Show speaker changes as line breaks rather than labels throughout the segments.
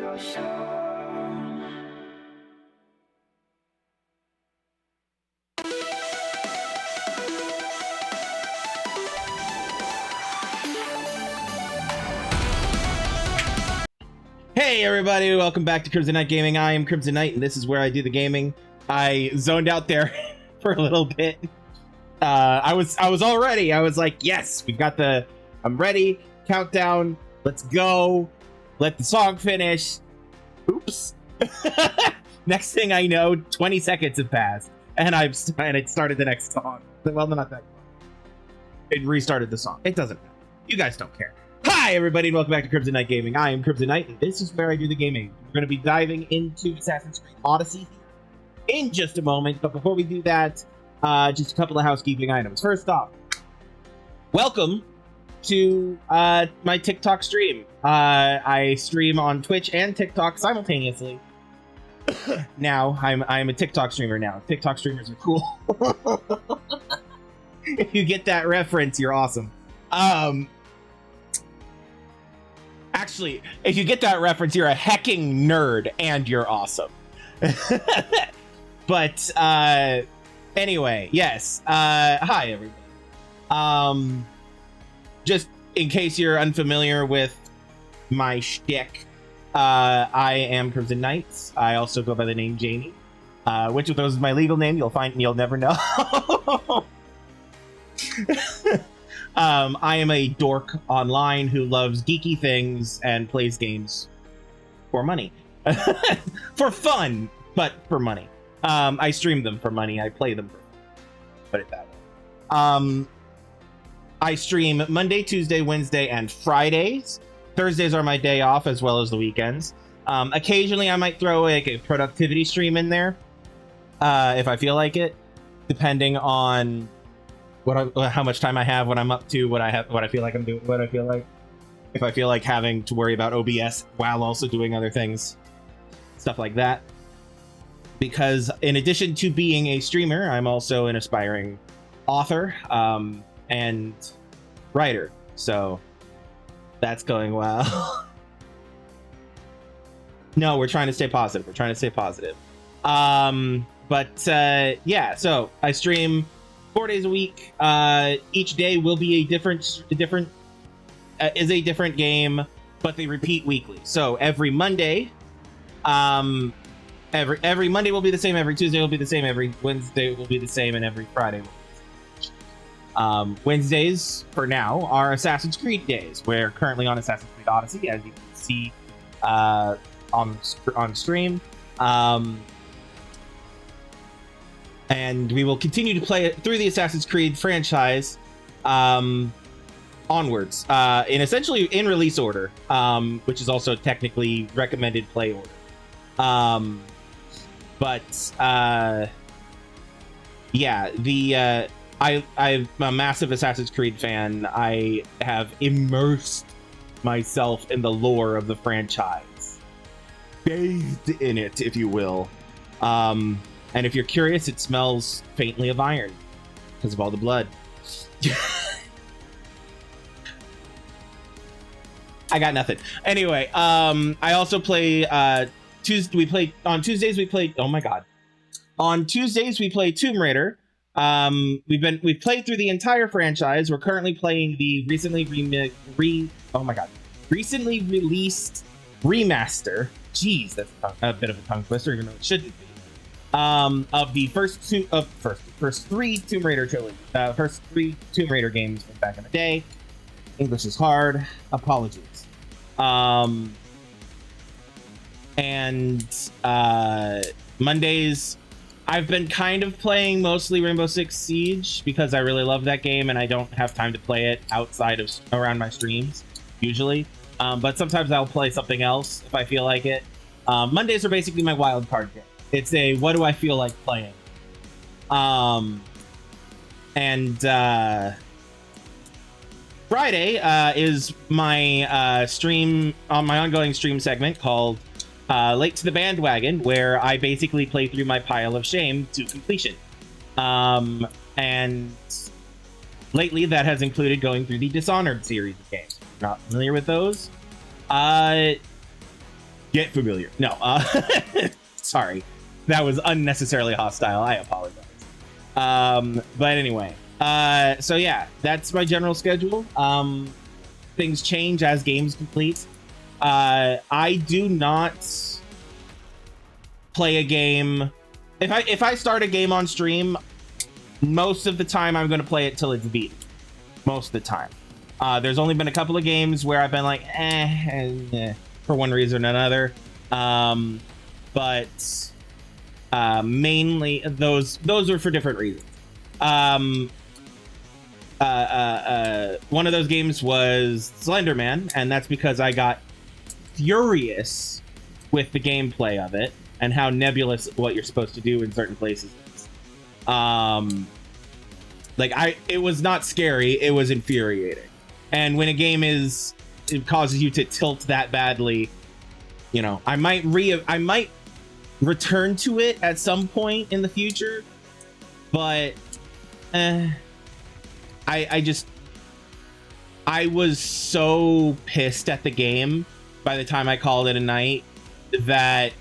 Hey everybody, welcome back to Krimzonknight Gaming. I am Krimzonknight, and this is where I do the gaming. I zoned out there for a little bit. I was all ready. I was like, yes, we've got I'm ready. Countdown. Let's go. Let the song finish. Oops. Next thing I know, 20 seconds have passed, and it started the next song. Well, not that. It restarted the song. It doesn't matter. You guys don't care. Hi everybody, and welcome back to Krimzonknight Gaming. I am Krimzonknight, and this is where I do the gaming. We're going to be diving into Assassin's Creed Odyssey in just a moment, but before we do that, just a couple of housekeeping items. First off, welcome to my TikTok stream. I stream on Twitch and TikTok simultaneously. Now, I'm a TikTok streamer now. TikTok streamers are cool. If you get that reference, you're awesome. Actually, if you get that reference, you're a hecking nerd, and you're awesome. But, anyway, yes. Hi, everybody. Just in case you're unfamiliar with my shtick, I am Krimzonknight. I also go by the name Jamie. Which of those is my legal name, you'll never know. I am a dork online who loves geeky things and plays games for money. For fun, but for money. I stream them for money. I play them for fun. Put it that way. I stream Monday, Tuesday, Wednesday, and Fridays. Thursdays are my day off, as well as the weekends. Occasionally, I might throw like a productivity stream in there, if I feel like it, depending on how much time I have, what I'm up to, what I feel like I'm doing, if I feel like having to worry about OBS while also doing other things, stuff like that. Because in addition to being a streamer, I'm also an aspiring author and writer, so that's going well. No, we're trying to stay positive. Yeah, so I stream 4 days a week. Each day will be a different game, but they repeat weekly. So every Monday, every Monday will be the same. Every Tuesday will be the same. Every Wednesday will be the same, and every Friday will be the same. Wednesdays for now are Assassin's Creed days. We're currently on Assassin's Creed Odyssey, as you can see on stream. And we will continue to play it through the Assassin's Creed franchise onwards, essentially in release order, which is also technically recommended play order. Yeah, I'm a massive Assassin's Creed fan. I have immersed myself in the lore of the franchise, bathed in it, if you will. And if you're curious, it smells faintly of iron because of all the blood. I got nothing. Anyway, I also play on Tuesdays we play. Oh my god! On Tuesdays we play Tomb Raider. We've played through the entire franchise. We're currently playing the recently released remaster. Jeez, that's a bit of a tongue twister, even though it shouldn't be. Of the first three Tomb Raider trilogy, first three Tomb Raider games from back in the day. English is hard. Apologies. Mondays, I've been kind of playing mostly Rainbow Six Siege because I really love that game and I don't have time to play it outside of around my streams usually. But sometimes I'll play something else if I feel like it. Mondays are basically my wild card game. It's a what do I feel like playing? Friday is my stream on my ongoing stream segment called Late to the Bandwagon, where I basically play through my pile of shame to completion. And lately that has included going through the Dishonored series of games. Not familiar with those? Give Get familiar. No, sorry. That was unnecessarily hostile. I apologize. But anyway, so yeah, that's my general schedule. Things change as games complete. I do not play a game. If I start a game on stream, most of the time I'm going to play it till it's beat. Most of the time. There's only been a couple of games where I've been like, for one reason or another. But mainly those are for different reasons. One of those games was Slenderman, and that's because I got furious with the gameplay of it and how nebulous what you're supposed to do in certain places is. It was not scary, it was infuriating. And when a game it causes you to tilt that badly, you know, I might return to it at some point in the future, but I was so pissed at the game by the time I called it a night that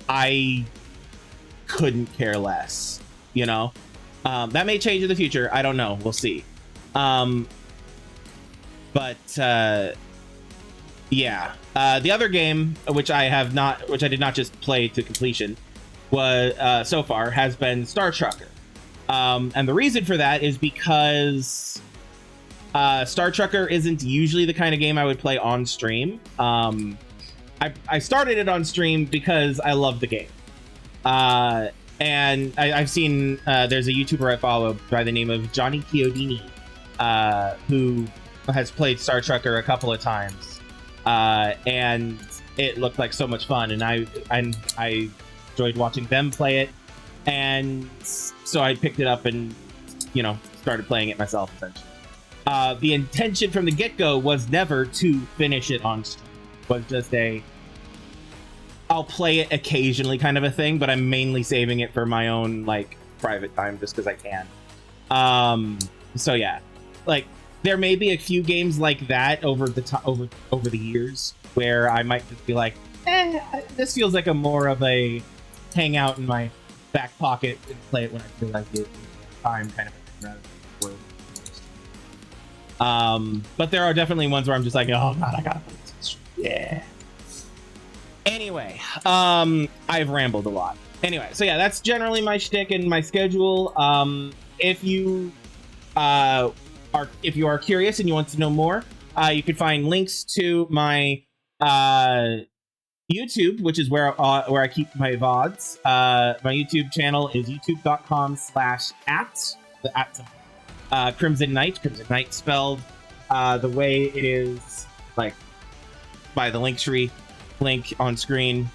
I couldn't care less, you know. That may change in the future, I don't know, we'll see. Yeah. The other game, which I did not just play to completion, was so far has been Star Trucker. And the reason for that is because Star Trucker isn't usually the kind of game I would play on stream. I started it on stream because I love the game. And I've seen there's a YouTuber I follow by the name of Johnny Chiodini, who has played Star Trucker a couple of times. And it looked like so much fun, and I enjoyed watching them play it, and so I picked it up and, you know, started playing it myself essentially. The intention from the get-go was never to finish it on stream. It was just I'll play it occasionally kind of a thing, but I'm mainly saving it for my own like private time just because I can. So yeah, like there may be a few games like that over the years where I might just be like, this feels like a more of a hang out in my back pocket and play it when I feel like it time kind of thing, rather than but there are definitely ones where I'm just like, oh god, I gotta play this. Yeah. Anyway, I've rambled a lot. Anyway, so yeah, that's generally my shtick and my schedule. If you are curious and you want to know more, you can find links to my YouTube, which is where I keep my VODs. My YouTube channel is youtube.com/@ Krimzonknight. Krimzonknight spelled the way it is, like by the Linktree link on screen.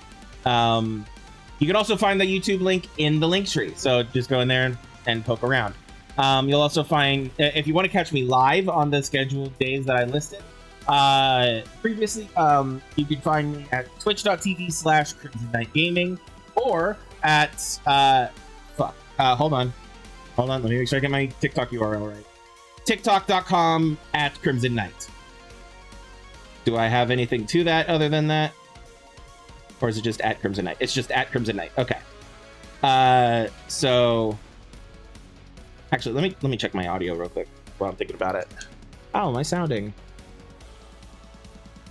You can also find the YouTube link in the Linktree, so just go in there and poke around. You'll also find, if you want to catch me live on the scheduled days that I listed previously, you can find me at twitch.tv/KrimzonKnightGaming or at hold on, let me make sure I get my TikTok URL right. TikTok.com/KrimzonKnight. Do I have anything to that other than that? Or is it just at Krimzonknight? It's just at Krimzonknight. Okay. So actually, let me check my audio real quick while I'm thinking about it. How am I sounding?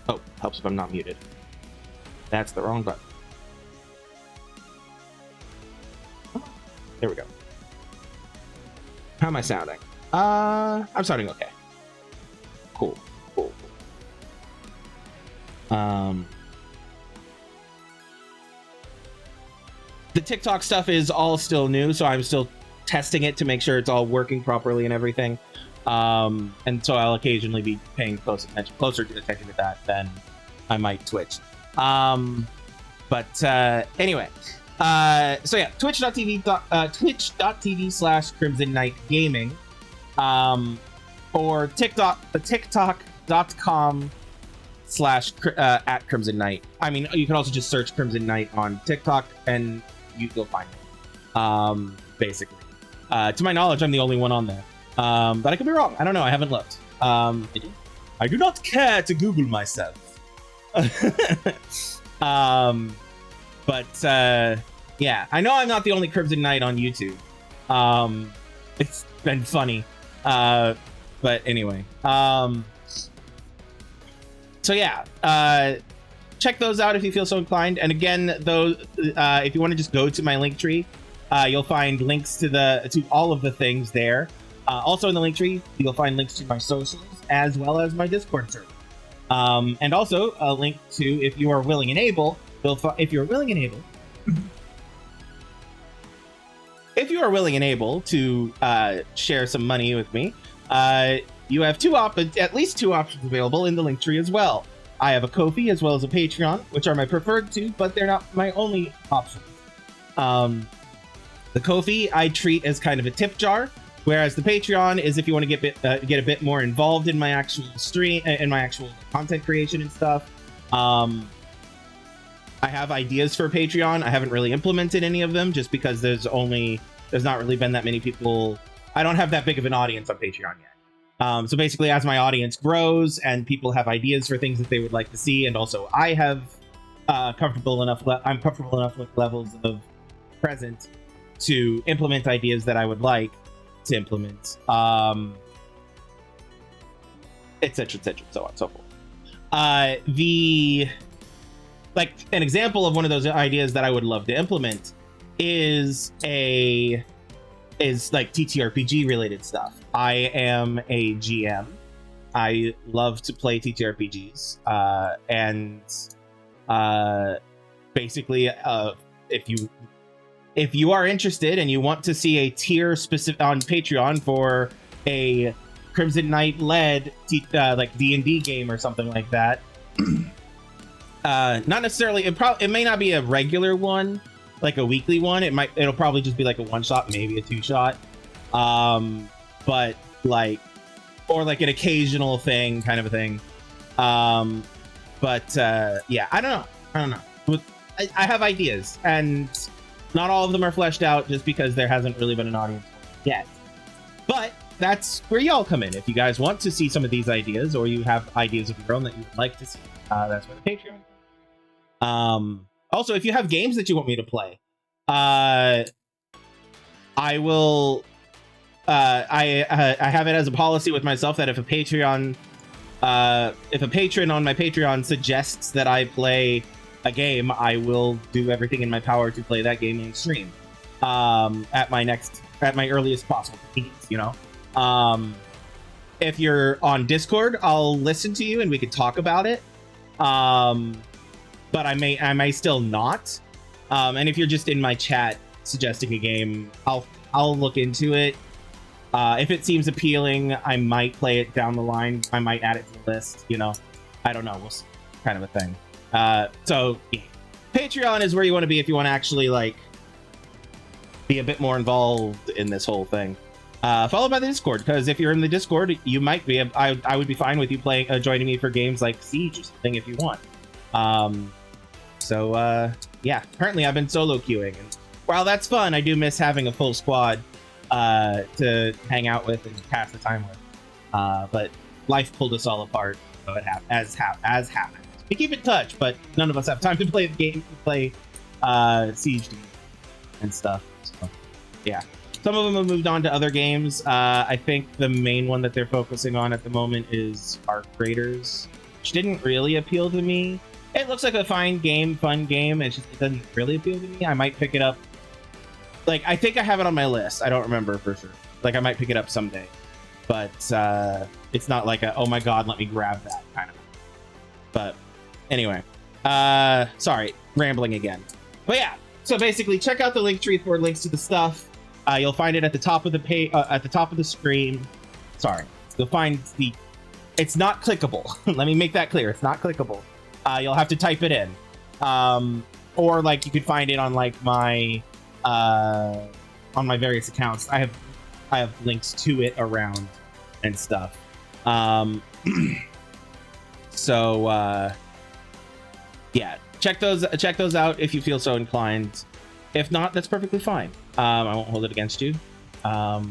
Oh, helps if I'm not muted. That's the wrong button. There we go. How am I sounding? I'm sounding okay. Cool. The TikTok stuff is all still new, so I'm still testing it to make sure it's all working properly and everything. And so I'll occasionally be paying closer attention to that than I might Twitch. Anyway, so yeah, twitch.tv/KrimzonKnightGaming, or tiktok.com/@KrimzonKnight. I mean, you can also just search Krimzon Knight on TikTok and you'll find it. Basically, to my knowledge, I'm the only one on there. But I could be wrong. I don't know. I haven't looked. I do not care to Google myself. Yeah, I know I'm not the only Krimzonknight on YouTube. It's been funny. But anyway. So yeah, check those out if you feel so inclined. And again, those if you want to just go to my Linktree, you'll find links to all of the things there. Also in the Linktree, you'll find links to my socials as well as my Discord server. And also a link to, if you are willing and able, if you are willing and able to share some money with me, you have at least two options available in the Linktree as well. I have a Ko-fi as well as a Patreon, which are my preferred two, but they're not my only options. The Ko-fi I treat as kind of a tip jar, whereas the Patreon is if you want to get a bit more involved in my actual stream, in my actual content creation and stuff. I have ideas for Patreon. I haven't really implemented any of them just because there's not really been that many people. I don't have that big of an audience on Patreon yet. So basically, as my audience grows and people have ideas for things that they would like to see, and also I have I'm comfortable enough with levels of present to implement ideas that I would like to implement, etc., so on and so forth. An example of one of those ideas that I would love to implement is like TTRPG related stuff. I am a GM. I love to play TTRPGs, and basically, if you are interested and you want to see a tier specific on Patreon for a Krimzonknight led like D&D game or something like that, not necessarily. It may not be a regular one, like a weekly one. It'll probably just be like a one shot, maybe a two shot, but like, or like an occasional thing, kind of a thing. Yeah, I don't know. I have ideas, and not all of them are fleshed out just because there hasn't really been an audience yet. But that's where y'all come in. If you guys want to see some of these ideas, or you have ideas of your own that you would like to see, that's where the Patreon. Also, if you have games that you want me to play, I will. I have it as a policy with myself that if a patron on my Patreon suggests that I play a game, I will do everything in my power to play that game on stream at my earliest possible convenience. You know, if you're on Discord, I'll listen to you and we could talk about it. But I may still not. And if you're just in my chat suggesting a game, I'll look into it. If it seems appealing, I might play it down the line. I might add it to the list. You know, I don't know. We'll see. Kind of a thing. So yeah. Patreon is where you want to be if you want to actually like be a bit more involved in this whole thing. Followed by the Discord, because if you're in the Discord, you might be. I would be fine with you joining me for games like Siege or something if you want. Yeah, currently I've been solo queuing, and while that's fun, I do miss having a full squad to hang out with and pass the time with. But life pulled us all apart, so it as happened. We keep in touch, but none of us have time to play the game, Siege and stuff. So, yeah. Some of them have moved on to other games. I think the main one that they're focusing on at the moment is Arc Raiders, which didn't really appeal to me. It looks like a fun game. It doesn't really appeal to me. I might pick it up. Like, I think I have it on my list. I don't remember for sure. Like, I might pick it up someday. But it's not like oh my god, let me grab that kind of. But anyway. Sorry, rambling again. But yeah, so basically check out the Linktree for links to the stuff. You'll find it at the top of the at the top of the screen. Sorry. You'll find it's not clickable. Let me make that clear. It's not clickable. You'll have to type it in. Or like you could find it on like my various accounts. I have links to it around and stuff. Yeah, check those out if you feel so inclined. If not, that's perfectly fine. I won't hold it against you. Yeah.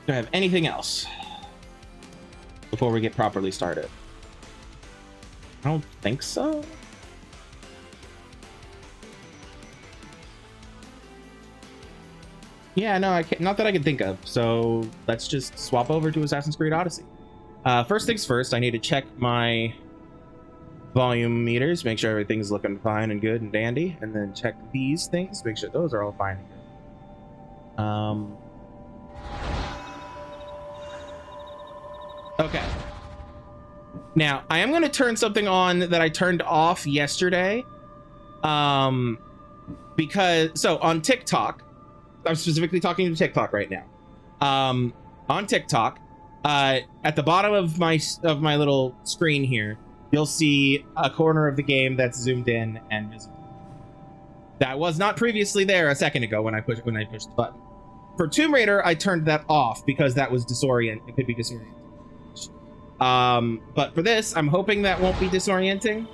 Do I have anything else? before we get properly started? I don't think so. Yeah, no, I can't, not that I can think of. So let's just swap over to Assassin's Creed Odyssey. First things first, I need to check my volume meters, make sure everything's looking fine and good and dandy, and then check these things, make sure those are all fine and good. Okay. Now, I am going to turn something on that I turned off yesterday. Because, so on TikTok, I'm specifically talking to TikTok right now. On TikTok, at the bottom of my little screen here, you'll see a corner of the game that's zoomed in and visible. That was not previously there a second ago when I pushed the button. For Tomb Raider, I turned that off because that was disorienting. It could be disorienting. But for this, I'm hoping that won't be disorienting,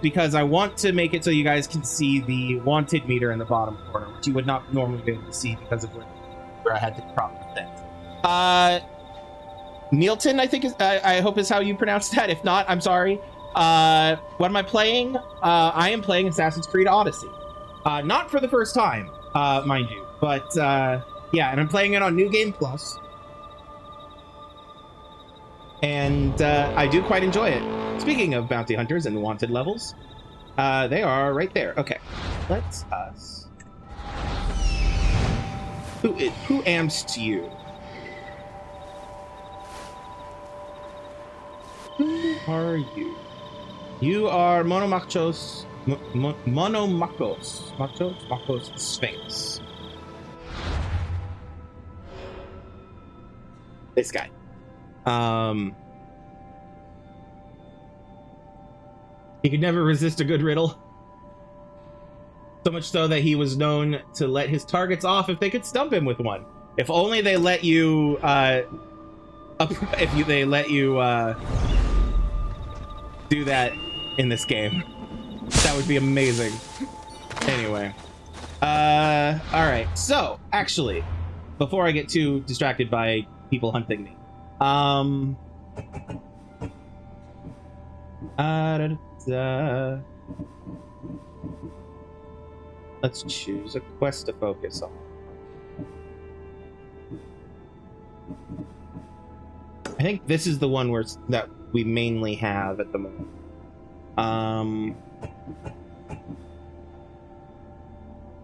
because I want to make it so you guys can see the wanted meter in the bottom corner, which you would not normally be able to see because of where I had to crop the things. Neilton, I think I hope is how you pronounce that. If not, I'm sorry. What am I playing? I am playing Assassin's Creed Odyssey. Not for the first time, mind you, but yeah, and I'm playing it on New Game Plus. And I do quite enjoy it. Speaking of bounty hunters and wanted levels, they are right there. Okay, let's us. Who amps you? Who are you? You are Monomachos Sphinx. This guy. He could never resist a good riddle. So much so that he was known to let his targets off if they could stump him with one. If only they let you, they let you, do that in this game. That would be amazing. Anyway. Alright. So, actually, before I get too distracted by people hunting me, let's choose a quest to focus on. I think this is the one that we mainly have at the moment.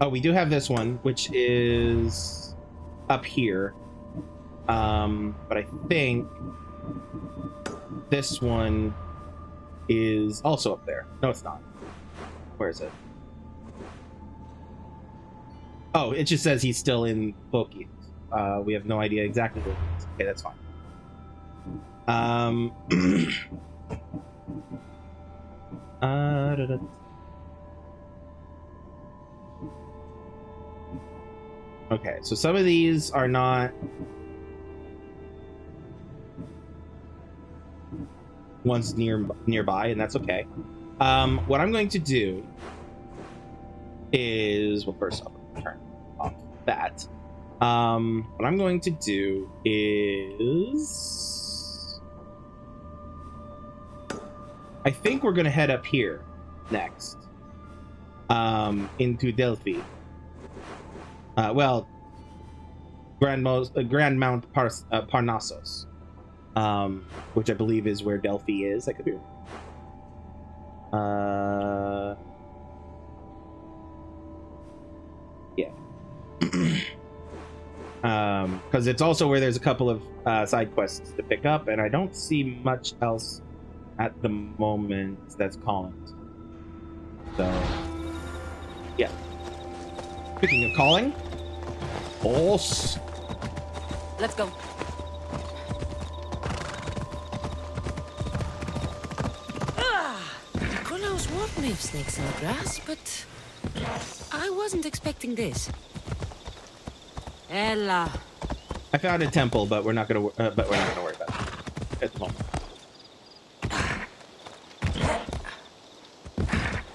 Oh, we do have this one, which is up here. But I think this one is also up there. No, it's not. Where is it? Oh, it just says he's still in Boki. We have no idea exactly where he is. Okay, that's fine. Okay, so some of these are not ones nearby, and that's okay. What I'm going to do is, well, first off, turn off that. What I'm going to do is, I think we're going to head up here next, into Delphi. Well, Grand Mount Parnassus, which I believe is where Delphi is. I could be wrong. Yeah. Because it's also where there's a couple of side quests to pick up, and I don't see much else at the moment that's calling. So, yeah. Speaking of calling, boss.
Let's go. Nikolaos would leave snakes in the grass, but I wasn't expecting this. Ella.
I found a temple, but we're not gonna worry about it at the moment.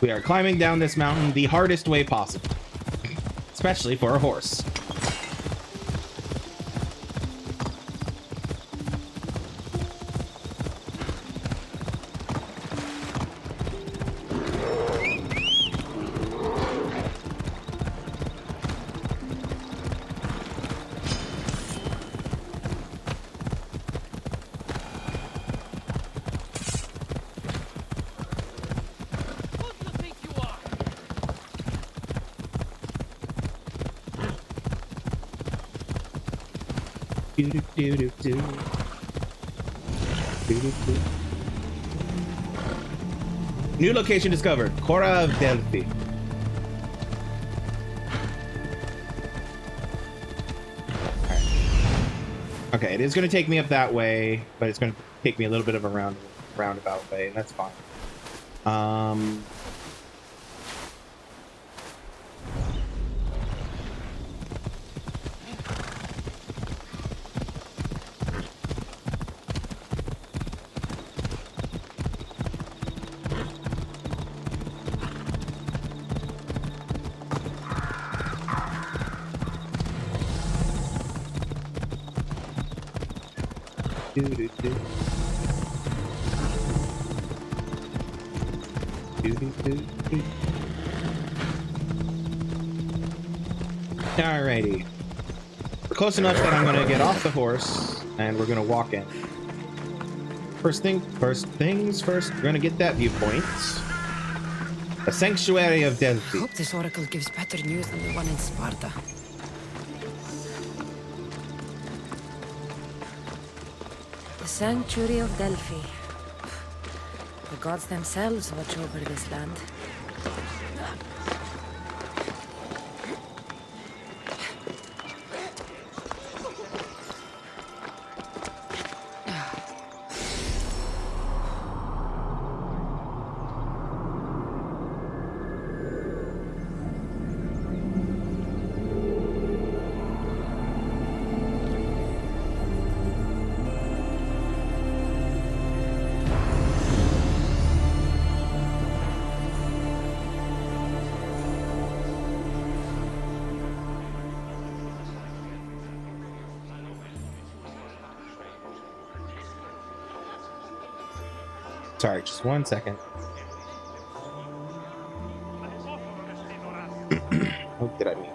We are climbing down this mountain the hardest way possible, especially for a horse. Do-do-do-do-do. Do-do-do. New location discovered. Cora of Delphi. Alright. Okay, it is going to take me up that way, but it's going to take me a little bit of a roundabout way, and that's fine. Alrighty. We're close enough that I'm gonna get off the horse and we're gonna walk in. First things first, we're gonna get that viewpoint. A sanctuary of Delphi.
I hope this oracle gives better news than the one in Sparta. The sanctuary of Delphi. The gods themselves watch over this land.
Sorry, just 1 second. What did I mean?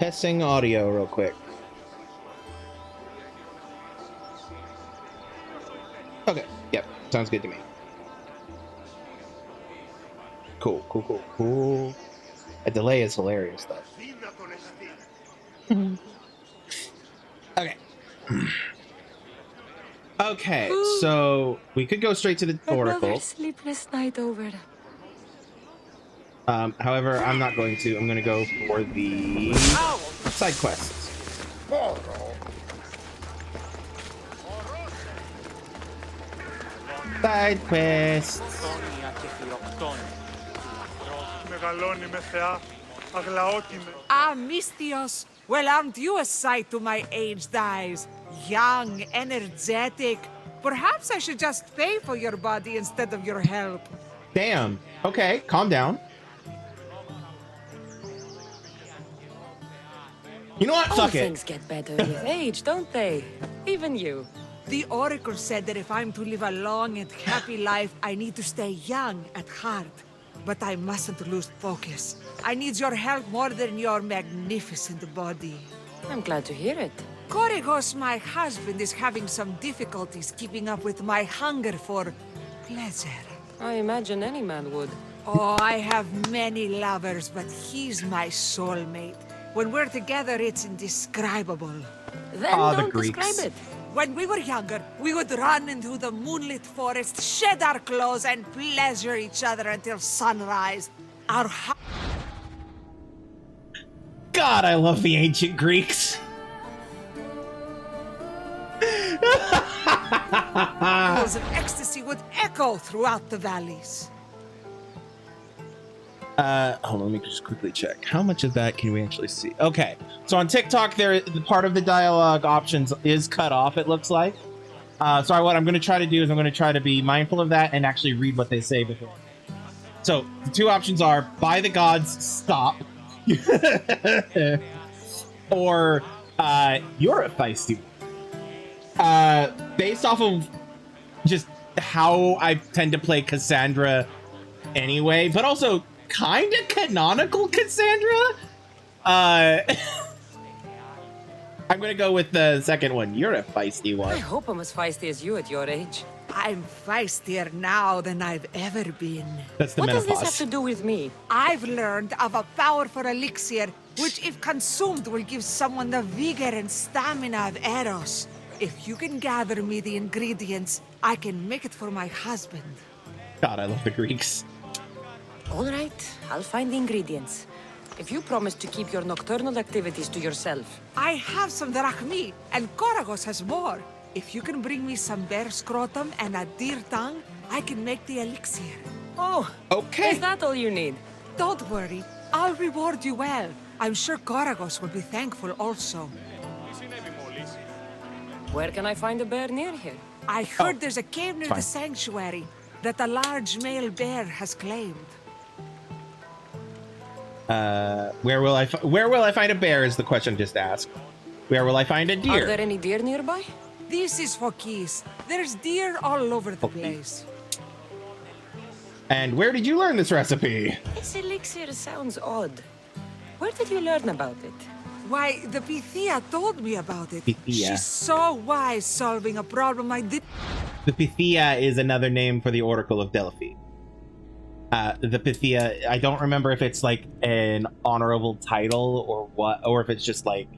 Testing audio real quick. Okay, yep, sounds good to me. Cool. A delay is hilarious, though. Okay. Okay, so we could go straight to the oracle.
Another sleepless night over.
However, I'm not going to. I'm going to go for the side quests. Side quests.
Ah, Mistios. Well, aren't you a sight to my aged eyes? Young, energetic. Perhaps I should just pay for your body instead of your help.
Damn. Okay, calm down. You know what?
All
Fuck it.
things get better with age, don't they? Even you.
The oracle said that if I'm to live a long and happy life, I need to stay young at heart. But I mustn't lose focus. I need your help more than your magnificent body.
I'm glad to hear it.
Korygos, my husband, is having some difficulties keeping up with my hunger for pleasure.
I imagine any man would.
Oh, I have many lovers, but he's my soulmate. When we're together, it's indescribable.
Then
the
don't
Greeks.
describe it.
When we were younger, we would run into the moonlit forest, shed our clothes, and pleasure each other until sunrise. Our
God, I love the ancient Greeks.
howls of ecstasy would echo throughout the valleys.
Hold on, let me just quickly check. How much of that can we actually see? Okay, so on TikTok, the part of the dialogue options is cut off, it looks like. So what I'm going to try to do is I'm going to try to be mindful of that and actually read what they say before. So the two options are, by the gods, stop. Or, you're a feisty one. Based off of just how I tend to play Cassandra anyway, but also kind of canonical Cassandra. I'm gonna go with the second one. You're a feisty
I
one.
hope I'm as feisty as you at your age.
I'm feistier now than I've ever been.
That's the
What does
menopause.
this have to do with me?
I've learned of a powerful elixir, which if consumed will give someone the vigor and stamina of Eros. If you can gather me the ingredients, I can make it for my husband.
God, I love the Greeks.
All right, I'll find the ingredients. If you promise to keep your nocturnal activities to yourself.
I have some drachmi, and Koragos has more. If you can bring me some bear scrotum and a deer tongue, I can make the elixir.
Oh,
Okay.
is that all you need?
Don't worry, I'll reward you well. I'm sure Koragos will be thankful also.
Where can I find a bear near here?
I heard there's a cave near
fine.
the sanctuary that a large male bear has claimed.
Where will I find a bear is the question just asked. Where will I find a
Are
deer?
there any deer nearby?
This is for keys. There's deer all over the
Okay.
place.
And where did you learn this recipe?
This elixir sounds odd. Where did you learn about it?
Why, the Pythia told me about it.
Pythia.
She's so wise solving a problem I did.
The Pythia is another name for the Oracle of Delphi. The Pythia, I don't remember if it's like an honorable title or what, or if it's just like,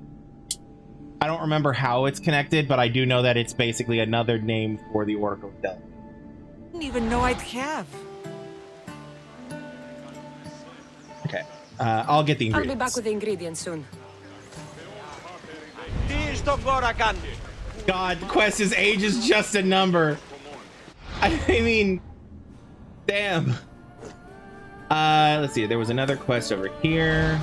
I don't remember how it's connected, but I do know that it's basically another name for the Oracle of Delphi.
Didn't even know I'd have.
Okay, I'll get the
I'll be
ingredients.
back with the ingredients soon.
God, Quest's age is just a number. I mean, damn. Let's see. There was another quest over here.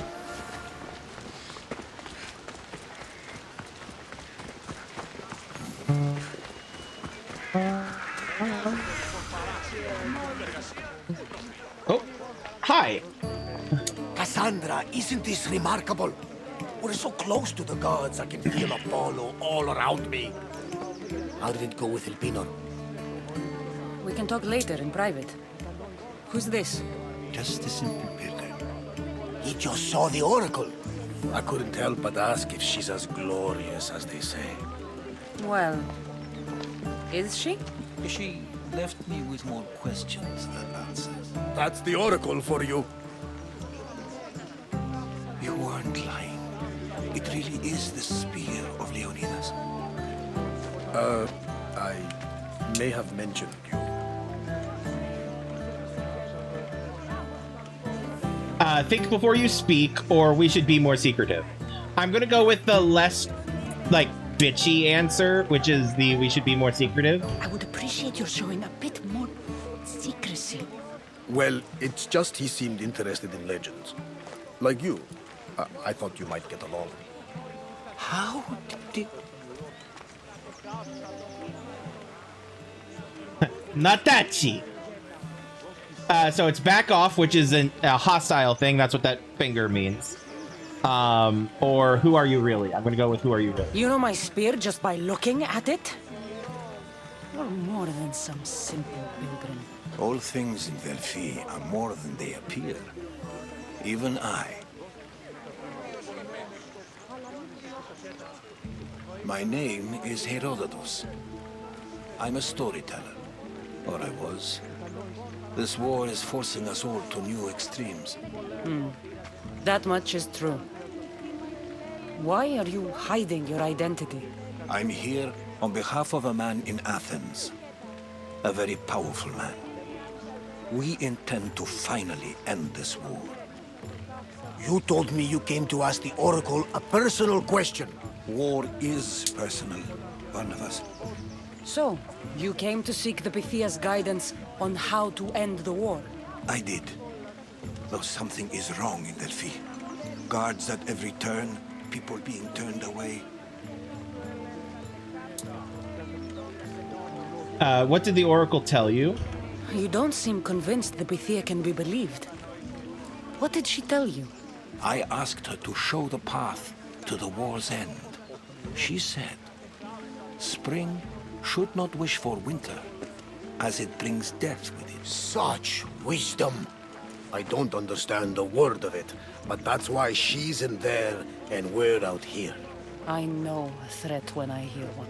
Oh, hi.
Cassandra, isn't this remarkable? We're so close to the gods, I can feel Apollo all around me. How did it go with Elpinor?
We can talk later in private. Who's this?
Just a simple pilgrim. He just saw the oracle. I couldn't help but ask if she's as glorious as they say.
Well, is she?
She left me with more questions than answers.
That's the oracle for you. You weren't lying. It really is the spear of Leonidas. I may have mentioned you.
Think before you speak, or we should be more secretive. I'm gonna go with the less, like, bitchy answer, which is the we should be more secretive.
I would appreciate your showing a bit more secrecy.
Well, it's just he seemed interested in legends. Like you. I thought you might get along.
How did...
Natachi. So it's back off, which is a hostile thing. That's what that finger means. Or who are you really? I'm gonna go with who are you really.
You know my spear just by looking at it?
You're more than some simple pilgrim.
All things in Delphi are more than they appear. Even I. My name is Herodotus. I'm a storyteller. Or I was. This war is forcing us all to new extremes.
That much is true. Why are you hiding your identity?
I'm here on behalf of a man in Athens. A very powerful man. We intend to finally end this war. You told me you came to ask the Oracle a personal question. War is personal, one of us.
So, you came to seek the Pythia's guidance on how to end the war.
I did. Though something is wrong in Delphi. Guards at every turn, people being turned away.
What did the Oracle tell you?
You don't seem convinced the Pythia can be believed. What did she tell you?
I asked her to show the path to the war's end. She said, spring should not wish for winter, as it brings death with it. Such wisdom! I don't understand a word of it, but that's why she's in there and we're out here.
I know a threat when I hear one.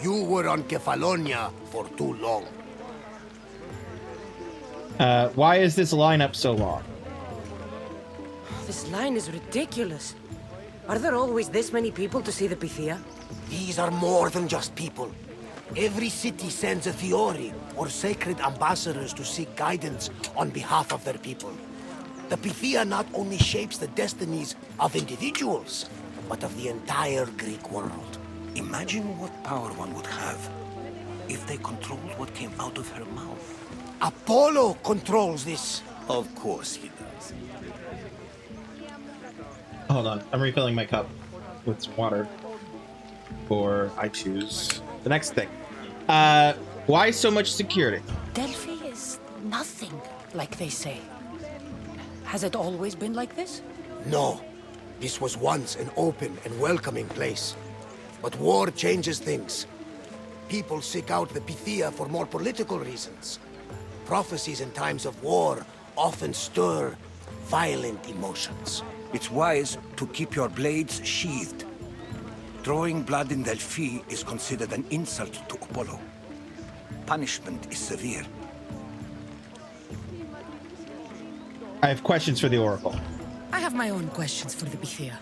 You were on Kefalonia for too long.
Why is this lineup so long?
This line is ridiculous. Are there always this many people to see the Pythia?
These are more than just people. Every city sends a Fiori or sacred ambassadors to seek guidance on behalf of their people. The Pythia not only shapes the destinies of individuals, but of the entire Greek world.
Imagine what power one would have if they controlled what came out of her mouth.
Apollo controls this.
Of course he does.
Hold on, I'm refilling my cup with some water. Or I choose the next thing. Why so much security?
Delphi is nothing, like they say. Has it always been like this?
No. This was once an open and welcoming place. But war changes things. People seek out the Pythia for more political reasons. Prophecies in times of war often stir violent emotions.
It's wise to keep your blades sheathed. Drawing blood in Delphi is considered an insult to Apollo. Punishment is severe.
I have questions for the Oracle.
I have my own questions for the Pythia.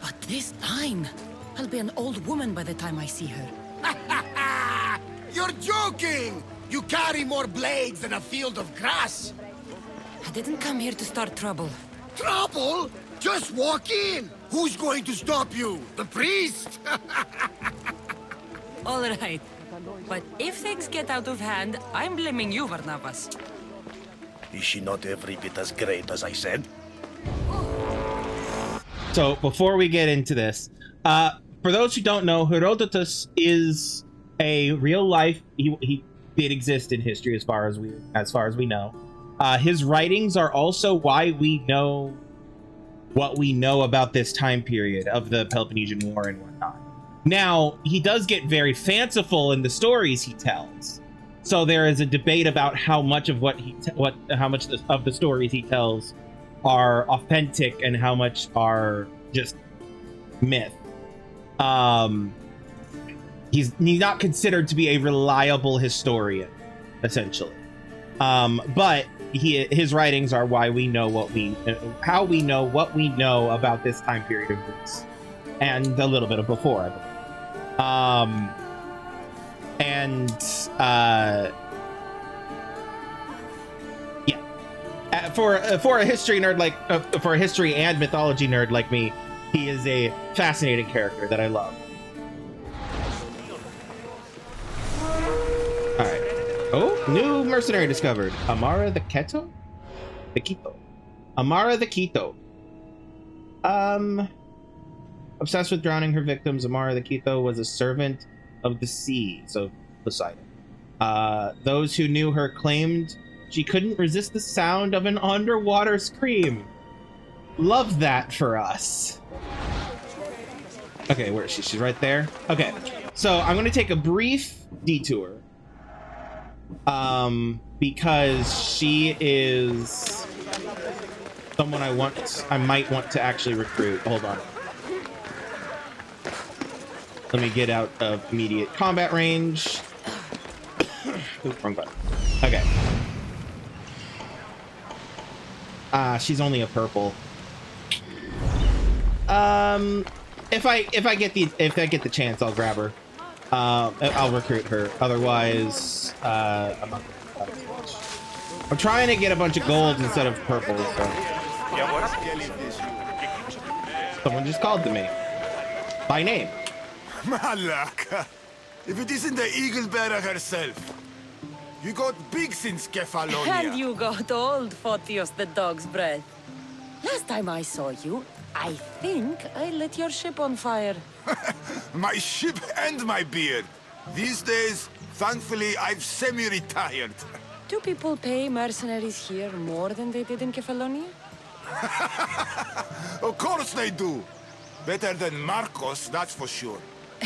But this line, I'll be an old woman by the time I see her.
You're joking! You carry more blades than a field of grass!
I didn't come here to start trouble.
Trouble? Just walk in! Who's going to stop you? The priest?
All right. But if things get out of hand, I'm blaming you, Barnabas.
Is she not every bit as great as I said?
So before we get into this, for those who don't know, Herodotus is a real life. He did exist in history as far as we know. His writings are also why we know what we know about this time period of the Peloponnesian War and whatnot. Now, he does get very fanciful in the stories he tells. So there is a debate about how much of of the stories he tells are authentic and how much are just myth. He's not considered to be a reliable historian, essentially. But his writings are why we know what we know about this time period of Greece, and a little bit of before, I believe. For a history nerd for a history and mythology nerd like me, he is a fascinating character that I love. All right. Oh, new mercenary discovered. Amara the Keto? The Quito. Amara the Quito. Obsessed with drowning her victims, Amara the Quito was a servant of the sea, so Poseidon. Those who knew her claimed she couldn't resist the sound of an underwater scream. Love that for us. Okay, where is she? She's right there. Okay, so I'm going to take a brief detour. Because she is someone I might want to actually recruit. Hold on. Let me get out of immediate combat range. Oops, wrong button. Okay. She's only a purple. If I get the chance, I'll grab her. I'll recruit her. Otherwise, I'm trying to get a bunch of gold instead of purple. So. Someone just called to me by name.
Malaka, if it isn't the eagle bearer herself. You got big since Kefalonia.
And you got old, Photios the dog's breath. Last time I saw you, I think I lit your ship on fire.
My ship and my beard. These days, thankfully, I've semi-retired.
Do people pay mercenaries here more than they did in Kefalonia?
Of course they do. Better than Marcos, that's for sure.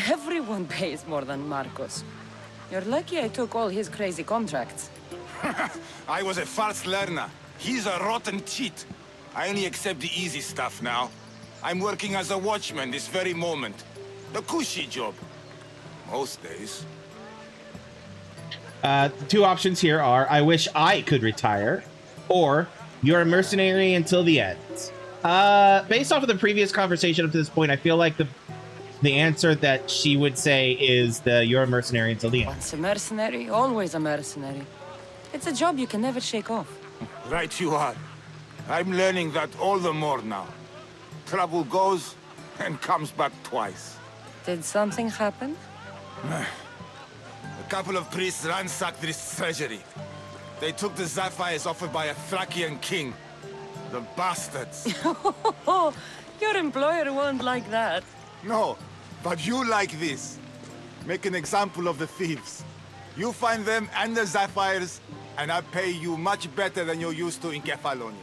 Everyone pays more than Marcos. You're lucky I took all his crazy contracts.
I was a fast learner. He's a rotten cheat. I only accept the easy stuff now. I'm working as a watchman this very moment. The cushy job. Most days.
Two options here are, I wish I could retire, or you're a mercenary until the end. Based off of the previous conversation up to this point, I feel like the answer that she would say is you're a mercenary until the end.
Once a mercenary, always a mercenary. It's a job you can never shake off.
Right you are. I'm learning that all the more now. Trouble goes and comes back twice.
Did something happen?
A couple of priests ransacked this treasury. They took the sapphires offered by a Thracian king. The bastards.
Your employer won't like that.
No, but you like this. Make an example of the thieves. You find them and the sapphires, and I pay you much better than you're used to in Kefalonia.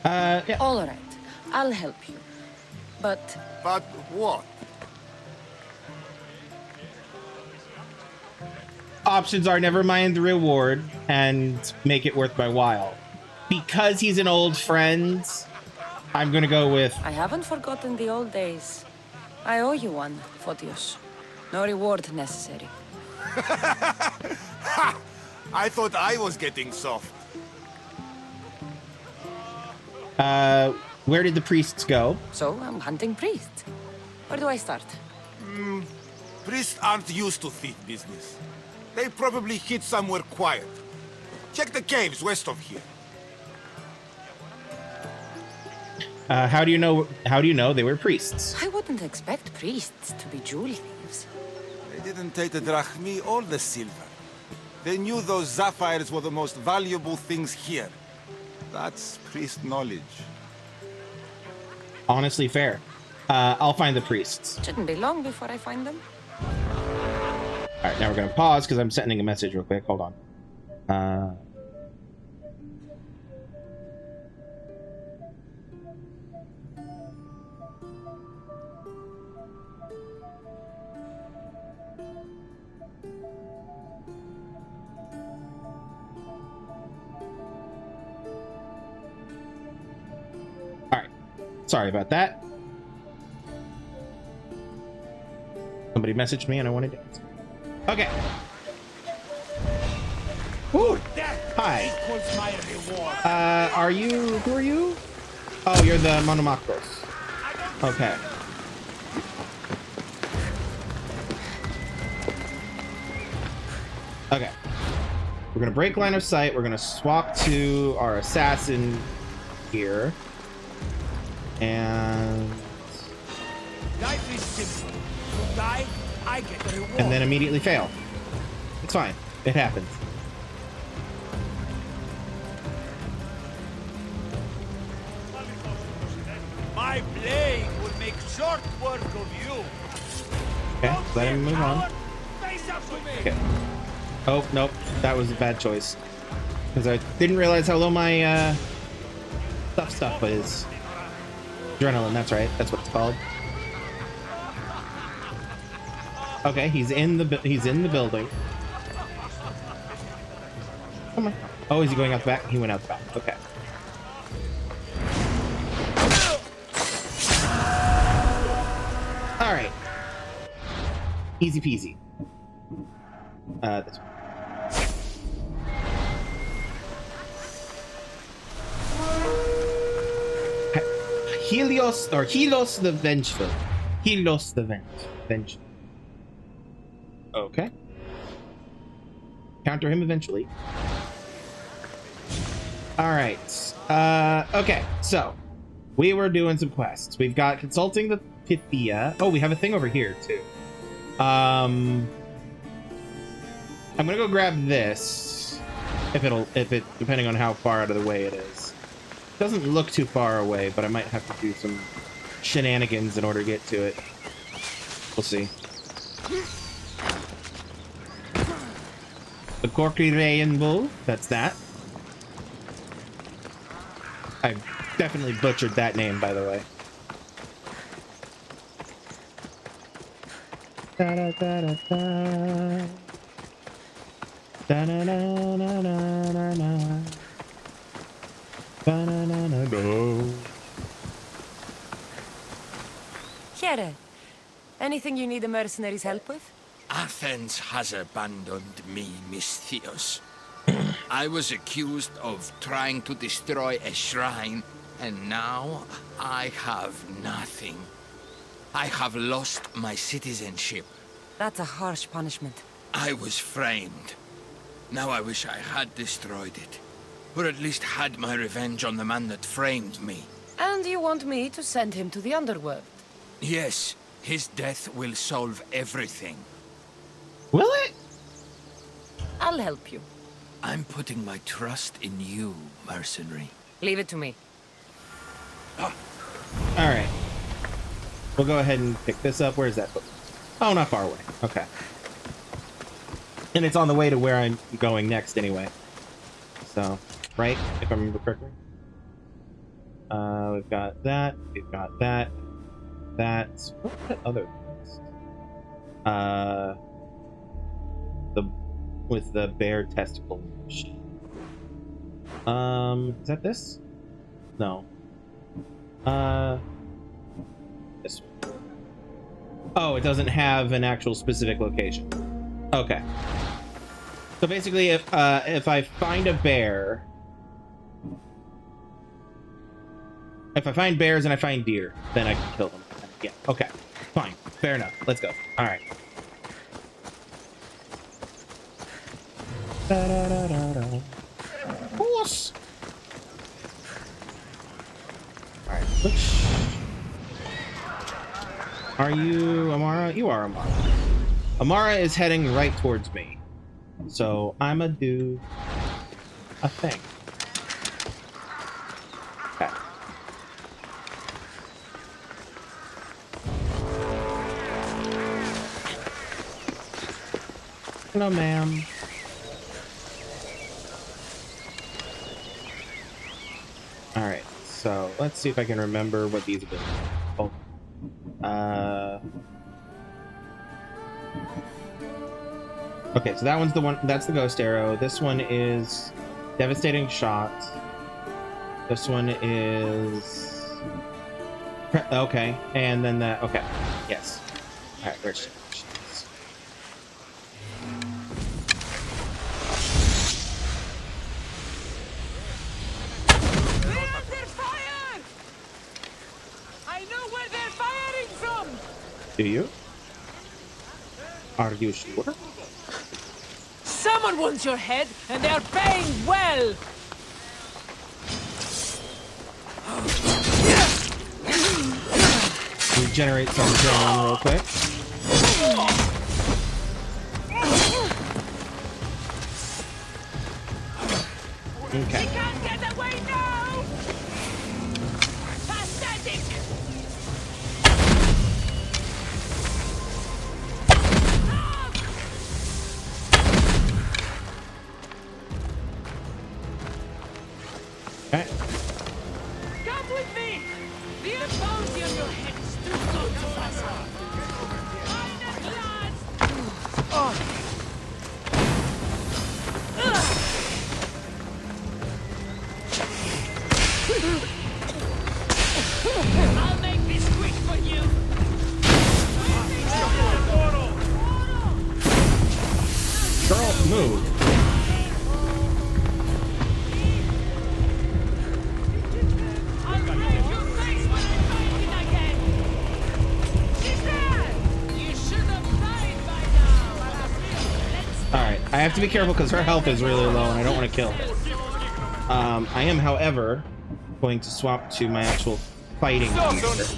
Yeah.
All right, I'll help you. But
But what?
Options are never mind the reward and make it worth my while. Because he's an old friend, I'm gonna go with...
I haven't forgotten the old days. I owe you one, Photios. No reward necessary.
I thought I was getting soft.
Where did the priests go?
So I'm hunting priests. Where do I start?
Priests aren't used to thief business. They probably hid somewhere quiet. Check the caves west of here.
How do you know they were priests?
I wouldn't expect priests to be jewel thieves.
They didn't take the drachmi or the silver. They knew those sapphires were the most valuable things here. That's priest knowledge.
Honestly, fair. I'll find the priests.
Shouldn't be long before I find them.
All right, now we're gonna pause because I'm sending a message real quick. Hold on. All right, sorry about that. Somebody messaged me and I wanted to answer. Okay. Ooh. Hi. Who are you? Oh, you're the Monomachos. Okay. Okay. We're gonna break line of sight. We're gonna swap to our assassin here. And...
Life is simple. You die, I get the reward.
and then immediately fail. It's fine. It happens.
My blade will make short work of you.
Okay, let him move on.
Face up to me.
Okay. Oh, nope. That was a bad choice. Because I didn't realize how low my stuff is. Adrenaline, that's right. That's what it's called. Okay, he's in the building. Come on. Oh, is he going out the back? He went out the back. Okay. All right. Easy peasy. This one. Helios the Vengeful. Helios the Vengeful. Okay. Counter him eventually. Alright. Okay, so we were doing some quests. We've got consulting the Pythia. Oh, we have a thing over here too. I'm gonna go grab this. If it depending on how far out of the way it is. Doesn't look too far away, but I might have to do some shenanigans in order to get to it. We'll see. The Corky Bull, that's that. I definitely butchered that name, by the way. Da da da da da. Da na na na na na na. Da na na na go.
Youre, Anything you need the mercenaries' help with?
Athens has abandoned me, Miss Theos. I was accused of trying to destroy a shrine, and now I have nothing. I have lost my citizenship.
That's a harsh punishment.
I was framed. Now I wish I had destroyed it. Or at least had my revenge on the man that framed me.
And you want me to send him to the underworld?
Yes, his death will solve everything.
Will it?
I'll help you.
I'm putting my trust in you, mercenary.
Leave it to me.
Alright. We'll go ahead and pick this up. Where's that book? Oh, not far away. Okay. And it's on the way to where I'm going next anyway. So, right? If I remember correctly. We've got that. We've got that. That. What are the other things? With the bear testicle machine. Is that this? No. This one. Oh, it doesn't have an actual specific location. Okay. So basically, if I find a bear, if I find bears and I find deer, then I can kill them. Yeah. Okay. Fine. Fair enough. Let's go. All right. Horse. All right. Which are you, Amara? You are Amara. Amara is heading right towards me, so I'ma do a thing. Okay. Hello, ma'am. Alright, so let's see if I can remember what these abilities are. Oh. Okay, so that one's the one, that's the ghost arrow. This one is devastating shot. This one is... Okay, and then that, okay, yes. Alright, where's she? Do you? Are you sure?
Someone wants your head, and they're paying well!
Regenerate some adrenaline real quick. Okay.
They can't get away now! Pathetic!
Okay.
Come with me! The bounty on your head is too good to pass up. Mine at last! I'll make this quick for you!
Girl, move. Alright, I have to be careful because her health is really low and I don't want to kill her. I am, however, going to swap to my actual fighting monster.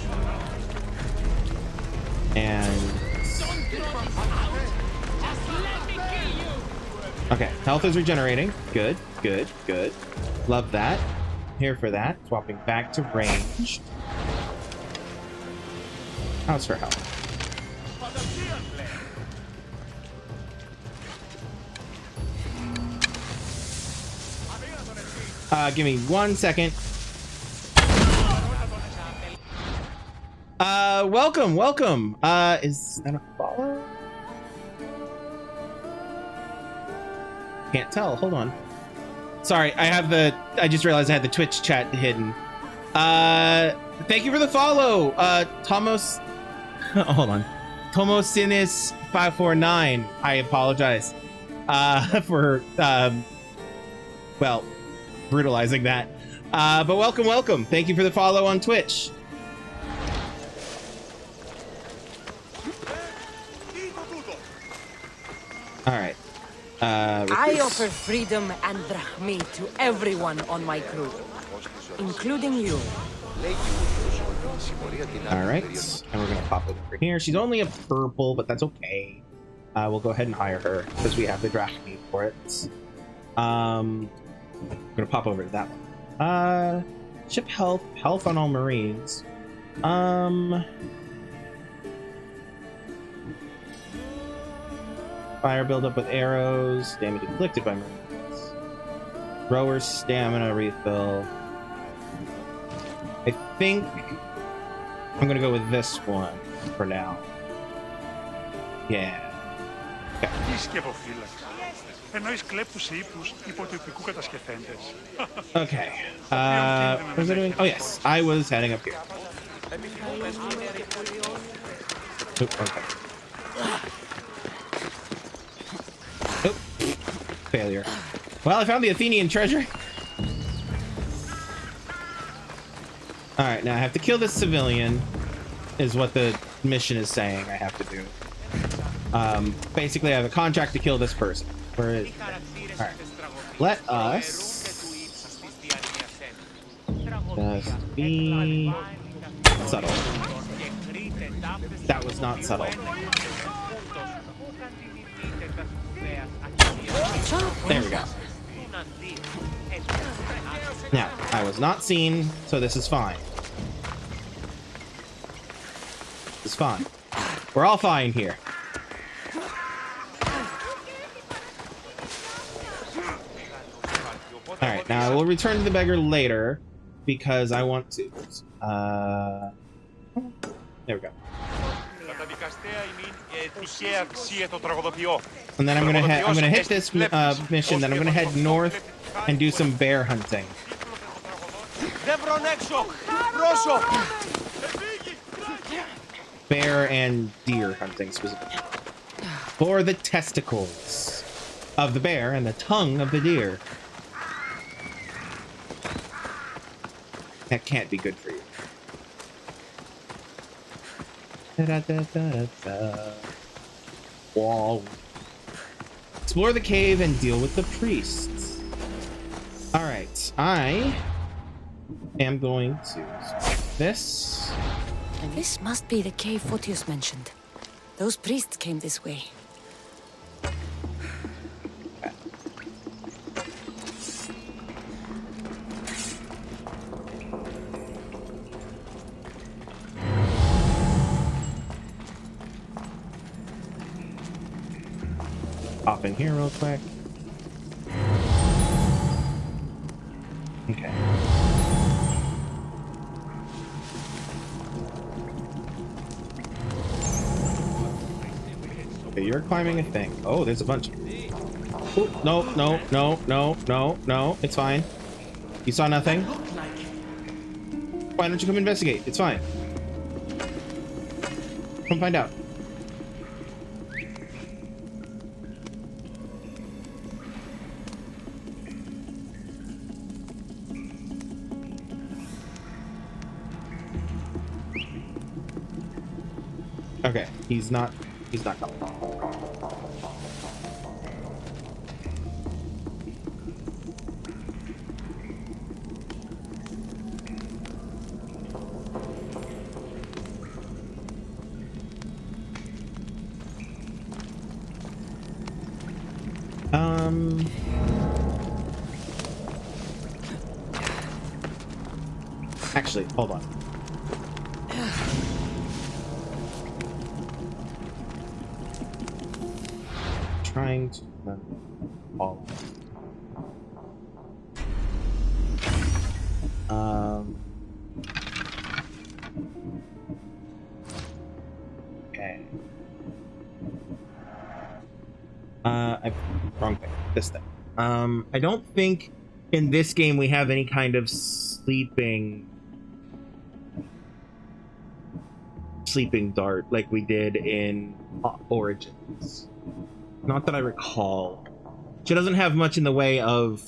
And... Okay, health is regenerating. Good, good, good. Love that. Here for that. Swapping back to range. How's her health? Give me 1 second. Welcome. Is that a follow? Can't tell. Hold on. Sorry, I just realized I had the Twitch chat hidden. Thank you for the follow, Thomas. Hold on. Tomosinis 549. I apologize for well, brutalizing that. But welcome. Thank you for the follow on Twitch. All right.
I offer freedom and drachmi to everyone on my crew, including you.
All right, and we're gonna pop over here. She's only a purple, but that's okay. We'll go ahead and hire her because we have the drachmi for it. I'm gonna pop over to that one. Ship health on all marines. Fire buildup with arrows, damage inflicted by marines. Rower's stamina refill. I think I'm gonna go with this one for now. Yeah. Okay. Okay. What was I doing? Oh yes, I was heading up here. Oop, okay. Oop. Failure. Well, I found the Athenian treasure. Alright, now I have to kill this civilian, is what the mission is saying I have to do. Basically, I have a contract to kill this person. Where is... Alright. Let us... just be... subtle. That was not subtle. There we go. Now, I was not seen, so this is fine. It's fine. We're all fine here. Alright, now I will return to the beggar later because I want to. There we go. And then I'm gonna hit this mission. Then I'm gonna head north and do some bear hunting. Bear and deer hunting specifically. For the testicles of the bear and the tongue of the deer. That can't be good for you. Wall. Explore the cave and deal with the priests. Alright, I am going to this.
And this must be the cave Photius mentioned. Those priests came this way.
Hop in here real quick. Okay. Okay, you're climbing a thing. Oh, there's a bunch. Ooh, no. It's fine. You saw nothing? Why don't you come investigate? It's fine. Come find out. Okay, he's not coming. Actually, hold on. Trying to follow. Okay. Wrong thing. This thing. I don't think in this game we have any kind of sleeping sleeping dart like we did in Origins. Not that I recall. She doesn't have much in the way of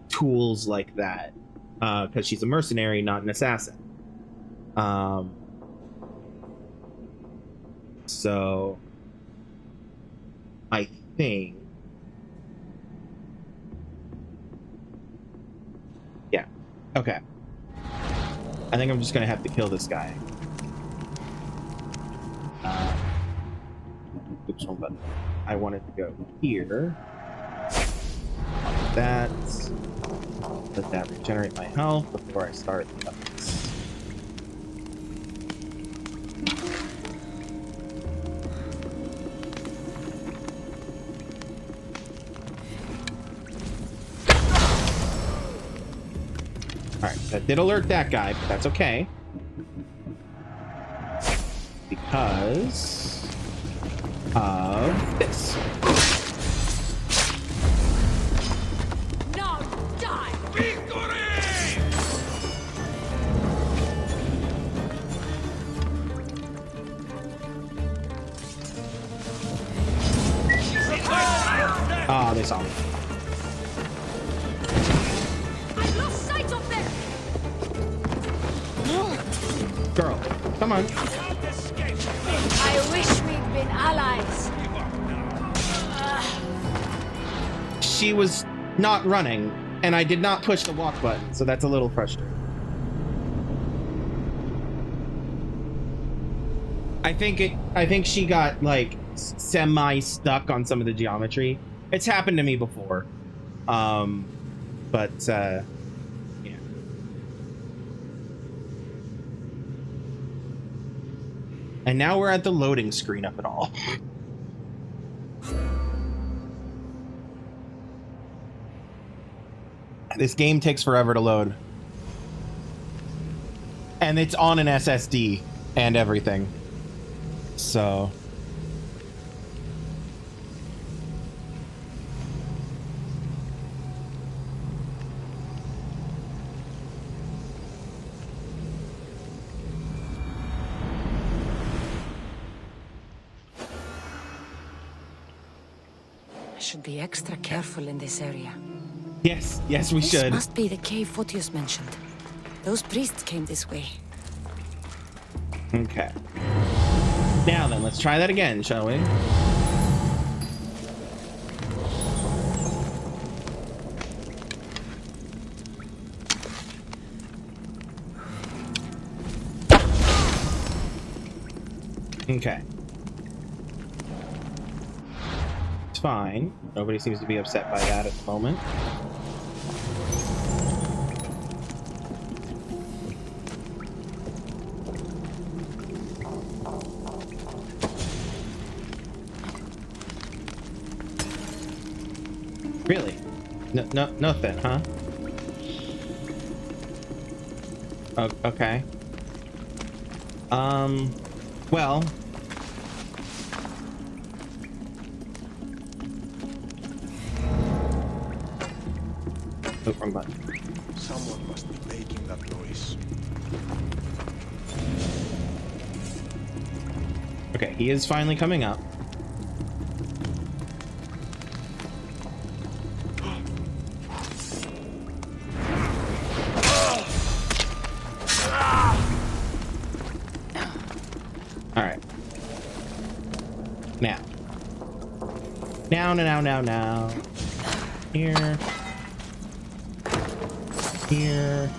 tools like that, because she's a mercenary, not an assassin. So I think, yeah, okay. I think I'm just gonna have to kill this guy. Oops, wrong button. I wanted to go here. That. Let that regenerate my health before I start the others. Alright, that did alert that guy, but that's okay. Because of this.
Now die!
Ah, they saw me.
I lost sight of them!
Girl, come on.
I wish we'd been allies.
She was not running, and I did not push the walk button, so that's a little frustrating. I think she got like semi-stuck on some of the geometry. It's happened to me before. But yeah. And now we're at the loading screen up at all. This game takes forever to load. And it's on an SSD and everything. So...
I should be extra careful in this area.
Yes, yes, we should.
This must be the cave Photios mentioned. Those priests came this way.
Okay. Now then, let's try that again, shall we? Okay. It's fine. Nobody seems to be upset by that at the moment. Really? No, nothing, huh? Oh, okay. Well. Oh, wrong button.
Someone must be making that noise.
Okay, he is finally coming up. Alright. Now. Here. Here.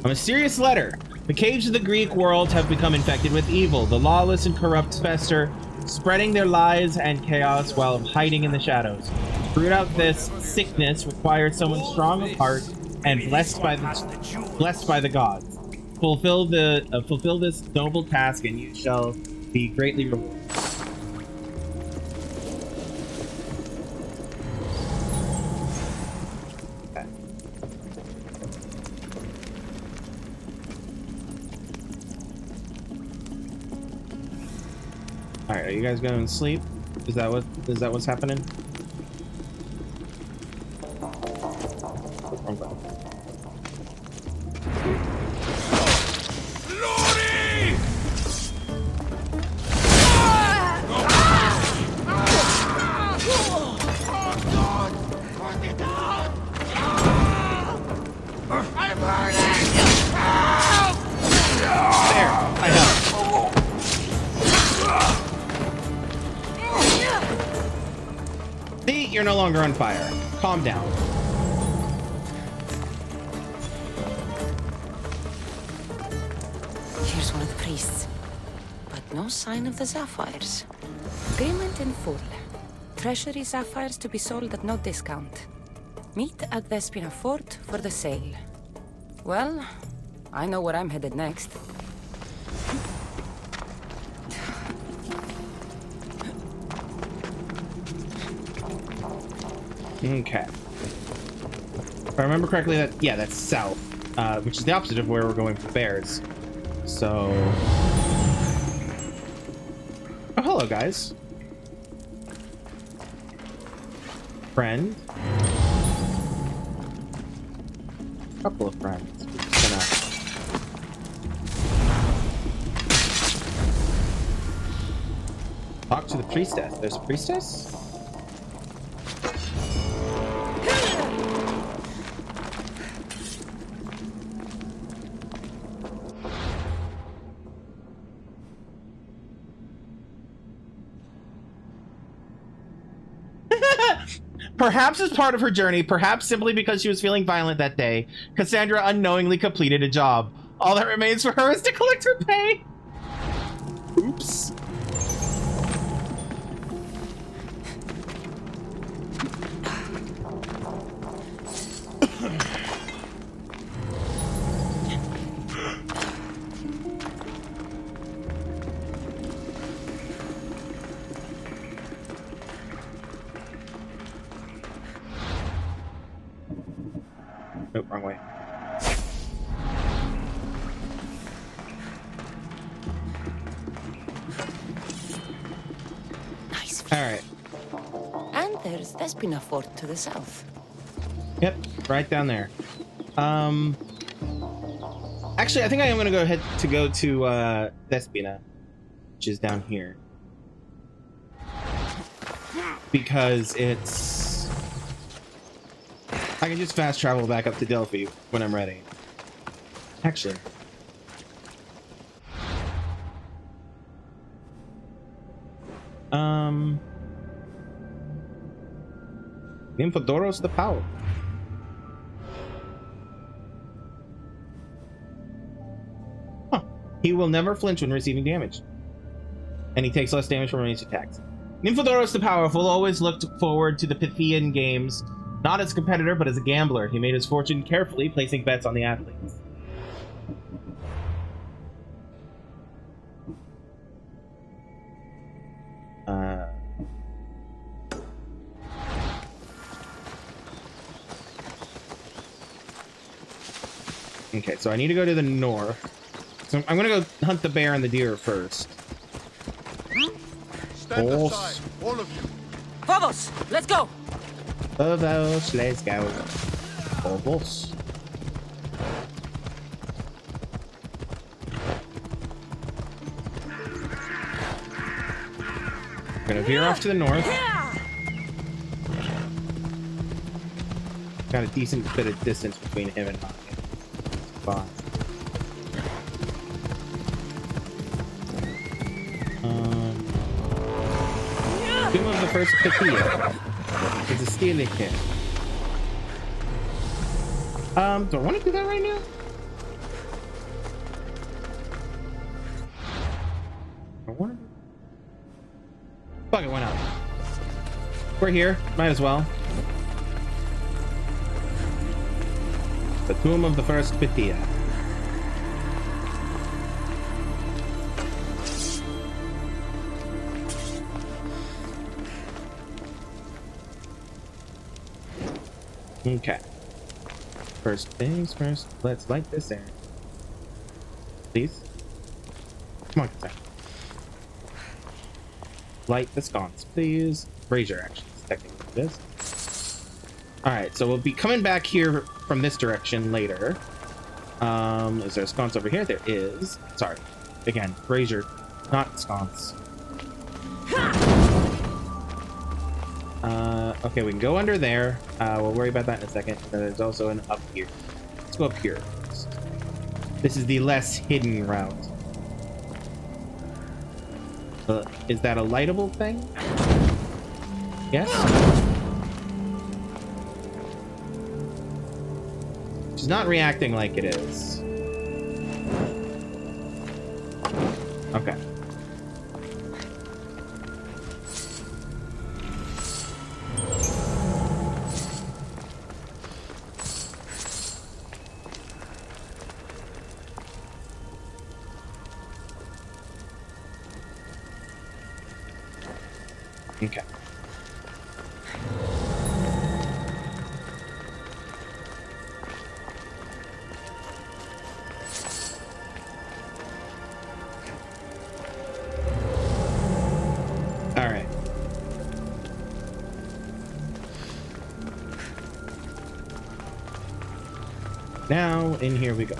A mysterious letter. The caves of the Greek world have become infected with evil. The lawless and corrupt fester, spreading their lies and chaos while hiding in the shadows. To root out this sickness requires someone strong of heart and blessed by the gods. Fulfill this noble task, and you shall be greatly rewarded. Alright, are you guys going to sleep? Is that what's happening?
I'm burning!
There, I helped. See, you're no longer on fire. Calm down.
Here's one of the priests. But no sign of the sapphires. Agreement in full. Treasury sapphires to be sold at no discount. Meet at Vespina Fort for the sale. Well, I know where I'm headed next.
Okay. If I remember correctly, that's south, which is the opposite of where we're going for bears. So... Oh, hello, guys. Friend. Couple of friends. We're just gonna... Talk to the priestess. There's a priestess? Perhaps as part of her journey, perhaps simply because she was feeling violent that day, Cassandra unknowingly completed a job. All that remains for her is to collect her pay. Oops. Nope, wrong way.
Nice.
All right.
And there's Vespina Fort to the south.
Yep, right down there. Actually, I think I am gonna go ahead to Vespina, which is down here, because it's. I can just fast travel back up to Delphi when I'm ready. Actually. Nymphodoros the Power. Huh. He will never flinch when receiving damage. And he takes less damage from ranged attacks. Nymphodoros the Powerful always looked forward to the Pythian games. Not as a competitor, but as a gambler. He made his fortune carefully, placing bets on the athletes. Okay, so I need to go to the north. So I'm gonna go hunt the bear and the deer first.
Stand aside, all of you.
Phobos, let's go!
Phobos, let's go. Phobos. I'm gonna veer off to the north. Got a decent bit of distance between him and mine. Fine. Tomb of the First Pythia. It's a steely kid. Do I want to do that right now? I want to. Fuck it, why not? We're here. Might as well. The Tomb of the First Pythia. Okay. First things first, let's light this air. Please? Come on, Cassandra. Light the sconce, please. Brazier, actually, technically it is. Alright, so we'll be coming back here from this direction later. Is there a sconce over here? There is. Sorry. Again, brazier, not sconce. Okay, we can go under there. We'll worry about that in a second. There's also an up here. Let's go up here. This is the less hidden route. Is that a lightable thing? Yes? She's not reacting like it is. Okay. Okay. All right. Now, in here we go.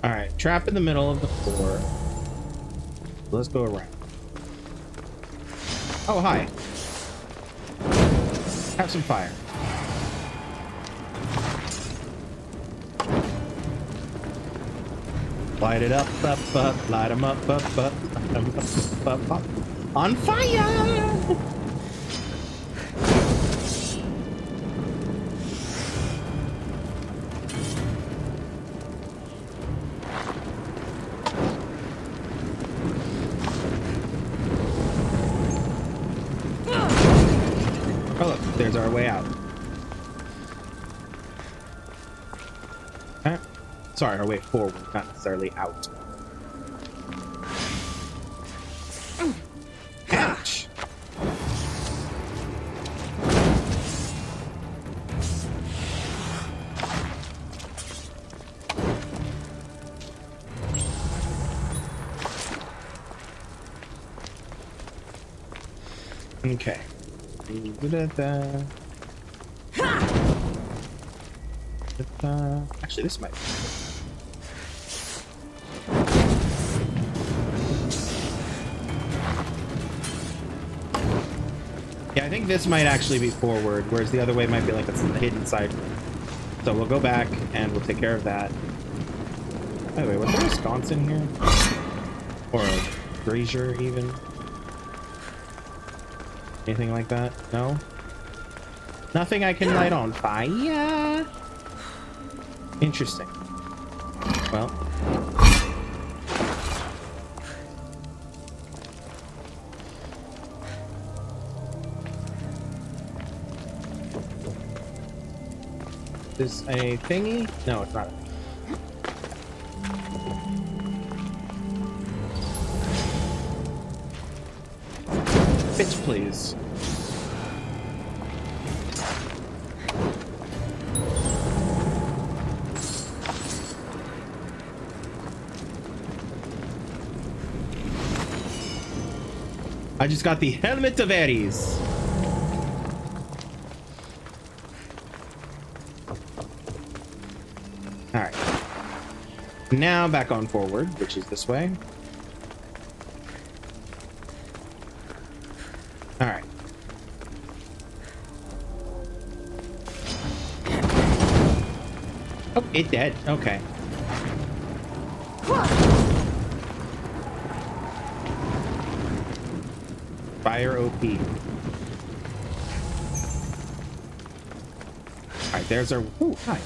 All right, trap in the middle of the floor. Let's go around. Oh, hi. Have some fire. Light it up, light them up, light 'em up. On fire! Oh, look, there's our way out. Sorry, our way forward, not necessarily out. Ouch! Okay. Actually, this might be. Yeah, I think this might actually be forward, whereas the other way might be like a hidden side. So we'll go back and we'll take care of that. By the way, was there a sconce in here? Or a brazier even? Anything like that? No? Nothing I can light on fire? Interesting. Well. Is a thingy? No, it's not. Bitch, please. I just got the helmet of Ares. All right. Now back on forward, which is this way. All right. Oh, it dead. Okay. Fire OP. Alright, there's our... Ooh, hi.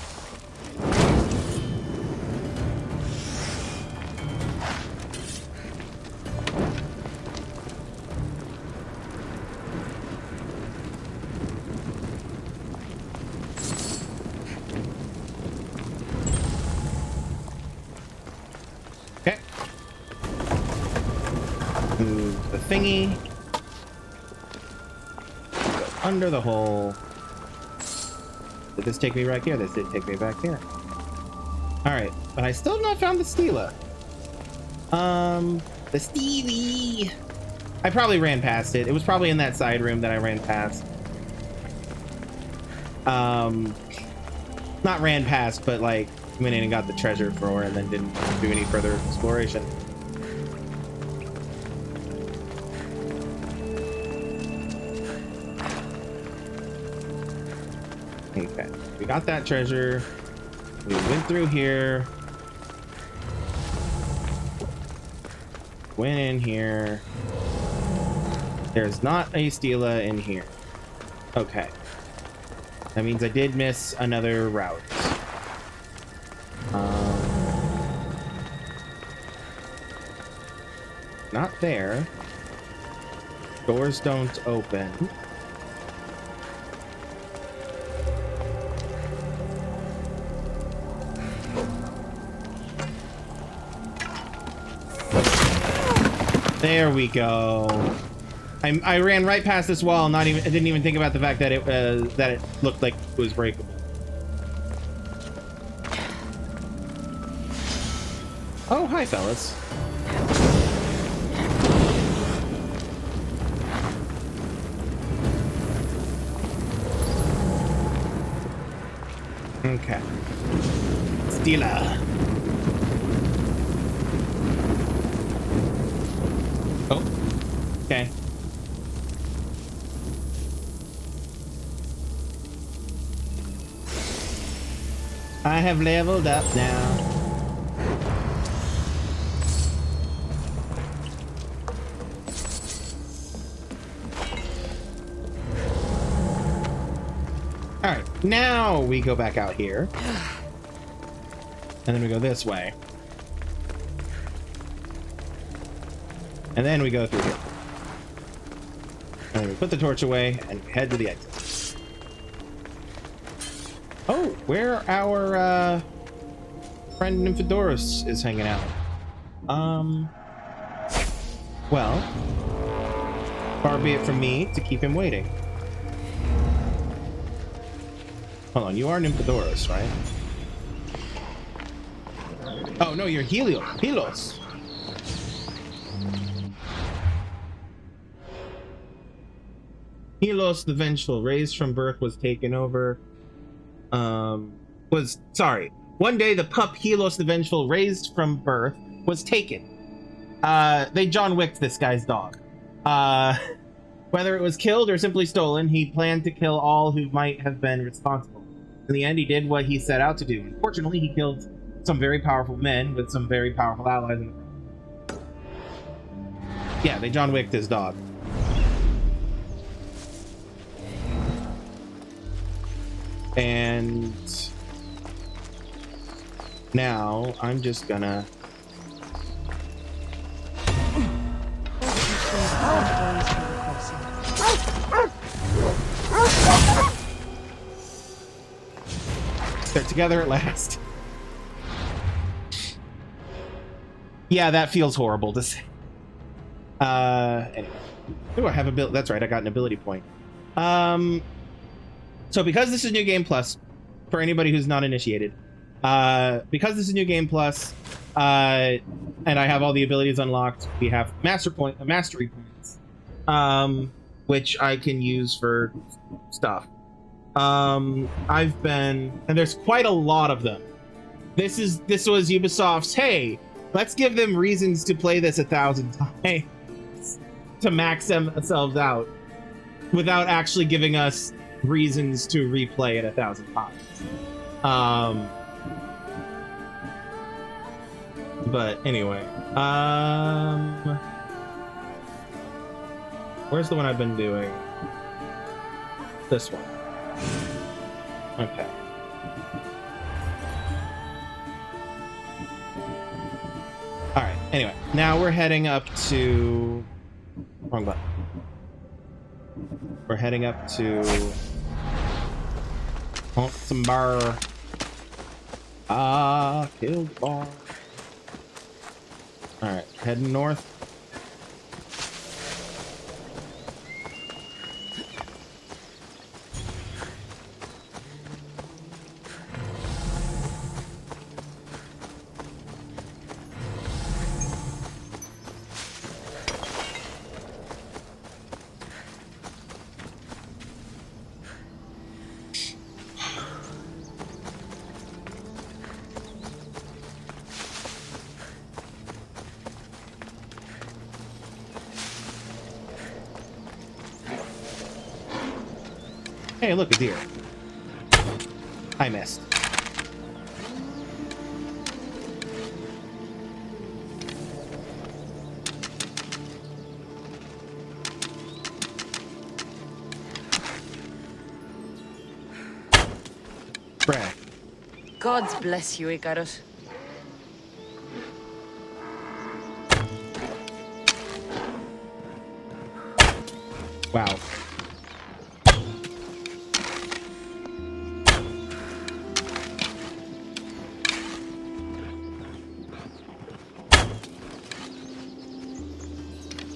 the thingy. Under the hole. Did this take me right here? This did take me back here. Alright, but I still have not found the Stela. The Steely. I probably ran past it. It was probably in that side room that I ran past. Not ran past, but like went in and got the treasure for it and then didn't do any further exploration. Okay, we got that treasure. We went through here. Went in here. There's not a Stela in here. Okay. That means I did miss another route. Not there. Doors don't open. There we go. I ran right past this wall. I didn't even think about the fact that it looked like it was breakable. Oh, hi, fellas. Okay. Stela. Oh. Okay. I have leveled up now. All right, now we go back out here. And then we go this way. And then we go through here. And then we put the torch away and head to the exit. Oh, where our friend Nymphodorus is hanging out. Well, far be it from me to keep him waiting. Hold on, you are Nymphodorus, right? Oh no, you're Helos. Helos the Vengeful, raised from birth, was taken over. One day the pup Helos the Vengeful, raised from birth, was taken. They John Wicked this guy's dog. Whether it was killed or simply stolen, he planned to kill all who might have been responsible. In the end, he did what he set out to do. Unfortunately, he killed some very powerful men with some very powerful allies. Yeah, they John Wicked his dog. And now I'm just gonna they're together at last. Yeah, that feels horrible to say. Anyway. Ooh, I have ability. That's right, I got an ability point. So because this is New Game Plus, for anybody who's not initiated, because this is New Game Plus, and I have all the abilities unlocked, we have mastery points, which I can use for stuff. And there's quite a lot of them. This was Ubisoft's, hey, let's give them reasons to play this 1,000 times to max themselves out without actually giving us reasons to replay it 1,000 times. But anyway, where's the one I've been doing? This one. Okay. All right. Anyway, now we're heading up to wrong button. We're heading up to some bar. Killed bar. Alright, heading north. Hey, look, a deer. I missed. Brad.
God bless you, Icarus.
Wow.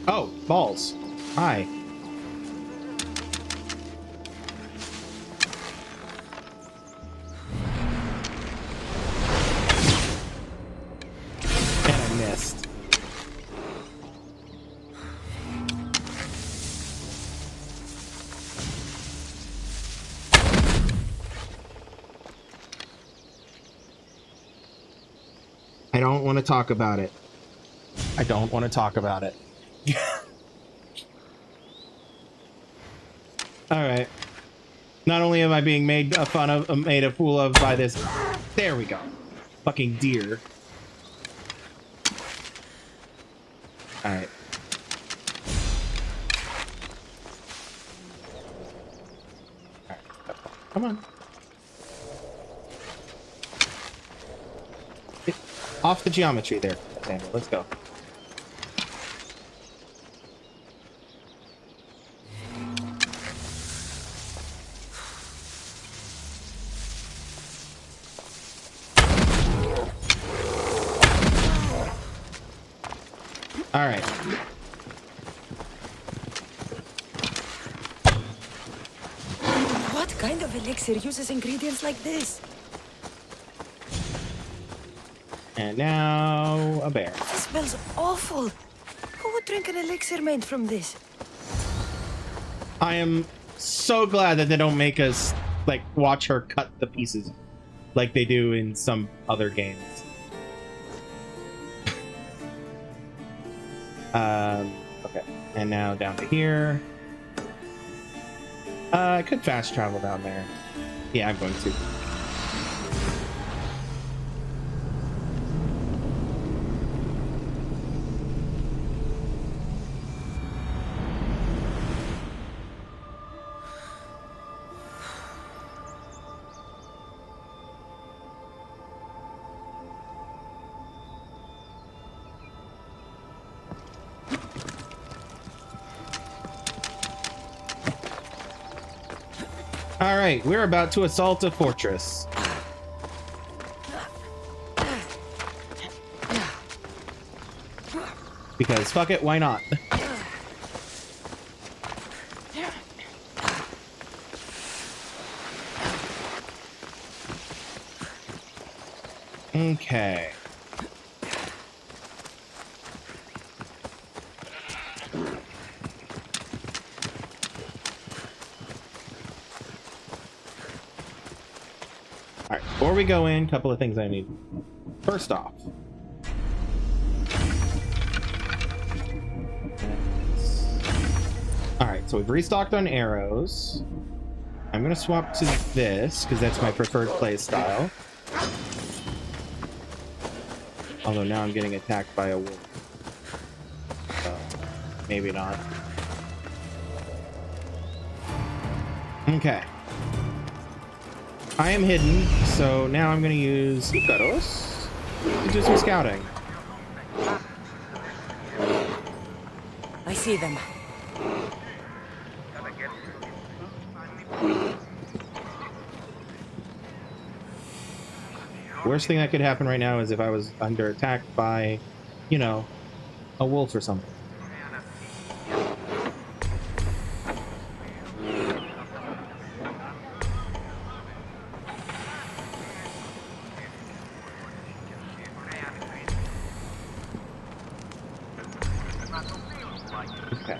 Oh, balls. Hi. And I missed. I don't want to talk about it. I don't want to talk about it. Alright. Not only am I being made fun of, made a fool of by this... There we go. Fucking deer. Alright. Alright. Come on. Get off the geometry there, Samuel. Let's go. All right.
What kind of elixir uses ingredients like this?
And now a bear.
This smells awful. Who would drink an elixir made from this?
I am so glad that they don't make us like watch her cut the pieces like they do in some other games. Okay, and now down to here. I could fast travel down there. Yeah, I'm going to. All right, we're about to assault a fortress. Because fuck it, why not? Okay. Alright, before we go in, a couple of things I need. First off, alright, so we've restocked on arrows. I'm gonna swap to this, because that's my preferred play style. Although now I'm getting attacked by a wolf. So, maybe not. Okay. I am hidden, so now I'm going to use Icarus to do some scouting.
I see them.
Worst thing that could happen right now is if I was under attack by, you know, a wolf or something. Okay.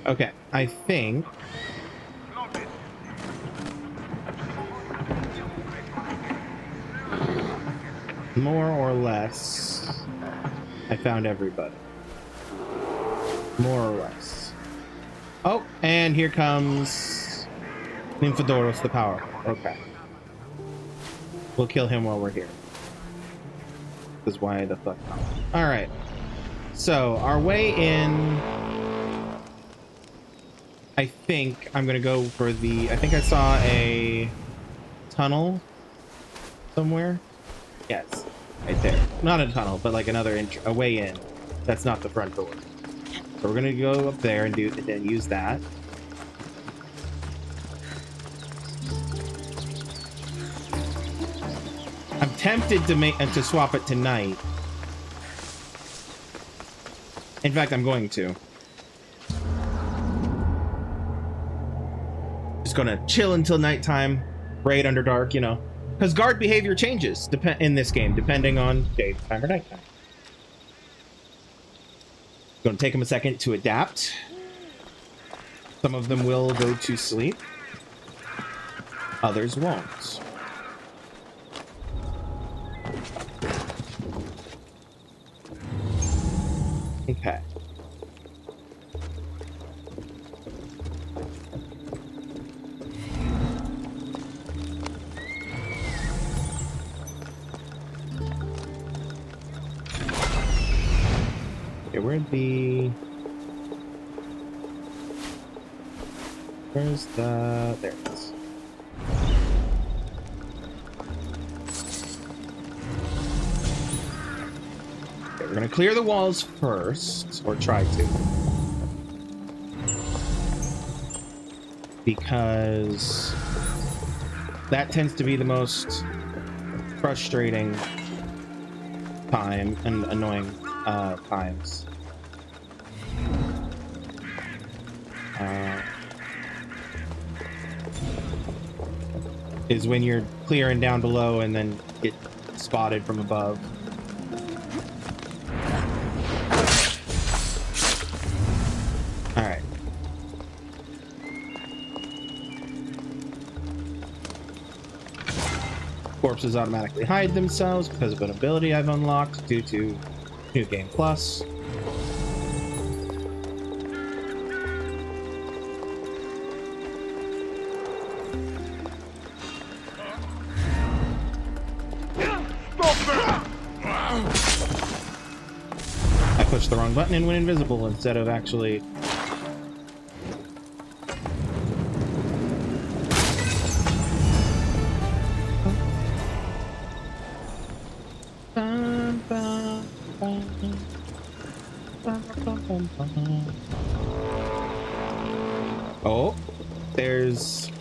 Okay, I think... more or less, I found everybody. More or less. Oh, and here comes Nymphodoros the Power. Okay. We'll kill him while we're here. Because why the fuck not? Alright. So, our way in... I think I'm gonna go for the... I think I saw a tunnel somewhere. Yes, right there. Not a tunnel, but like another a way in. That's not the front door. So we're gonna go up there and then use that. I'm tempted to swap it to night. In fact, I'm going to. Just gonna chill until nighttime, raid Underdark, you know. Because guard behavior changes in this game, depending on daytime or nighttime. It's going to take them a second to adapt. Some of them will go to sleep. Others won't. Okay. Where's the... there it is. Okay, we're gonna clear the walls first, or try to. Because that tends to be the most frustrating time and annoying times. Is when you're clearing down below and then get spotted from above. Alright. Corpses automatically hide themselves because of an ability I've unlocked due to New Game Plus. Pushed the wrong button and went invisible instead of actually... Oh, there's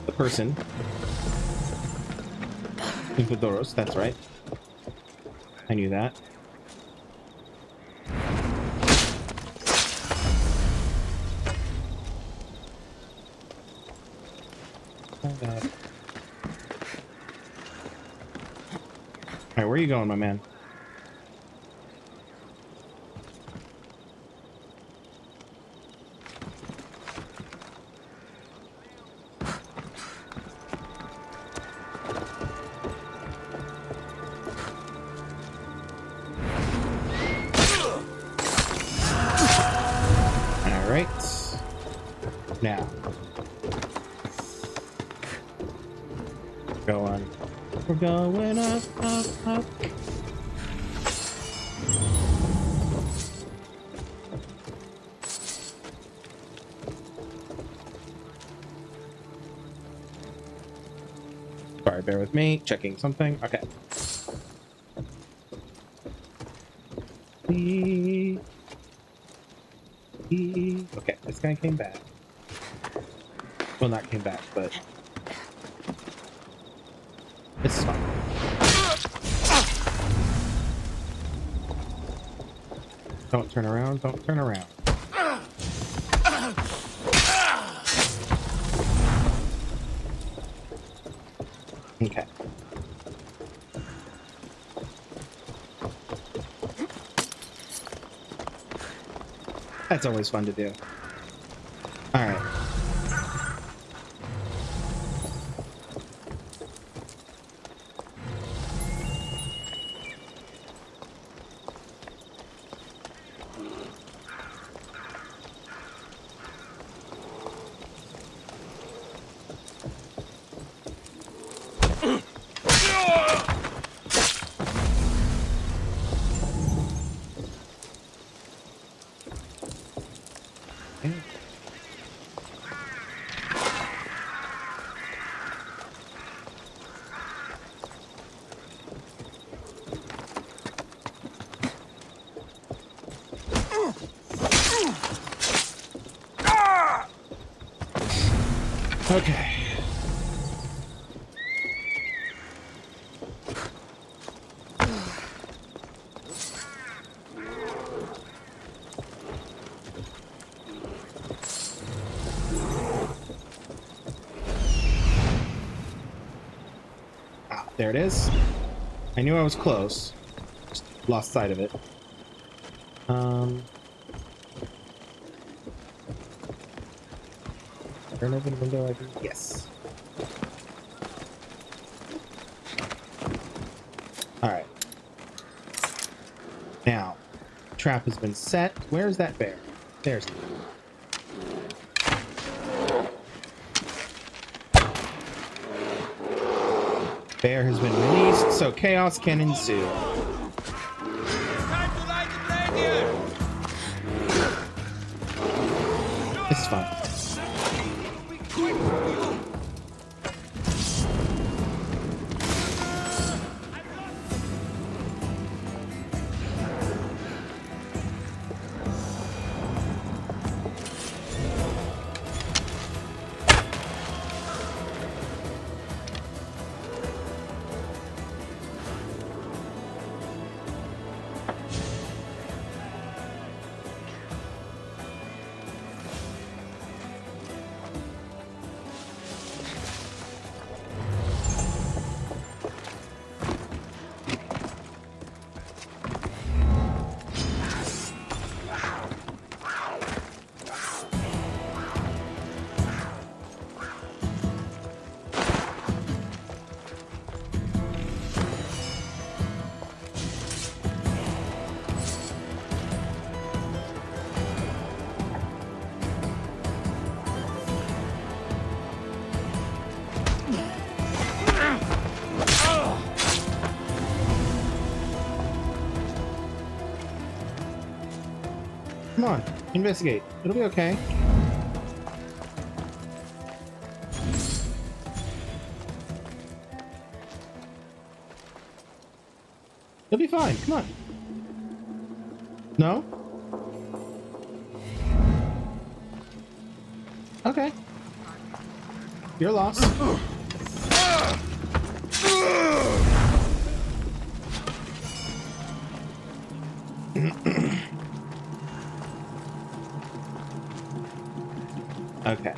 the person. Nymphodoros, that's right. I knew that. Alright, where are you going, my man? Now, we're going up, up, up. Sorry, bear with me. Checking something. Okay. Okay, this guy came back. Well, not came back, but this is fine. Don't turn around, don't turn around. Okay. That's always fun to do. All right. Okay. Ah, there it is. I knew I was close. Just lost sight of it. Turn open the window, I think. Yes. Alright. Now, trap has been set. Where's that bear? There's the bear has been released, so chaos can ensue. This is fun. Come on, investigate. It'll be okay. It'll be fine. Come on. No? Okay. You're lost. Okay.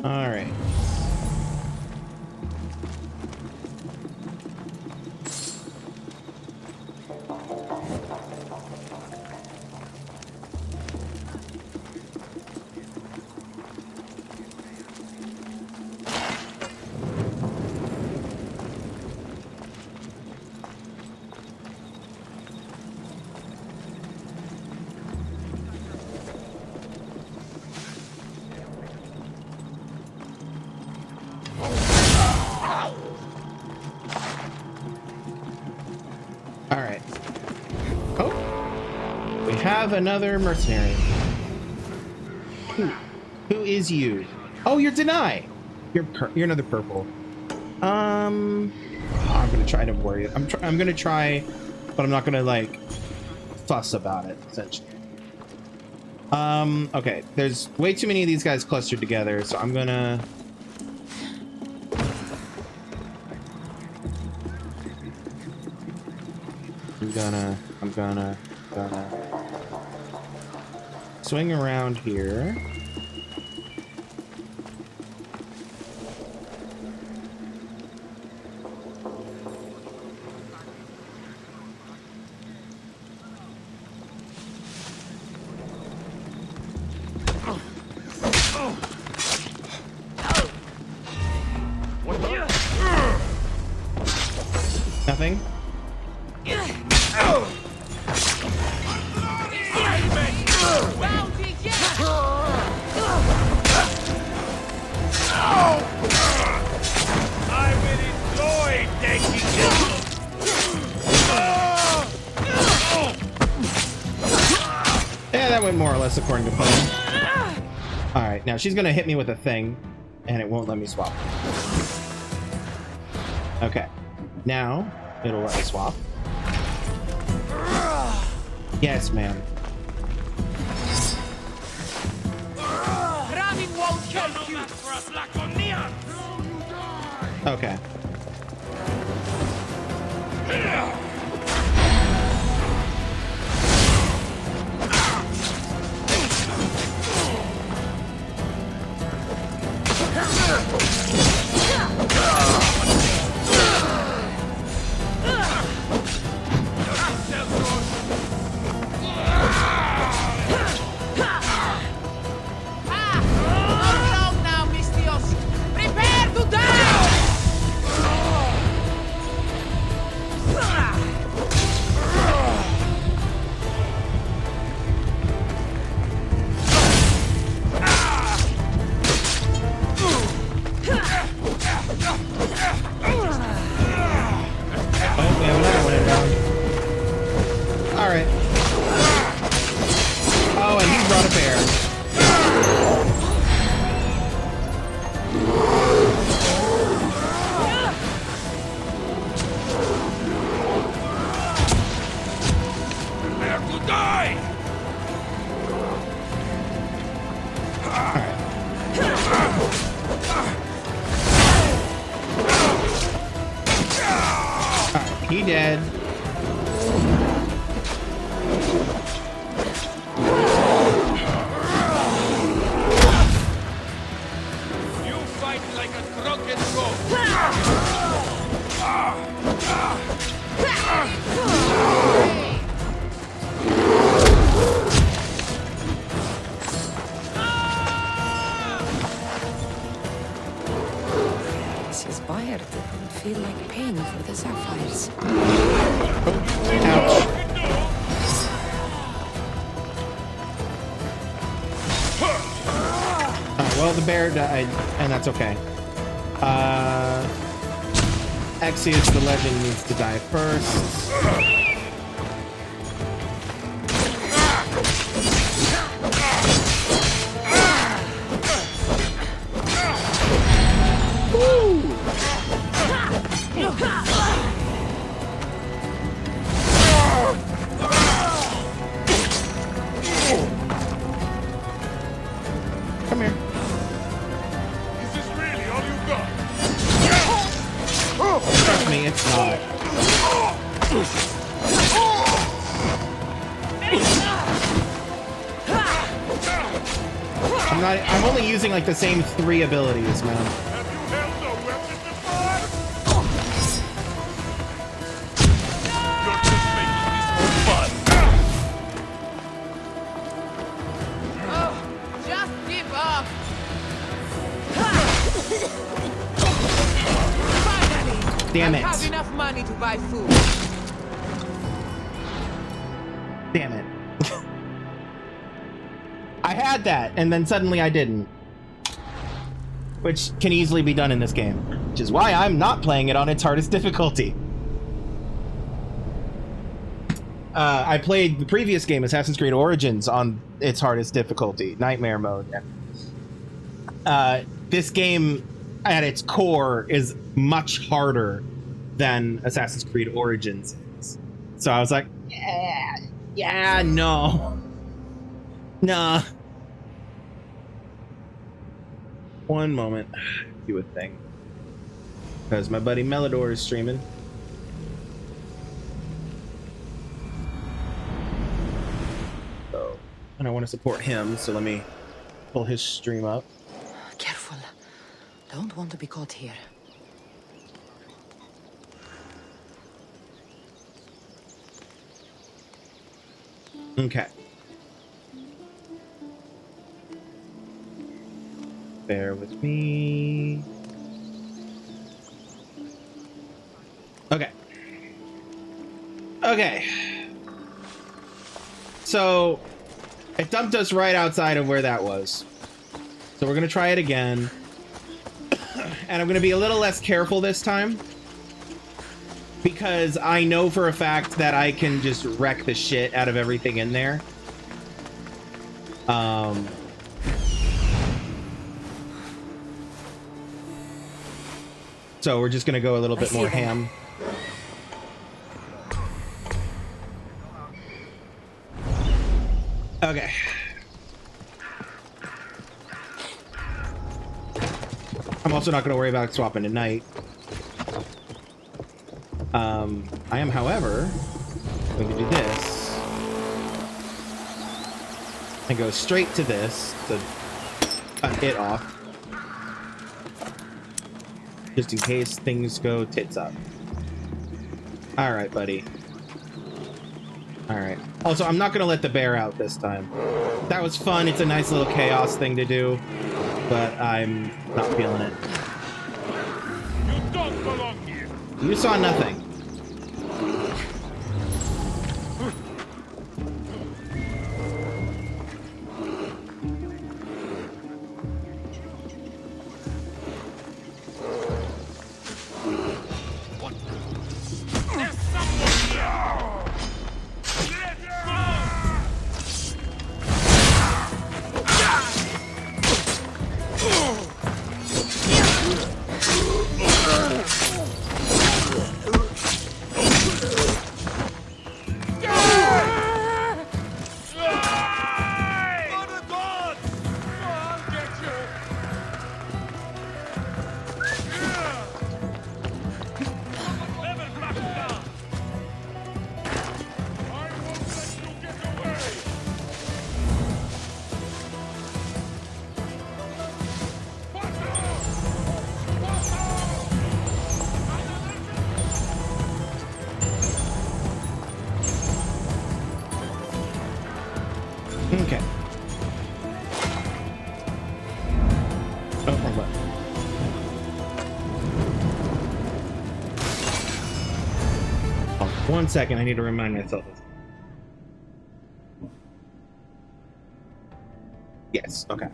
All right. Have another mercenary. Who is you? Oh, you're Deny. You're another purple. I'm gonna try to worry. I'm gonna try, but I'm not gonna like fuss about it. Essentially. Okay. There's way too many of these guys clustered together, so I'm gonna I'm gonna swing around here. Nothing.
I will enjoy taking you.
Yeah, that went more or less according to plan. Alright, now she's gonna hit me with a thing, and it won't let me swap. Okay. Now, it'll let me swap. Yes, ma'am.
Ramming won't help you.
Okay. He dead.
You fight like a drunken goat.
This is wired. It would feel like pain for the sapphires.
Ouch. Well, the bear died, and that's okay. Axios, the legend, needs to die first. Come here.
Is this really all you got?
Trust me, it's not. I'm only using like the same 3 abilities, man.
Have you held no weapons before? You're just making this more fun.
Oh, just give up. Finally,
Damn
I
it.
have enough money to buy food.
Damn it. I had that, and then suddenly I didn't. Which can easily be done in this game. Which is why I'm not playing it on its hardest difficulty. I played the previous game, Assassin's Creed Origins, on its hardest difficulty, Nightmare mode. This game, at its core, is much harder than Assassin's Creed Origins is. So I was like, yeah, no. Nah. One moment. Do a thing. Because my buddy Melidor is streaming. So, and I want to support him, so let me pull his stream up.
Careful. Don't want to be caught here.
Okay. Bear with me. Okay. Okay. So, it dumped us right outside of where that was. So we're going to try it again. And I'm going to be a little less careful this time. Because I know for a fact that I can just wreck the shit out of everything in there. So we're just going to go a little bit more ham. Okay. I'm also not going to worry about swapping to night. I am, however, going to do this and go straight to this to cut it off, just in case things go tits up. All right, buddy. All right. Also, I'm not going to let the bear out this time. That was fun. It's a nice little chaos thing to do, but I'm not feeling it.
You don't belong here.
You saw nothing. Okay. Oh, wrong button. Oh, 1 second, I need to remind myself of. Yes, okay.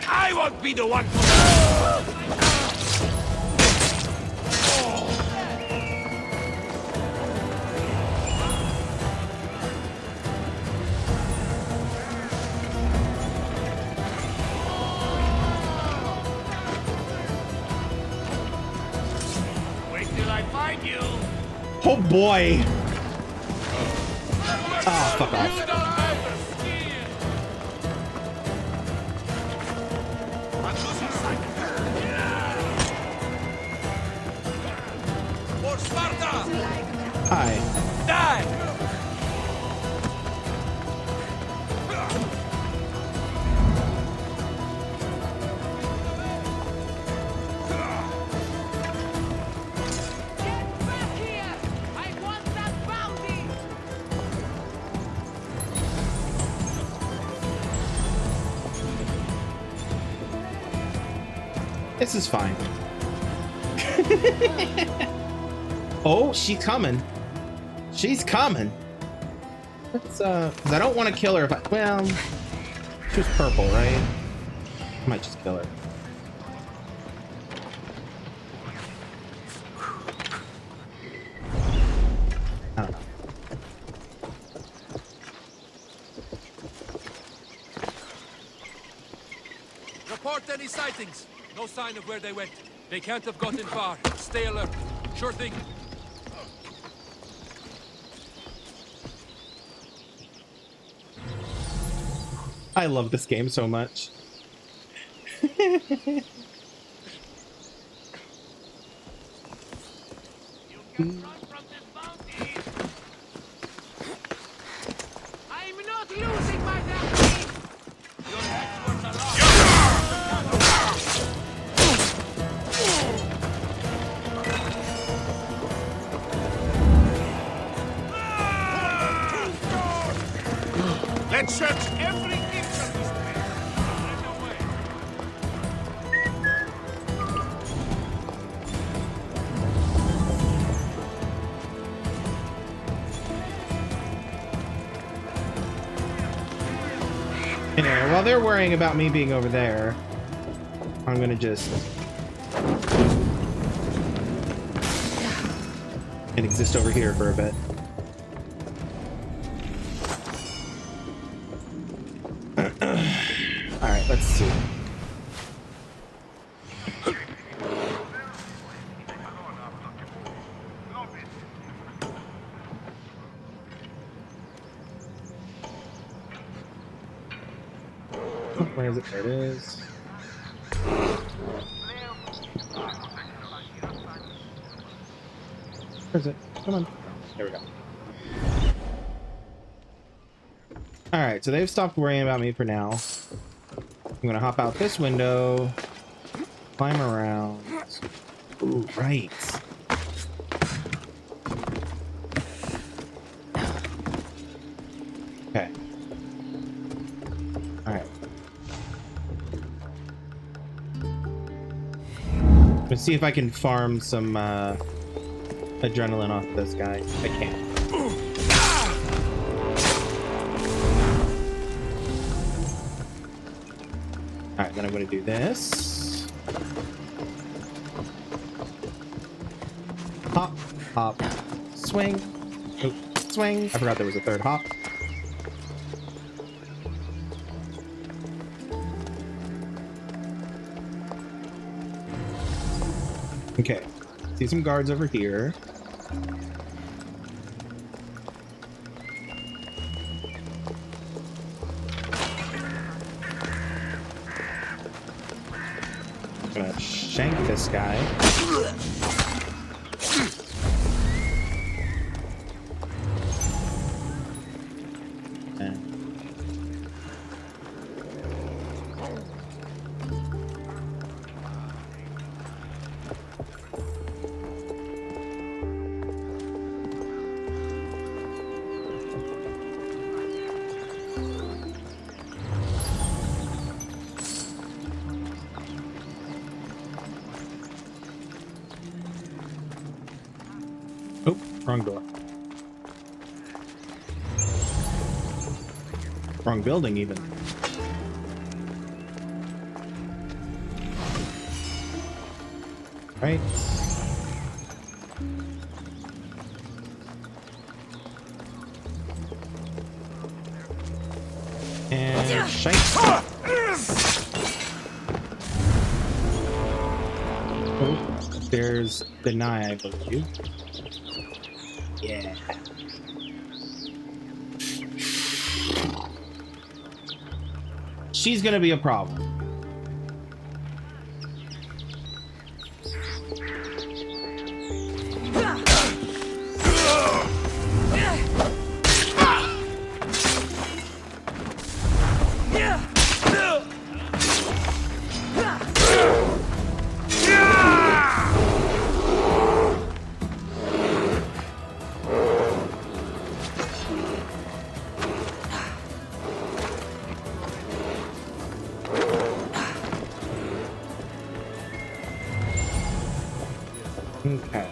I won't be the one. Wait till I find you.
Oh boy! Ah, fuck off. Hi.
Die! Get back here! I want that bounty!
This is fine. Oh, she's coming. She's coming. Let's, 'cause I don't want to kill her if I, well, she was purple, right? I might just kill her. I don't know.
Report any sightings. No sign of where they went. They can't have gotten far. Stay alert. Sure thing.
I love this game so much.
I'm not losing my damn.
Let's search every inch of this place. Right away.
Anyway, while they're worrying about me being over there, I'm gonna just and exist over here for a bit. All right, let's see. Where is it? There it is. Where is it? Come on. There we go. Alright, so they've stopped worrying about me for now. I'm gonna hop out this window, climb around. Ooh, right. Okay. Alright. Let's see if I can farm some adrenaline off this guy. I can't. Alright, then I'm going to do this. Hop, hop, swing. Oh, swing. I forgot there was a third hop. Okay, see some guards over here. I'm gonna shank this guy. Oh, wrong door. Wrong building, even. Right. And shank. Oh, there's deny, I believe. Yeah. She's gonna be a problem. Okay.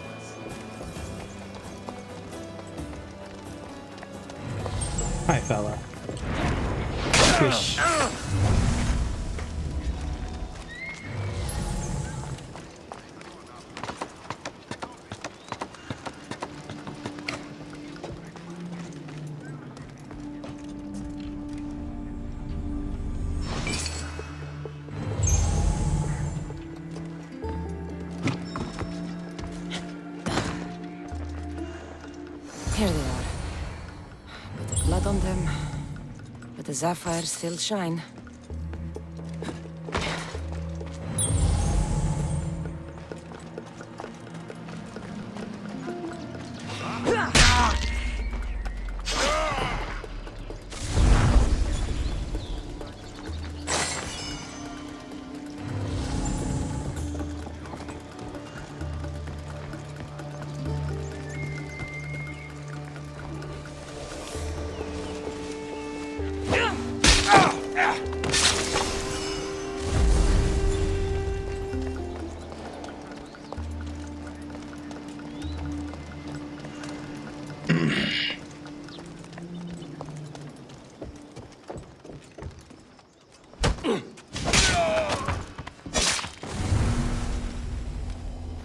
Hi, fella. Fish.
Here they are. Bit of blood on them, but the sapphires still shine.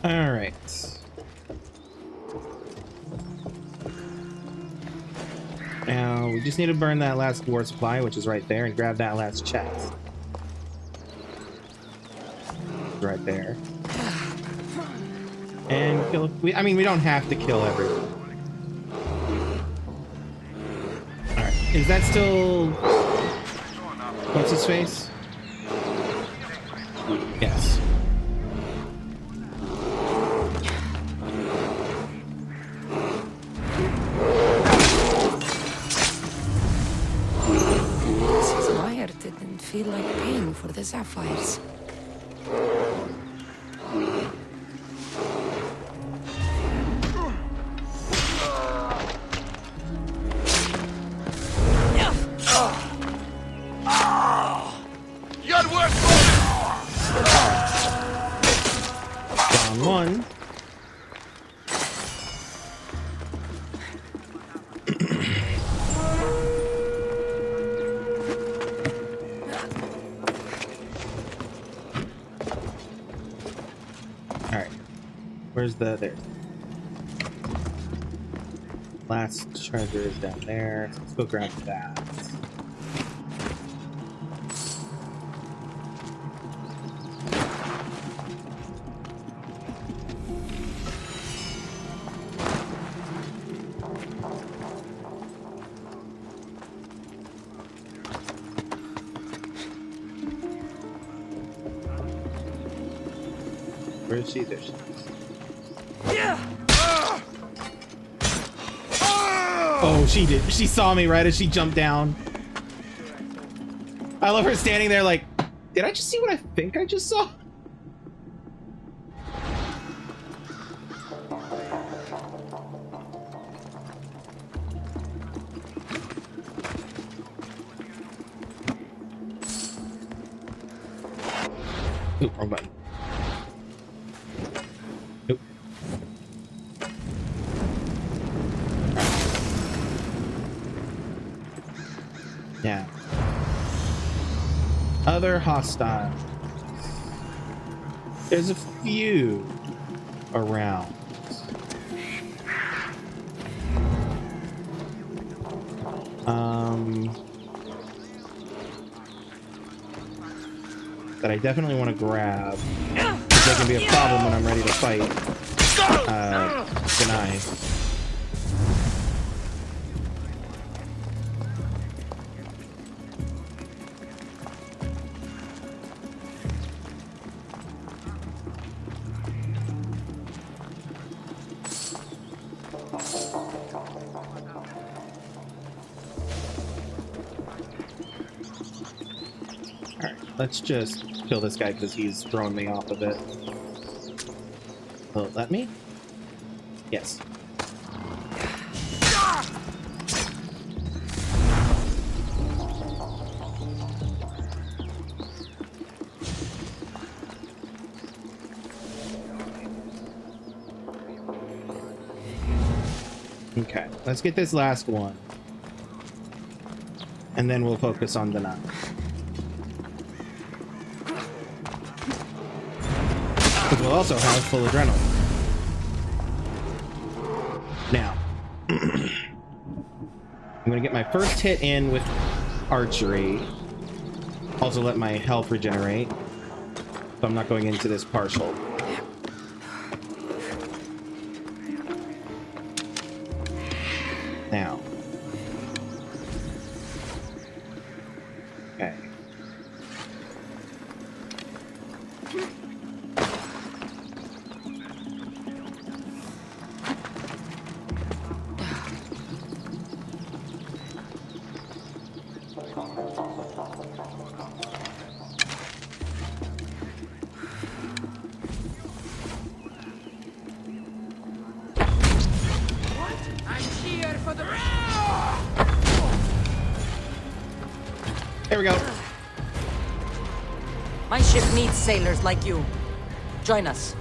All right. Now we just need to burn that last war supply, which is right there, and grab that last chest. Right there. And kill. I mean, we don't have to kill everyone. All right. Is that still? What's his face? Yes.
Didn't feel like paying for the sapphires.
Down one. Where's the there? Last treasure is down there. So let's go grab that. Where is she? There she is. Oh, she did. She saw me right as she jumped down. I love her standing there like, did I just see what I think I just saw? Oop, wrong button. Nope. Yeah. Other hostiles. There's a few around. That I definitely want to grab. They can be a problem when I'm ready to fight. Deny. Let's just kill this guy because he's throwing me off a bit. Will it let me? Yes. Okay, let's get this last one. And then we'll focus on the nut. Because we'll also have full adrenaline. Now, I'm going to get my first hit in with archery. Also let my health regenerate. So I'm not going into this partial. Now. There we go.
My ship needs sailors like you. Join us.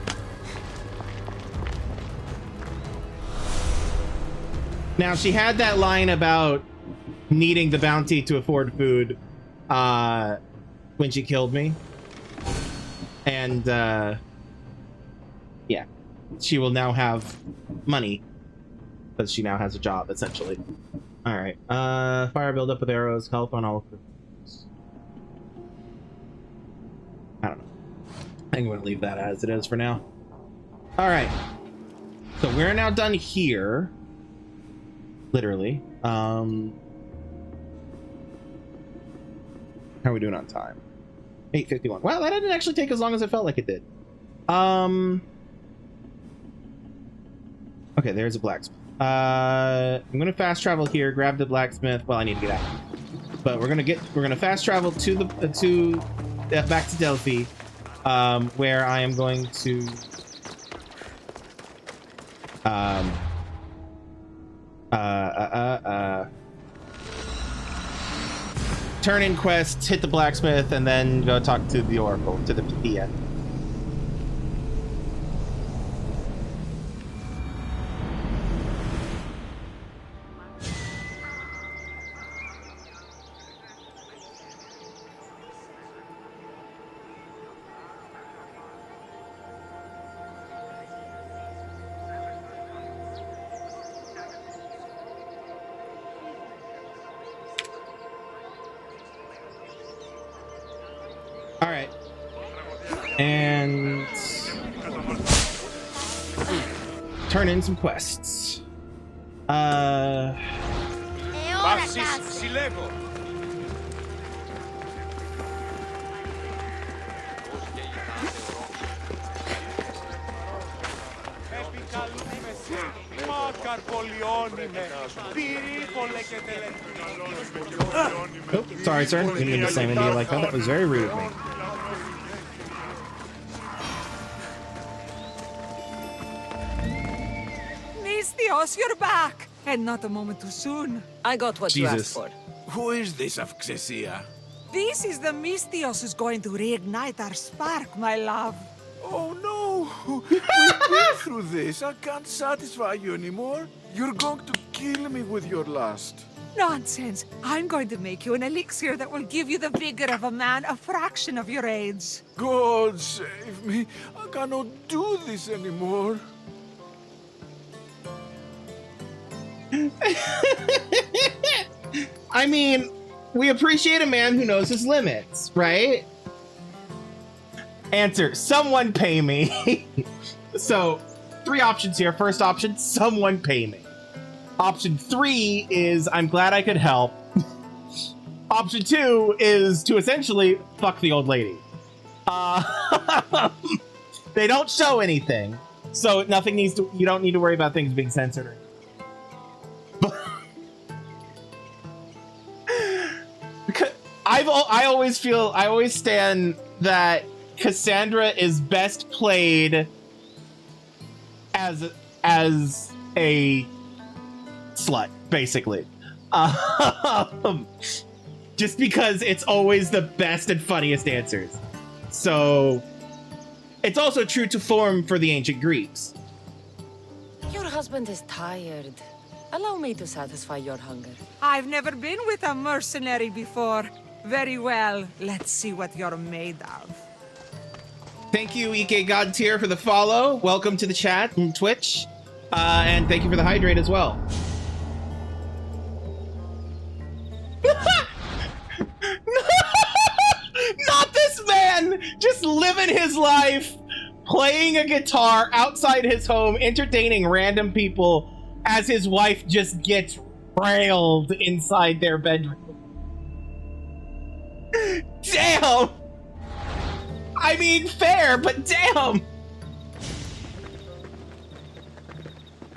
Now, she had that line about needing the bounty to afford food when she killed me. And, yeah. She will now have money. Because she now has a job, essentially. Alright. Fire build up with arrows. Help on all crews. I don't know. I think I'm going to leave that as it is for now. Alright. So we're now done here. Literally. How are we doing on time? 8:51. Wow, that didn't actually take as long as it felt like it did. Okay, there's a blacksmith. I'm gonna fast travel here, grab the blacksmith. Well, I need to get out. But we're gonna fast travel to the back to Delphi, where I am going to turn in quests, hit the blacksmith, and then go talk to the oracle, to the Pythia. All right, and turn in some quests. Oh, sorry, sir. Didn't mean to slam into you like that. That was very rude of me.
Misthios, you're back! And not a moment too soon.
I got what you asked for.
Who is this Avxesia?
This is the Misthios who's going to reignite our spark, my love.
Oh no! We've been through this. I can't satisfy you anymore. You're going to kill me with your lust.
Nonsense. I'm going to make you an elixir that will give you the vigor of a man a fraction of your age.
God save me. I cannot do this anymore.
I mean, we appreciate a man who knows his limits, right? Answer, someone pay me. So, 3 options here. First option, someone pay me. Option 3 is, I'm glad I could help. Option 2 is to essentially fuck the old lady. They don't show anything, so nothing needs to, you don't need to worry about things being censored or anything. I always stand that Cassandra is best played as a slut, basically. Just because it's always the best and funniest answers. So it's also true to form for the ancient Greeks.
Your husband is tired. Allow me to satisfy your hunger.
I've never been with a mercenary before. Very well. Let's see what you're made of.
Thank you, Ike God Tier, for the follow. Welcome to the chat and Twitch. And thank you for the hydrate as well. Not this man! Just living his life, playing a guitar outside his home, entertaining random people as his wife just gets railed inside their bedroom. Damn! I mean, fair, but damn!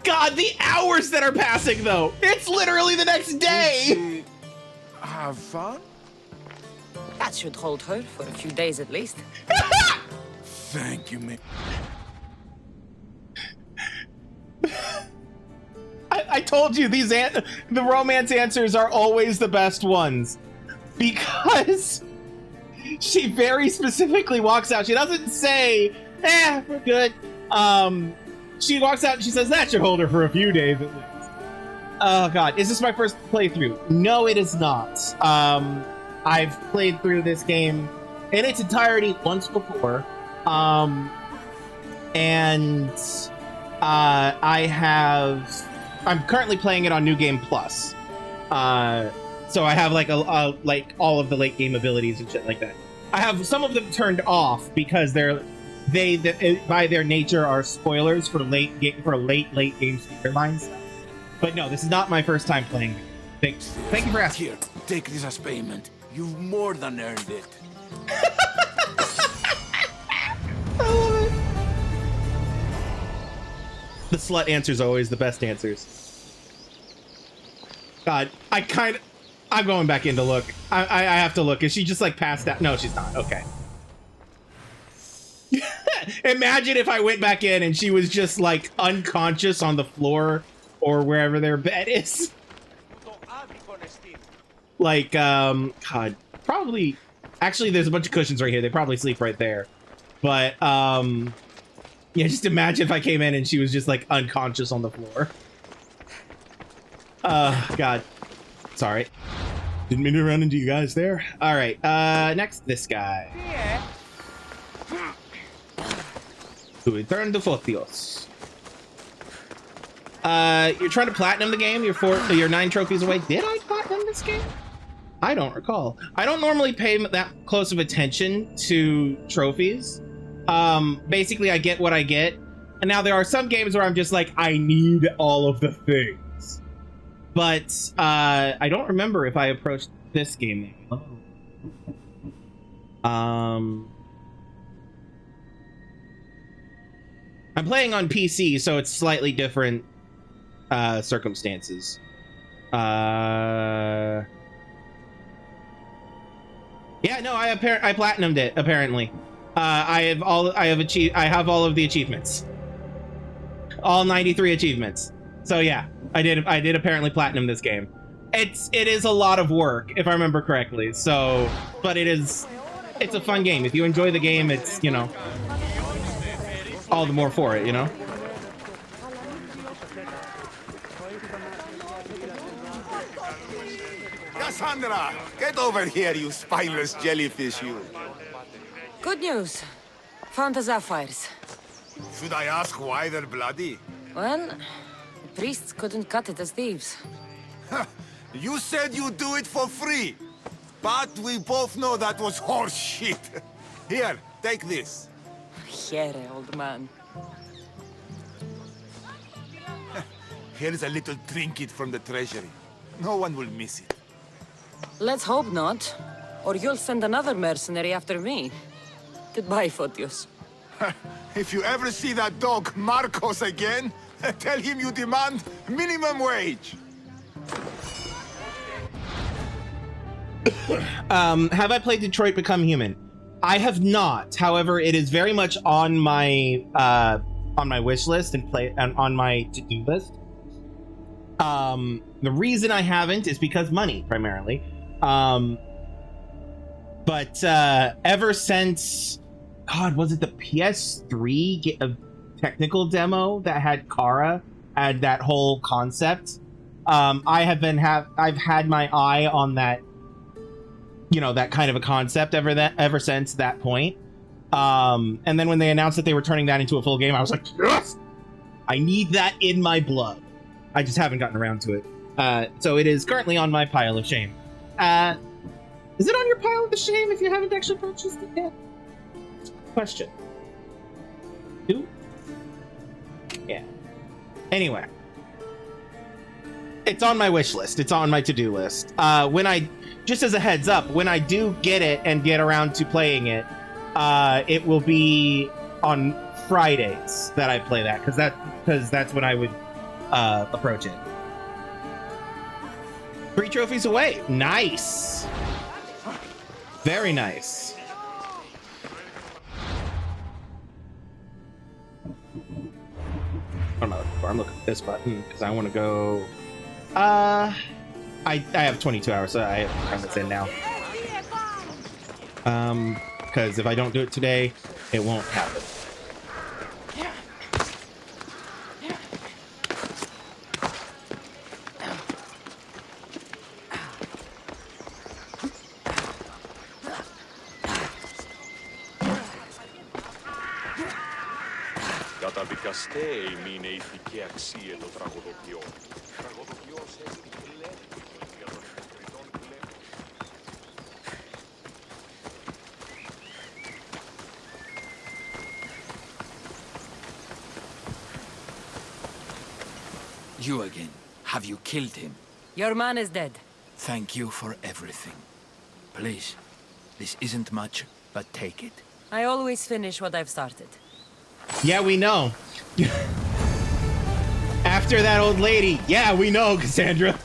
God, the hours that are passing, though! It's literally the next day!
Have fun?
That should hold her for a few days at least.
Thank you, mate.
I told you, the romance answers are always the best ones. because she very specifically walks out. She doesn't say, we're good. She walks out and she says, that should hold her for a few days at least. Oh god, is this my first playthrough? No, it is not. I've played through this game in its entirety once before. I'm currently playing it on New Game Plus. So I have like like all of the late game abilities and shit like that. I have some of them turned off because they by their nature are spoilers for late game storylines. But no, this is not my first time playing. Thank you for asking.
Here, take this as payment. You've more than earned it.
I love it. The slut answer's always the best answers. God, I'm going back in to look. I have to look. Is she just like passed out? No, she's not. Okay. Imagine if I went back in and she was just like unconscious on the floor or wherever their bed is. Like, God, probably. Actually, there's a bunch of cushions right here. They probably sleep right there. But, yeah, just imagine if I came in and she was just like unconscious on the floor. God. Sorry. Didn't mean to run into you guys there. All right. Next, this guy. To return to Fotios. You're trying to platinum the game. You're 9 trophies away. Did I platinum this game? I don't recall. I don't normally pay that close of attention to trophies. Basically, I get what I get. And now there are some games where I'm just like, I need all of the things. But I don't remember if I approached this game. I'm playing on PC, so it's slightly different circumstances. Yeah, no, I platinumed it apparently. I have all of the achievements. All 93 achievements. So yeah, I did apparently platinum this game. It is a lot of work if I remember correctly. So, but it's a fun game. If you enjoy the game, it's, you know, all the more for it, you know.
Cassandra, get over here, you spineless jellyfish, you.
Good news. Found the sapphires.
Should I ask why they're bloody?
Well, the priests couldn't cut it as thieves.
You said you'd do it for free. But we both know that was horse shit. Here, take this.
Here, old man.
Here's a little trinket from the treasury. No one will miss it.
Let's hope not. Or you'll send another mercenary after me. Goodbye, Fotios.
If you ever see that dog, Marcos, again, tell him you demand minimum wage.
Have I played Detroit Become Human? I have not. However, it is very much on my wish list and on my to-do list. The reason I haven't is because money, primarily. But ever since, God, was it the PS3 technical demo that had Kara, had that whole concept? I've had my eye on that, you know, that kind of a concept ever since that point. And then when they announced that they were turning that into a full game, I was like, yes! I need that in my blood. I just haven't gotten around to it. So it is currently on my pile of shame. Is it on your pile of shame if you haven't actually purchased it yet? Question. Who? Yeah. Anyway. It's on my wish list. It's on my to-do list. Just as a heads up, when I do get it and get around to playing it, it will be on Fridays that I play that, because that's when I would approach it. 3 trophies away. Nice. Very nice. What am I looking for? I'm looking at this button because I want to go. I have 22 hours, so I have to turn this in now. Because if I don't do it today, it won't happen.
You again. Have you killed him?
Your man is dead.
Thank you for everything. Please, this isn't much, but take it.
I always finish what I've started.
Yeah, we know. After that old lady. Yeah, we know, Cassandra.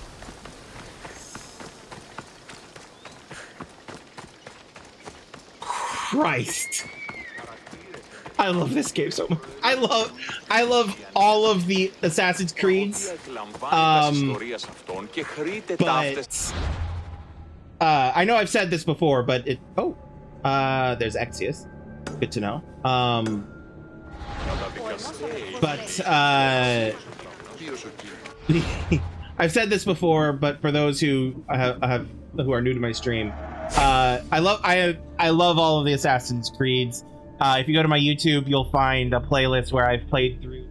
Christ. I love this game so much. I love all of the Assassin's Creeds. But I know I've said this before, but it there's Exius. Good to know. But I've said this before, but for those who who are new to my stream, I love all of the Assassin's Creeds. If you go to my YouTube, you'll find a playlist where I've played through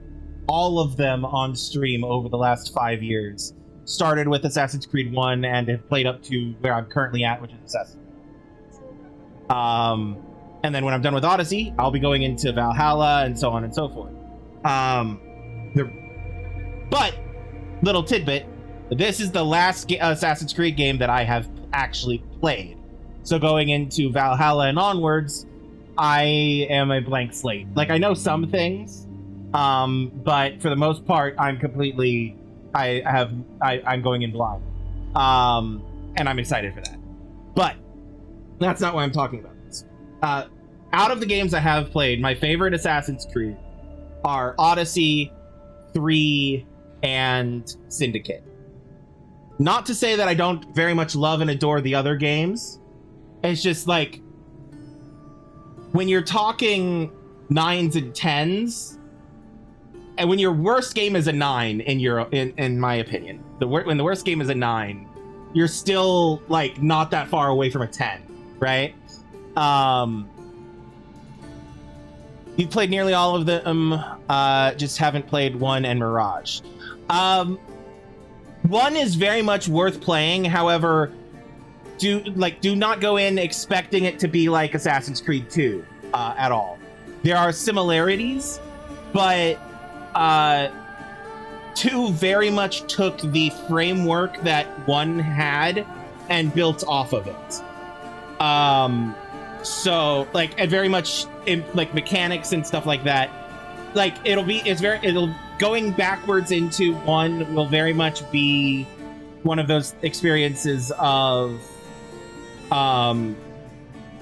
all of them on stream over the last 5 years. Started with Assassin's Creed 1 and have played up to where I'm currently at, which is Assassin's Creed. And then when I'm done with Odyssey, I'll be going into Valhalla and so on and so forth. But, little tidbit, this is the last Assassin's Creed game that I have actually played. So going into Valhalla and onwards, I am a blank slate. Like, I know some things, but for the most part, I'm completely... I'm going in blind. And I'm excited for that. But that's not why I'm talking about this. Out of the games I have played, my favorite Assassin's Creed are Odyssey, 3, and Syndicate. Not to say that I don't very much love and adore the other games. It's just like, when you're talking 9s and 10s, and when your worst game is a 9 in my opinion, when the worst game is a 9, you're still like not that far away from a 10, right? You've played nearly all of them, just haven't played 1 and Mirage. 1 is very much worth playing, however, do not go in expecting it to be like Assassin's Creed 2 at all. There are similarities, but 2 very much took the framework that 1 had and built off of it. So like, and very much in like mechanics and stuff like that. Like it'll going backwards into 1 will very much be one of those experiences of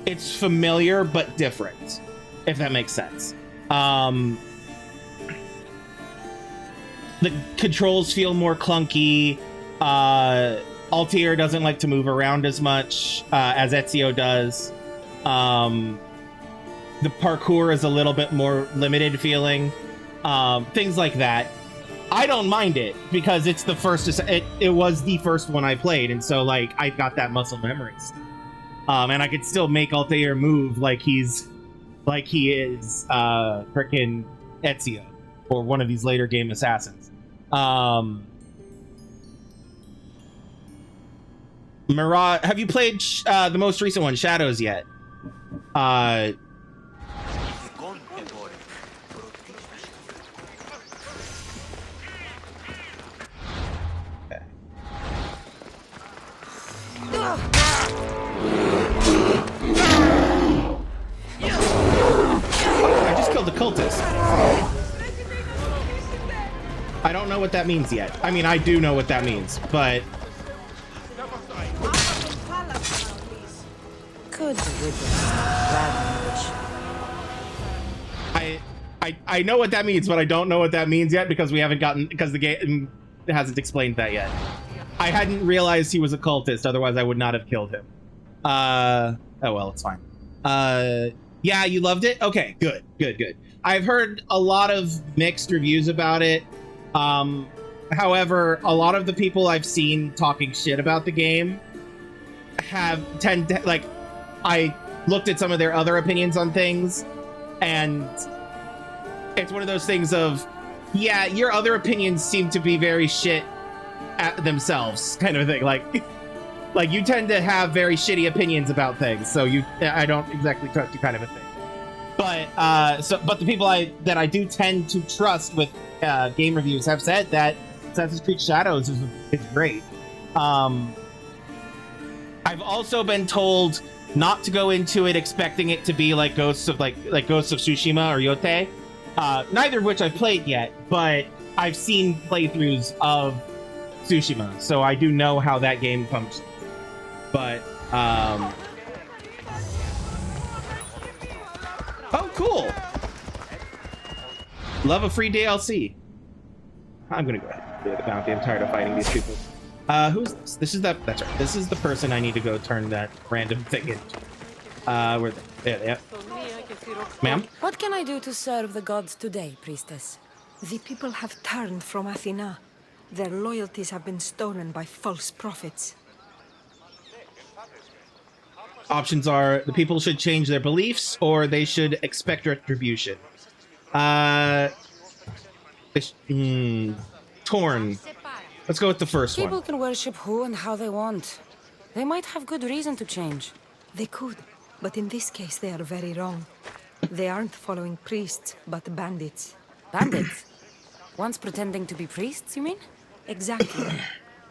it's familiar but different, if that makes sense. The controls feel more clunky. Altair doesn't like to move around as much as Ezio does. The parkour is a little bit more limited feeling. Things like that. I don't mind it because it's the first. It was the first one I played, and so like I've got that muscle memory. And I could still make Altair move like he is frickin' Ezio or one of these later game assassins. Mirage, have you played the most recent one, Shadows, yet? I just killed the cultist. I don't know what that means yet. I mean, I do know what that means, but...
Good riddance.
I know what that means, but I don't know what that means yet because we haven't gotten... because the game hasn't explained that yet. I hadn't realized he was a cultist, otherwise I would not have killed him. Oh well, it's fine. Yeah, you loved it? Okay, good. I've heard a lot of mixed reviews about it. However, a lot of the people I've seen talking shit about the game I looked at some of their other opinions on things, and it's one of those things of, yeah, your other opinions seem to be very shit at themselves, kind of thing. Like you tend to have very shitty opinions about things, so I don't exactly trust you, kind of a thing. But but the people that I do tend to trust with game reviews have said that Assassin's Creed Shadows is great. I've also been told not to go into it expecting it to be like Ghosts of Tsushima or Yote. Neither of which I've played yet, but I've seen playthroughs of Tsushima, so I do know how that game functions. But oh, cool! Love a free DLC. I'm gonna go ahead and do the bounty. I'm tired of fighting these people. Who's this? That's right. This is the person I need to go turn that random thing into. Where yeah. Ma'am?
What can I do to serve the gods today, priestess?
The people have turned from Athena. Their loyalties have been stolen by false prophets.
Options are the people should change their beliefs or they should expect retribution. Torn. Let's go with the first one.
People can worship who and how they want. They might have good reason to change.
They could, but in this case they are very wrong. They aren't following priests, but bandits.
Bandits? Once pretending to be priests, you mean?
Exactly.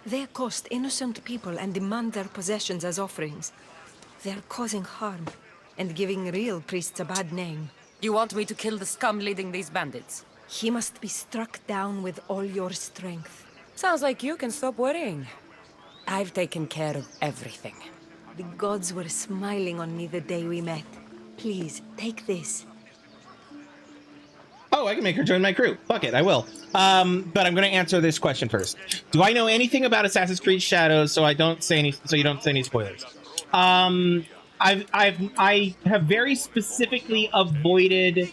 They accost innocent people and demand their possessions as offerings. They are causing harm and giving real priests a bad name.
You want me to kill the scum leading these bandits?
He must be struck down with all your strength.
Sounds like you can stop worrying. I've taken care of everything.
The gods were smiling on me the day we met. Please, take this.
Oh, I can make her join my crew. Fuck it, I will. But I'm going to answer this question first. Do I know anything about Assassin's Creed Shadows so you don't say any spoilers? I have very specifically avoided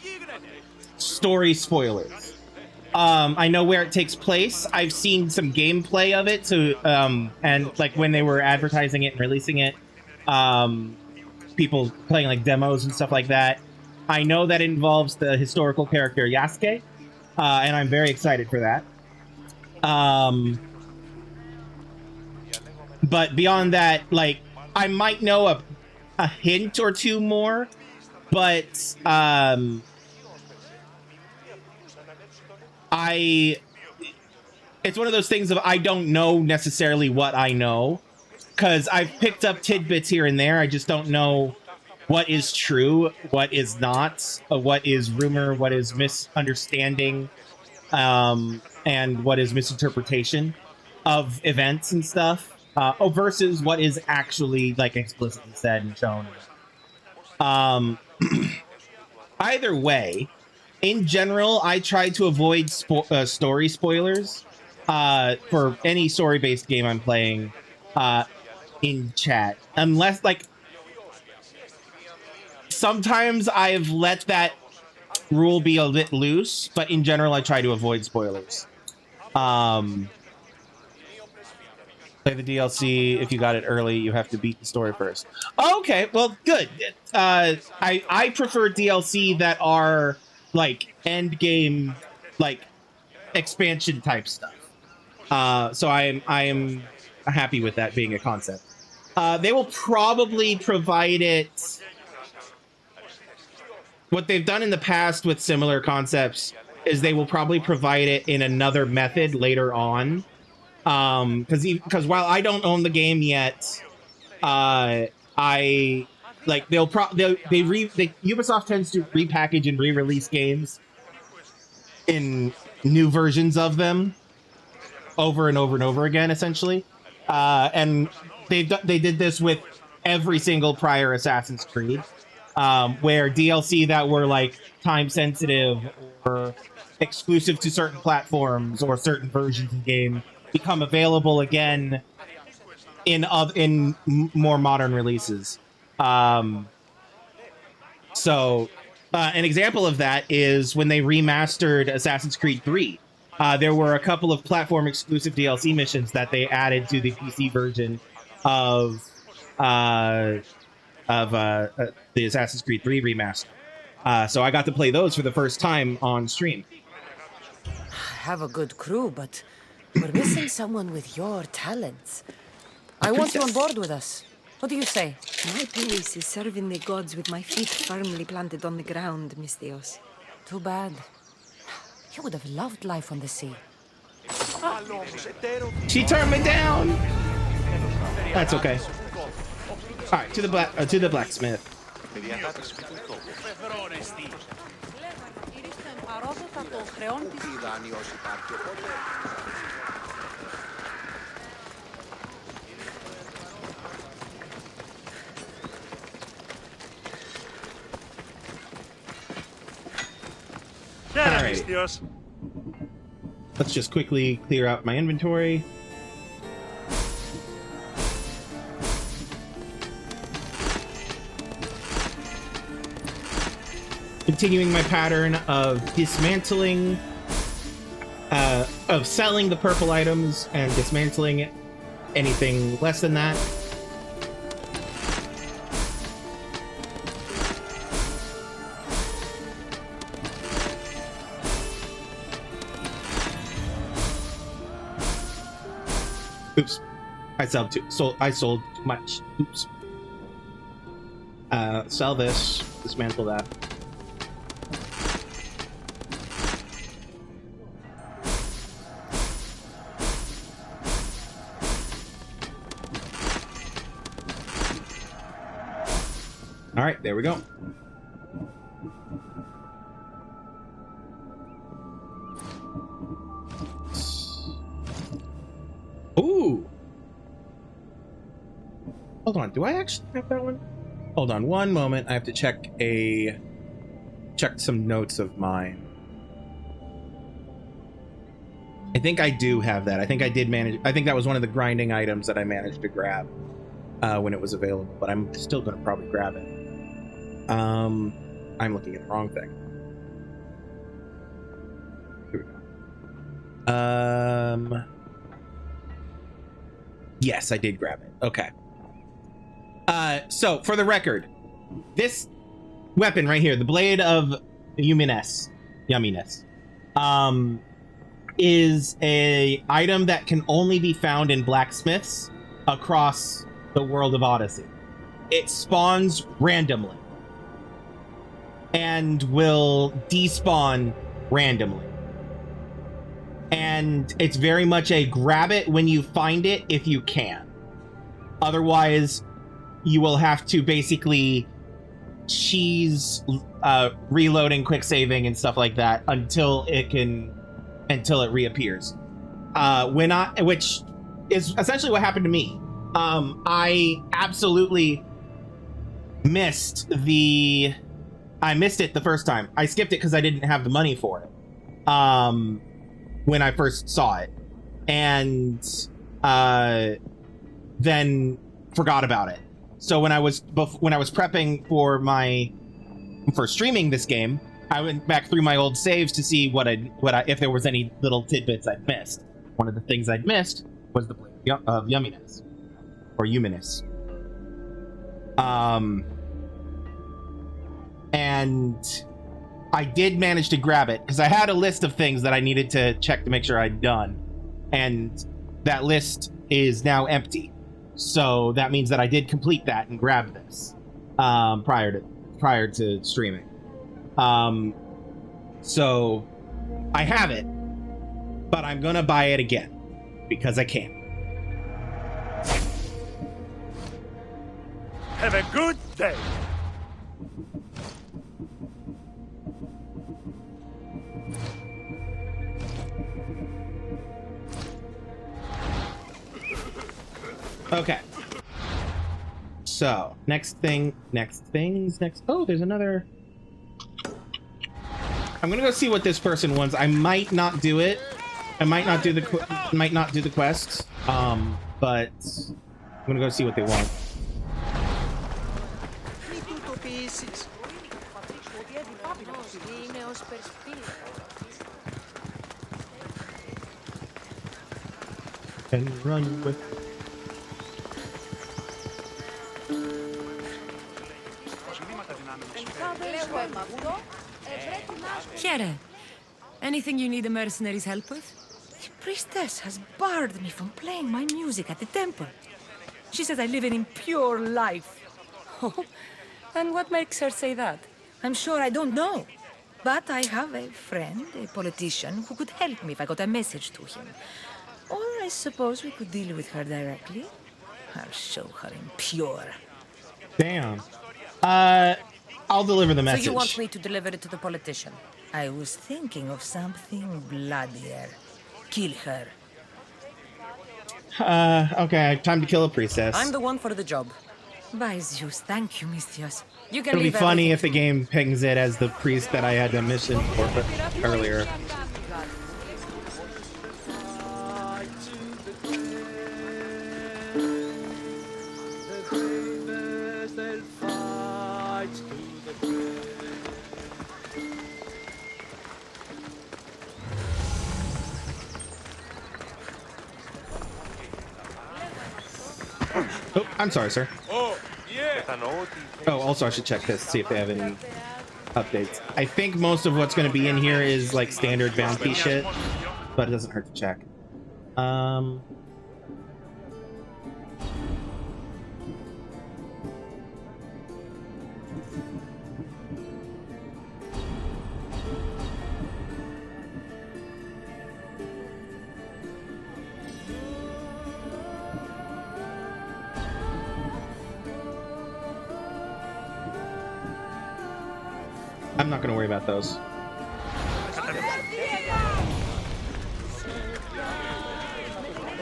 story spoilers. I know where it takes place. I've seen some gameplay of it, and like when they were advertising it and releasing it, people playing like demos and stuff like that. I know that it involves the historical character Yasuke, and I'm very excited for that. But beyond that, like, I might know a hint or two more, but it's one of those things of I don't know necessarily what I know, because I've picked up tidbits here and there. I just don't know what is true, what is not, what is rumor, what is misunderstanding, and what is misinterpretation of events and stuff, versus what is actually like explicitly said and shown. Either way, in general, I try to avoid story spoilers for any story-based game I'm playing in chat, unless like sometimes I've let that rule be a bit loose, but in general, I try to avoid spoilers. Play the DLC. If you got it early, you have to beat the story first. Okay, well, good. I prefer DLC that are like end game, like expansion type stuff. So I am happy with that being a concept. They will probably provide it. What they've done in the past with similar concepts is they will probably provide it in another method later on. Because while I don't own the game yet, Ubisoft tends to repackage and re-release games in new versions of them over and over and over again, essentially. And they did this with every single prior Assassin's Creed. Where DLC that were like time sensitive or exclusive to certain platforms or certain versions of the game become available again in more modern releases. So an example of that is when they remastered Assassin's Creed 3. There were a couple of platform exclusive DLC missions that they added to the PC version of the Assassin's Creed 3 remaster. So I got to play those for the first time on stream.
I have a good crew, but we're missing someone with your talents. I want you on board with us. What do you say?
My place is serving the gods with my feet firmly planted on the ground, Miss Dios.
Too bad. You would have loved life on the sea.
She turned me down. That's okay. All right, to the blacksmith. Alright. Let's just quickly clear out my inventory. Continuing my pattern of dismantling, of selling the purple items and dismantling anything less than that. Oops. I sold too much. Oops. Sell this, dismantle that. All right, there we go. Ooh. Hold on, do I actually have that one? Hold on one moment. I have to check some notes of mine. I think I do have that. I think I did manage. I think that was one of the grinding items that I managed to grab when it was available, but I'm still going to probably grab it. I'm looking at the wrong thing. Here we go. Yes, I did grab it. Okay. So for the record, this weapon right here, the Blade of Yumminess, is a item that can only be found in blacksmiths across the world of Odyssey. It spawns randomly and will despawn randomly. And it's very much a grab it when you find it if you can. Otherwise, you will have to basically cheese reloading, quick saving, and stuff like that until it reappears. Which is essentially what happened to me. I absolutely missed it the first time. I skipped it because I didn't have the money for it when I first saw it, and then forgot about it. So when I was prepping for streaming this game, I went back through my old saves to see if there was any little tidbits I'd missed. One of the things I'd missed was the Blade of Yumminess. Or Yumminess. And I did manage to grab it because I had a list of things that I needed to check to make sure I'd done, and that list is now empty. So that means that I did complete that and grab this prior to streaming. So I have it, but I'm gonna buy it again because I can.
Have a good day.
Okay. So, next things. Oh, there's another. I'm gonna go see what this person wants. I might not do it. I might not do the quests. But I'm gonna go see what they want. And run with.
Youre, anything you need the mercenaries' help with?
The priestess has barred me from playing my music at the temple. She says I live an impure life.
Oh, and what makes her say that?
I'm sure I don't know. But I have a friend, a politician, who could help me if I got a message to him. Or I suppose we could deal with her directly. I'll show her impure.
Damn. I'll deliver the message.
So you want me to deliver it to the politician?
I was thinking of something bloodier. Kill her.
Okay, time to kill a priestess.
I'm the one for the job.
By Zeus, thank you, Misthios.
You can
It'll be
leave
funny
everything
if the game pings it as the priest that I had a mission for earlier. Oh, I'm sorry, sir.
Oh, yeah.
Oh, also I should check this, see if they have any updates. I think most of what's going to be in here is like standard bounty shit, but it doesn't hurt to check. I'm not going to worry about those.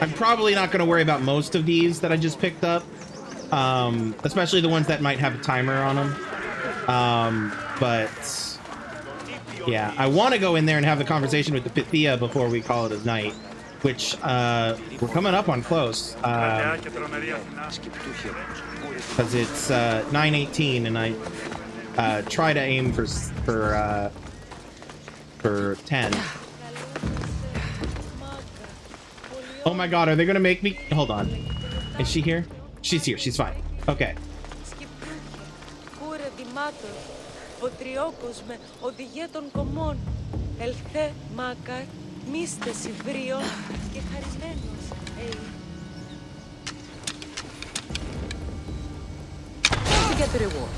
I'm probably not going to worry about most of these that I just picked up, especially the ones that might have a timer on them. But yeah, I want to go in there and have a conversation with the Pythia before we call it a night, which we're coming up on close, because it's 9:18 and I try to aim for 10. Oh my god, are they gonna make me? Hold on. Is she here? She's here. She's fine. Okay.
to get the reward.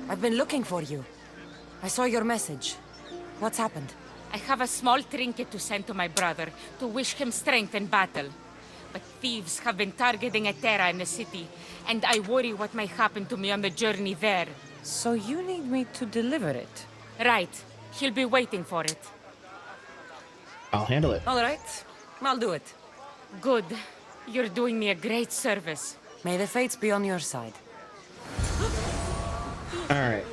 I've been looking for you. I saw your message. What's happened?
I have a small trinket to send to my brother, to wish him strength in battle. But thieves have been targeting Etera in the city, and I worry what may happen to me on the journey there.
So you need me to deliver it?
Right. He'll be waiting for it.
I'll handle it.
All right. I'll do it.
Good. You're doing me a great service.
May the fates be on your side.
All right.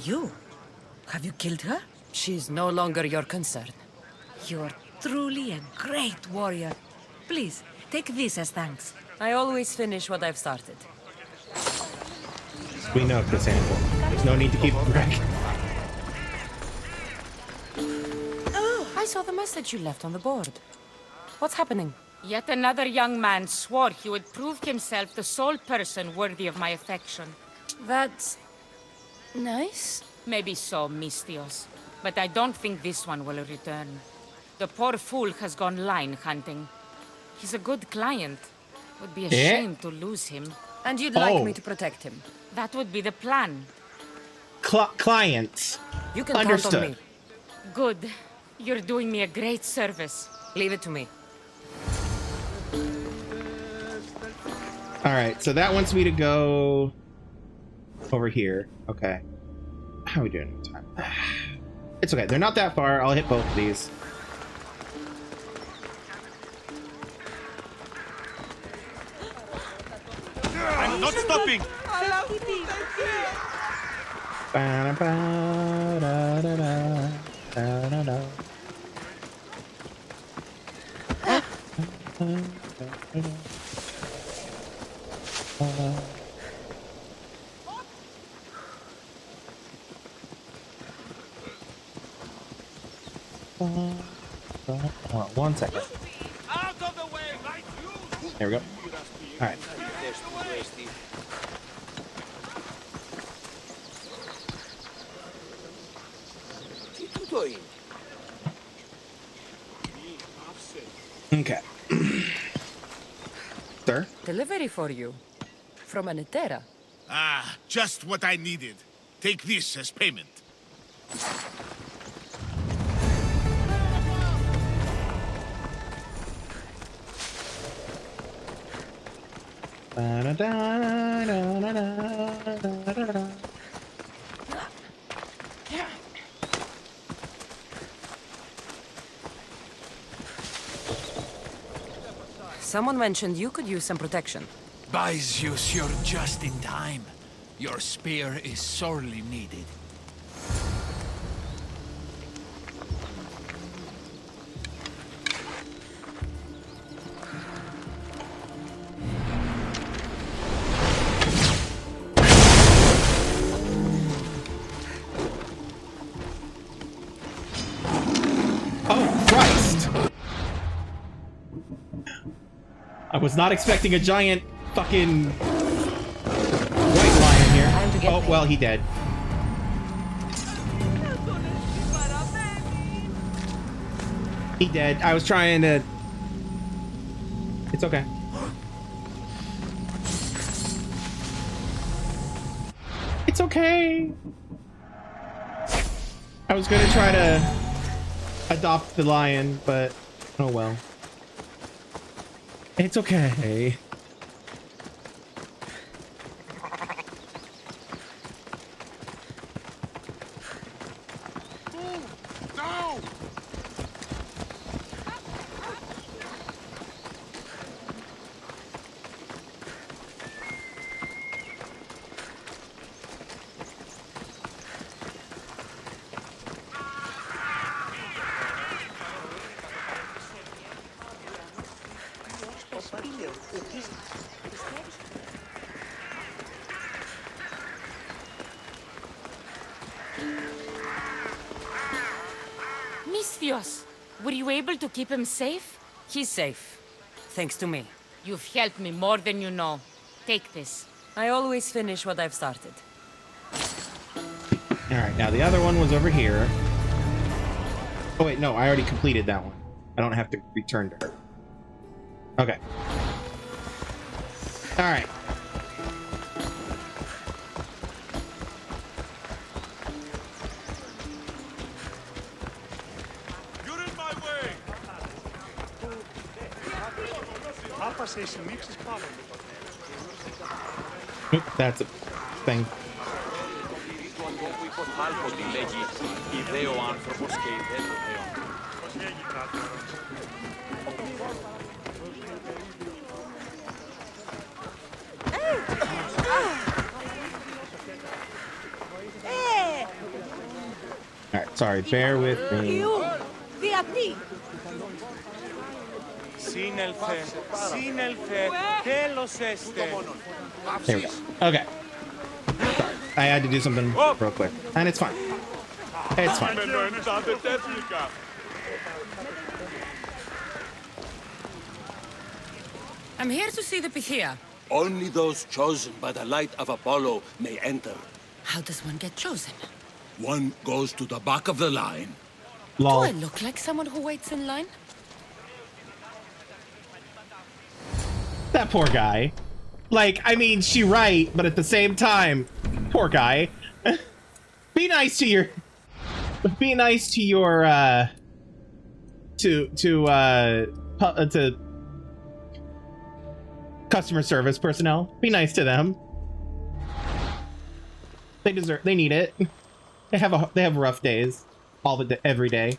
You? Have you killed her?
She's no longer your concern.
You're truly a great warrior. Please, take this as thanks.
I always finish what I've started.
We know, Cassandra. There's no need to keep bragging.
Oh, I saw the message you left on the board. What's happening?
Yet another young man swore he would prove himself the sole person worthy of my affection.
That's... nice?
Maybe so, Mistios. But I don't think this one will return. The poor fool has gone line hunting. He's a good client. Would be a shame to lose him.
And you'd like me to protect him?
That would be the plan.
Clients.
You can
Understood.
count on me.
Good. You're doing me a great service.
Leave it to me.
All right, so that wants me to go over here. Okay. How are we doing in time? It's okay. They're not that far. I'll hit both of these.
I'm not stopping!
Hold on 1 second. There we go. All right. Okay. Sir?
Delivery for you. From Anetera.
Ah, just what I needed. Take this as payment.
Someone mentioned you could use some protection.
By Zeus, you're just in time. Your spear is sorely needed.
I was not expecting a giant fucking white lion here. Oh, well, he dead. He dead. I was trying to... It's okay. It's okay. I was gonna try to adopt the lion, but oh well. It's okay.
No!
Misthios, were you able to keep him safe?
He's safe. Thanks to me.
You've helped me more than you know. Take this.
I always finish what I've started.
Alright, now the other one was over here. Oh wait, no, I already completed that one. I don't have to return to her. Okay. Alright.
You're in my way!
Oop, that's a thing. Alright, sorry, bear with me. There we go. Okay. Sorry, I had to do something real quick. And it's fine. It's fine.
I'm here to see the Pythia.
Only those chosen by the light of Apollo may enter.
How does one get chosen?
One goes to the back of the line.
Lol.
Do I look like someone who waits in line?
That poor guy. Like, I mean, she right, but at the same time, poor guy. Be nice to your to customer service personnel. Be nice to them. They need it. They have rough days every day.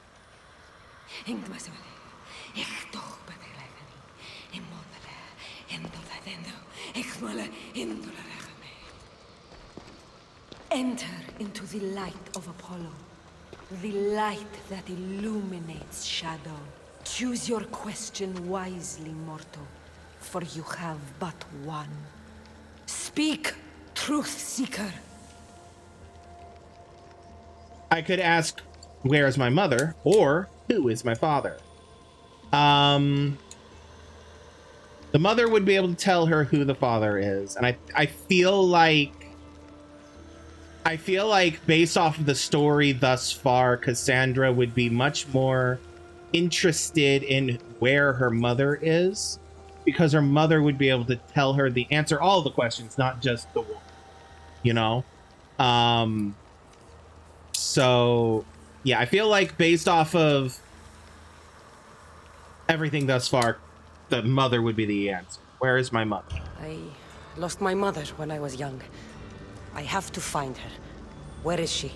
Enter into the light of Apollo, the light that illuminates shadow. Choose your question wisely, mortal, for you have but one. Speak, truth seeker.
I could ask, where is my mother, or who is my father? The mother would be able to tell her who the father is, and I feel like based off of the story thus far, Cassandra would be much more interested in where her mother is, because her mother would be able to tell her answer all the questions, not just the one, you know? So yeah, I feel like based off of everything thus far, the mother would be the answer. Where is my mother?
I lost my mother when I was young. I have to find her. Where is she?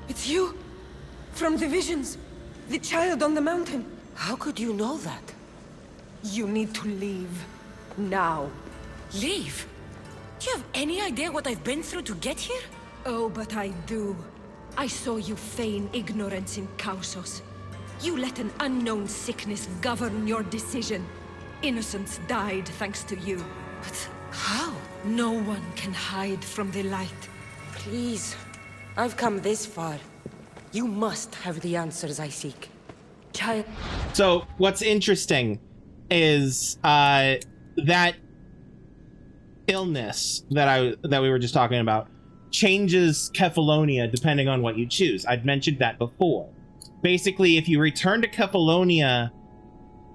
It's you! From the visions! The child on the mountain!
How could you know that?
You need to leave. Now.
Leave? Do you have any idea what I've been through to get here?
Oh, but I do. I saw you feign ignorance in Kausos. You let an unknown sickness govern your decision. Innocents died thanks to you.
But how?
No one can hide from the light.
Please. I've come this far. You must have the answers I seek.
Child.
So what's interesting is that illness that we were just talking about changes Kefalonia depending on what you choose. I'd mentioned that before. Basically, if you return to Kefalonia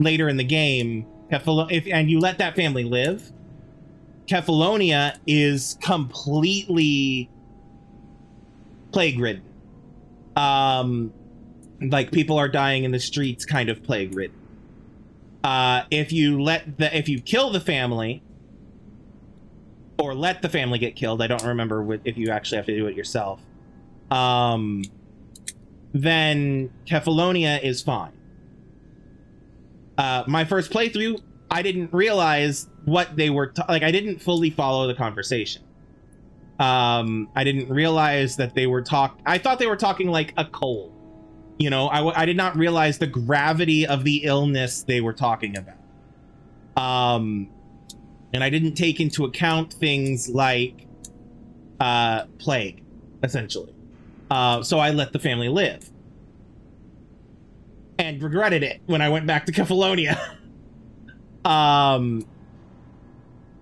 later in the game, and you let that family live, Kefalonia is completely plague-ridden. Like, people are dying in the streets, kind of plague-ridden. If you kill the family, or let the family get killed, I don't remember if you actually have to do it yourself, then Kefalonia is fine. My first playthrough, I didn't realize what they were like. I didn't fully follow the conversation. I didn't realize that they were I thought they were talking like a cold. You know, I did not realize the gravity of the illness they were talking about. And I didn't take into account things like plague, essentially. So I let the family live. And regretted it when I went back to Kefalonia.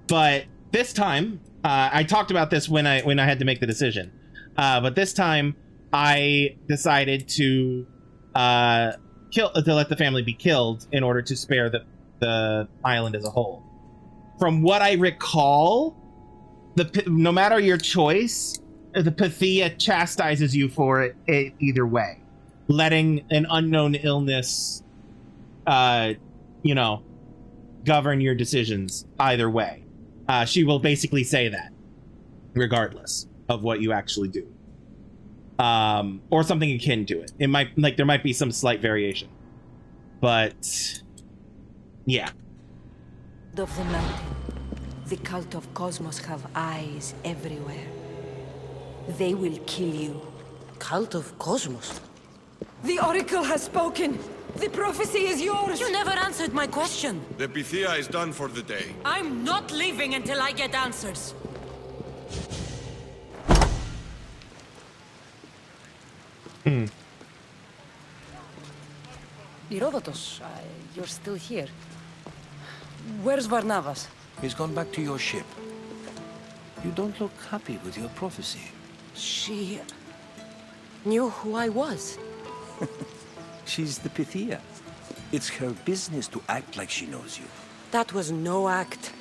But this time, I talked about this when I had to make the decision. But this time, I decided to let the family be killed in order to spare the island as a whole. From what I recall, no matter your choice, the Pythia chastises you for it either way. Letting an unknown illness, govern your decisions either way. She will basically say that, regardless of what you actually do. Or something akin to it. It might, there might be some slight variation. But, yeah.
Of the mountain, the cult of Cosmos have eyes everywhere. They will kill you.
Cult of Cosmos?
The Oracle has spoken! The prophecy is yours!
You never answered my question!
The Pythia is done for the day.
I'm not leaving until I get answers! Herodotus, you're still here. Where's Varnavas?
He's gone back to your ship. You don't look happy with your prophecy.
She knew who I was.
She's the Pythia. It's her business to act like she knows you.
That was no act.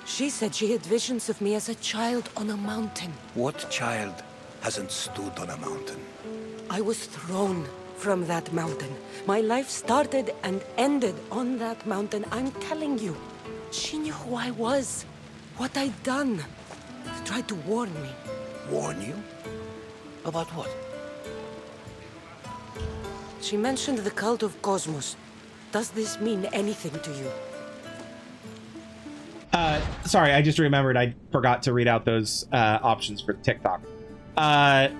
She said she had visions of me as a child on a mountain.
What child hasn't stood on a mountain?
I was thrown from that mountain. My life started and ended on that mountain, I'm telling you. She knew who I was, what I'd done. She tried to warn me.
Warn you? About what?
She mentioned the cult of Cosmos. Does this mean anything to you?
Sorry, I just remembered I forgot to read out those options for TikTok.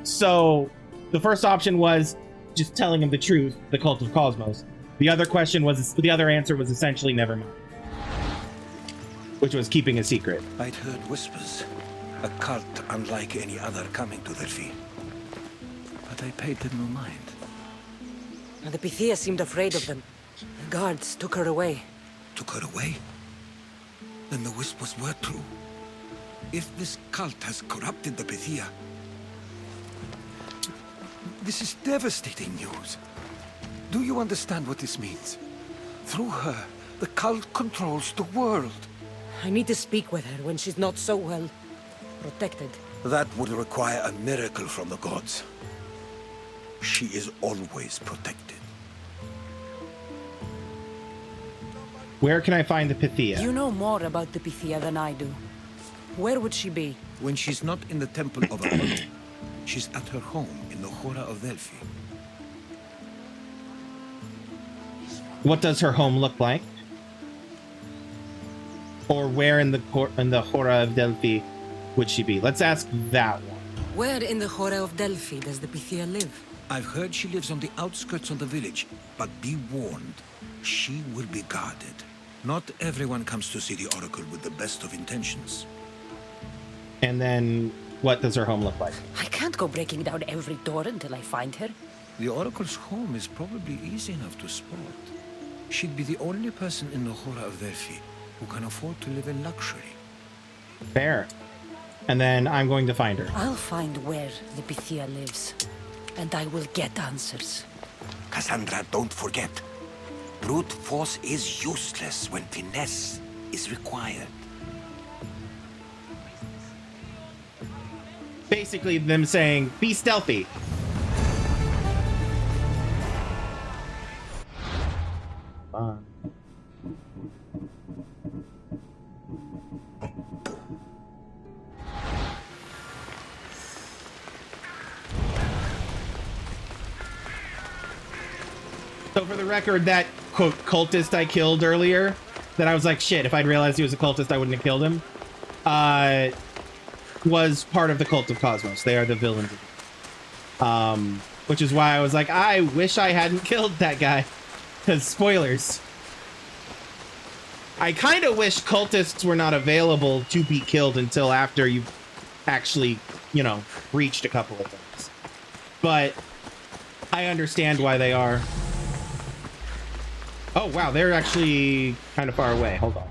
So the first option was just telling him the truth, the cult of Cosmos. The other answer was essentially never mind, which was keeping a secret.
I'd heard whispers. A cult unlike any other coming to Delphi. But I paid them no mind.
And the Pythia seemed afraid of them. The guards took her away.
Took her away? Then the whispers were true. If this cult has corrupted the Pythia, this is devastating news. Do you understand what this means? Through her, the cult controls the world.
I need to speak with her when she's not so well protected.
That would require a miracle from the gods. She is always protected.
Where can I find the Pythia?
You know more about the Pythia than I do. Where would she be?
When she's not in the temple of Apollo, she's at her home in the Hora of Delphi.
What does her home look like? Or where in the Hora of Delphi would she be? Let's ask that one.
Where in the Hora of Delphi does the Pythia live?
I've heard she lives on the outskirts of the village, but be warned, she will be guarded. Not everyone comes to see the Oracle with the best of intentions.
And then, what does her home look like?
I can't go breaking down every door until I find her.
The Oracle's home is probably easy enough to spot. She'd be the only person in the Hora of Delphi who can afford to live in luxury.
Fair. And then I'm going to find her.
I'll find where the Pythia lives, and I will get answers.
Cassandra, don't forget. Brute force is useless when finesse is required.
Basically them saying, be stealthy. So for the record, that quote cultist I killed earlier, that I was like, shit, if I'd realized he was a cultist, I wouldn't have killed him, was part of the cult of Cosmos. They are the villains. Which is why I was like, I wish I hadn't killed that guy. Because spoilers. I kind of wish cultists were not available to be killed until after you've actually, you know, reached a couple of things. But I understand why they are. Oh, wow, they're actually kind of far away. Hold on.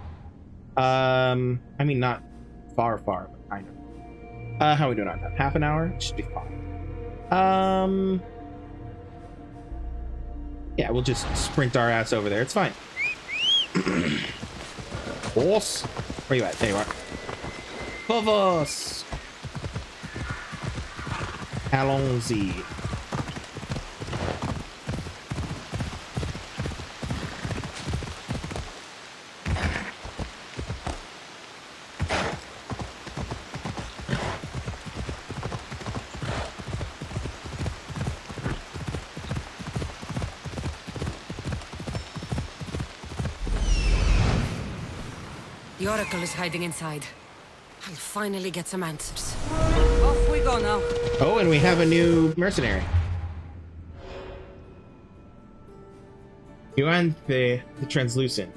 I mean, not far, but kind of. How are we doing on that? Half an hour? Should be fine. Yeah, we'll just sprint our ass over there. It's fine. Boss? Where you at? There you are. Vamos! Allons-y.
The Oracle is hiding inside. I'll finally get some answers. Off we go now.
Oh, and we have a new mercenary. Yuante the Translucent.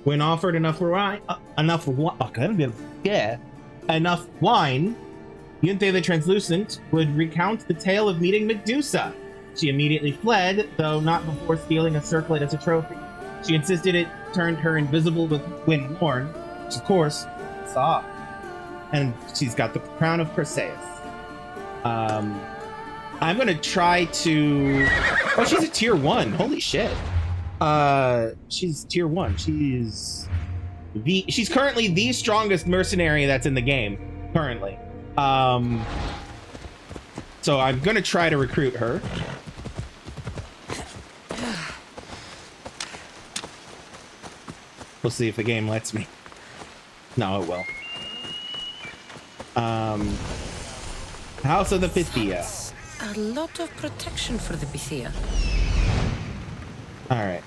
When offered enough wine, enough wine, Yuante the Translucent would recount the tale of meeting Medusa. She immediately fled, though not before stealing a circlet as a trophy. She insisted it turned her invisible when worn, which of course saw. And she's got the crown of Perseus. I'm gonna try to. Oh, she's a tier 1. Holy shit. She's tier 1. She's She's currently the strongest mercenary that's in the game currently. So I'm gonna try to recruit her. We'll see if the game lets me. No, it will. House of the Pythia.
A lot of protection for the Pythia.
All right.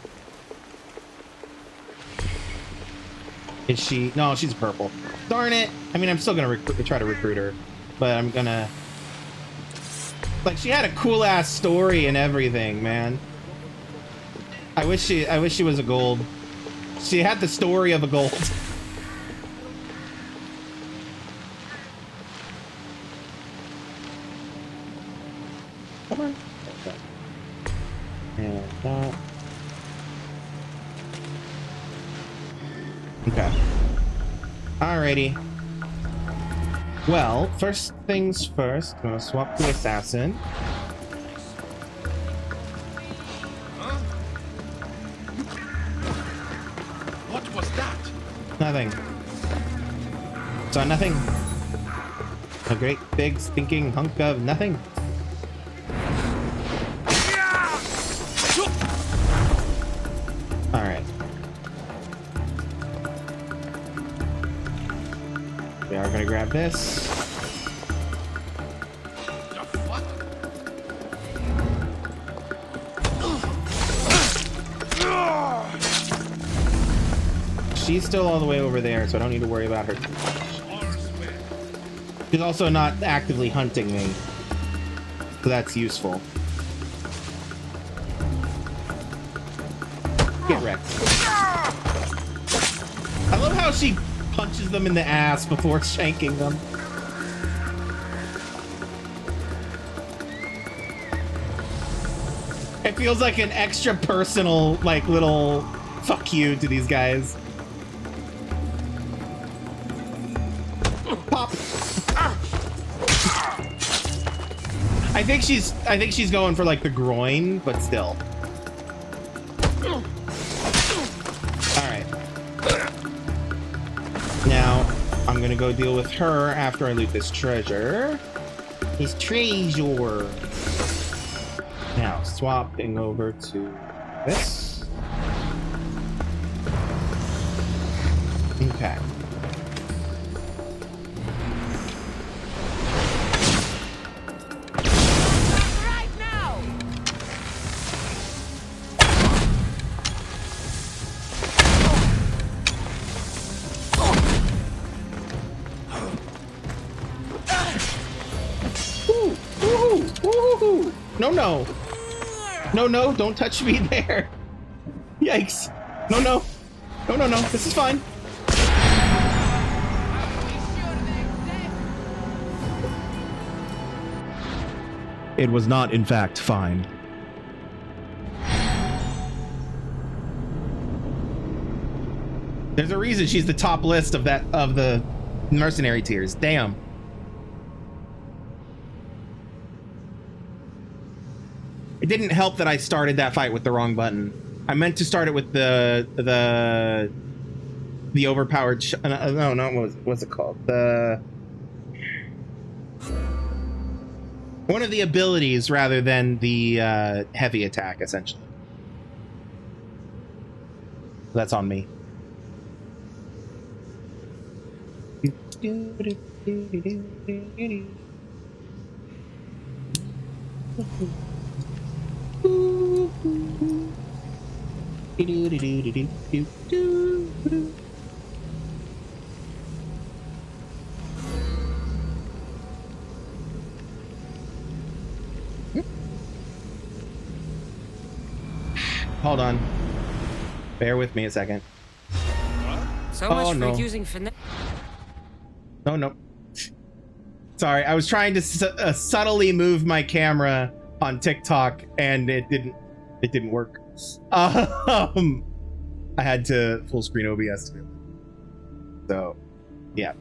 Is she? No, she's purple. Darn it! I mean, I'm still gonna try to recruit her, but I'm gonna. Like, she had a cool ass story and everything, man. I wish she was a gold. She had the story of a gold. Come on. And that. Okay. Alrighty. Well, first things first, I'm gonna swap to assassin.
What was that?
Nothing. Saw nothing. A great big stinking hunk of nothing. Alright. We are gonna grab this. She's still all the way over there, so I don't need to worry about her too much. She's also not actively hunting me, so that's useful. Get wrecked. I love how she punches them in the ass before shanking them. It feels like an extra personal, like, little fuck you to these guys. Pop. I think she's going for like the groin, but still. Alright. Now, I'm gonna go deal with her after I loot this treasure. This treasure. Now, swapping over to this. Okay. No. No, no, don't touch me there. Yikes. No, no. No, no, no. This is fine. It was not, in fact, fine. There's a reason she's the top list of the mercenary tiers. Damn. It didn't help that I started that fight with the wrong button. I meant to start it with the overpowered what's it called? One of the abilities rather than the heavy attack, essentially. That's on me. Hold on. Bear with me a second.
So much for using finesse.
Oh, no. Sorry, I was trying to subtly move my camera on TikTok, and it didn't work. I had to full screen OBS to do it. So, yeah.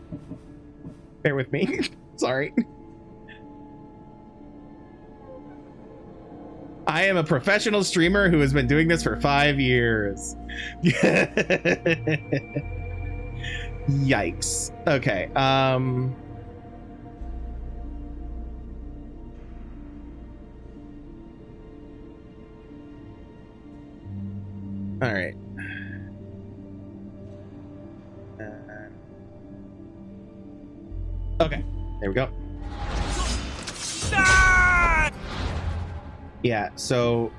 Bear with me. Sorry. I am a professional streamer who has been doing this for 5 years. Yikes. Okay. All right. Okay. There we go. Yeah, so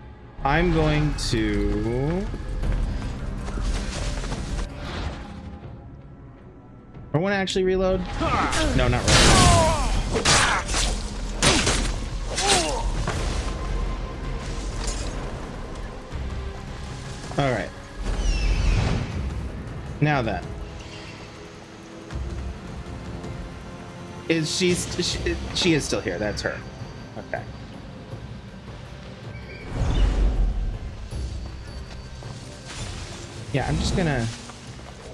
I'm going to... I want to actually reload? No, not really. All right. Now then. She is still here. That's her. Okay. Yeah, I'm just gonna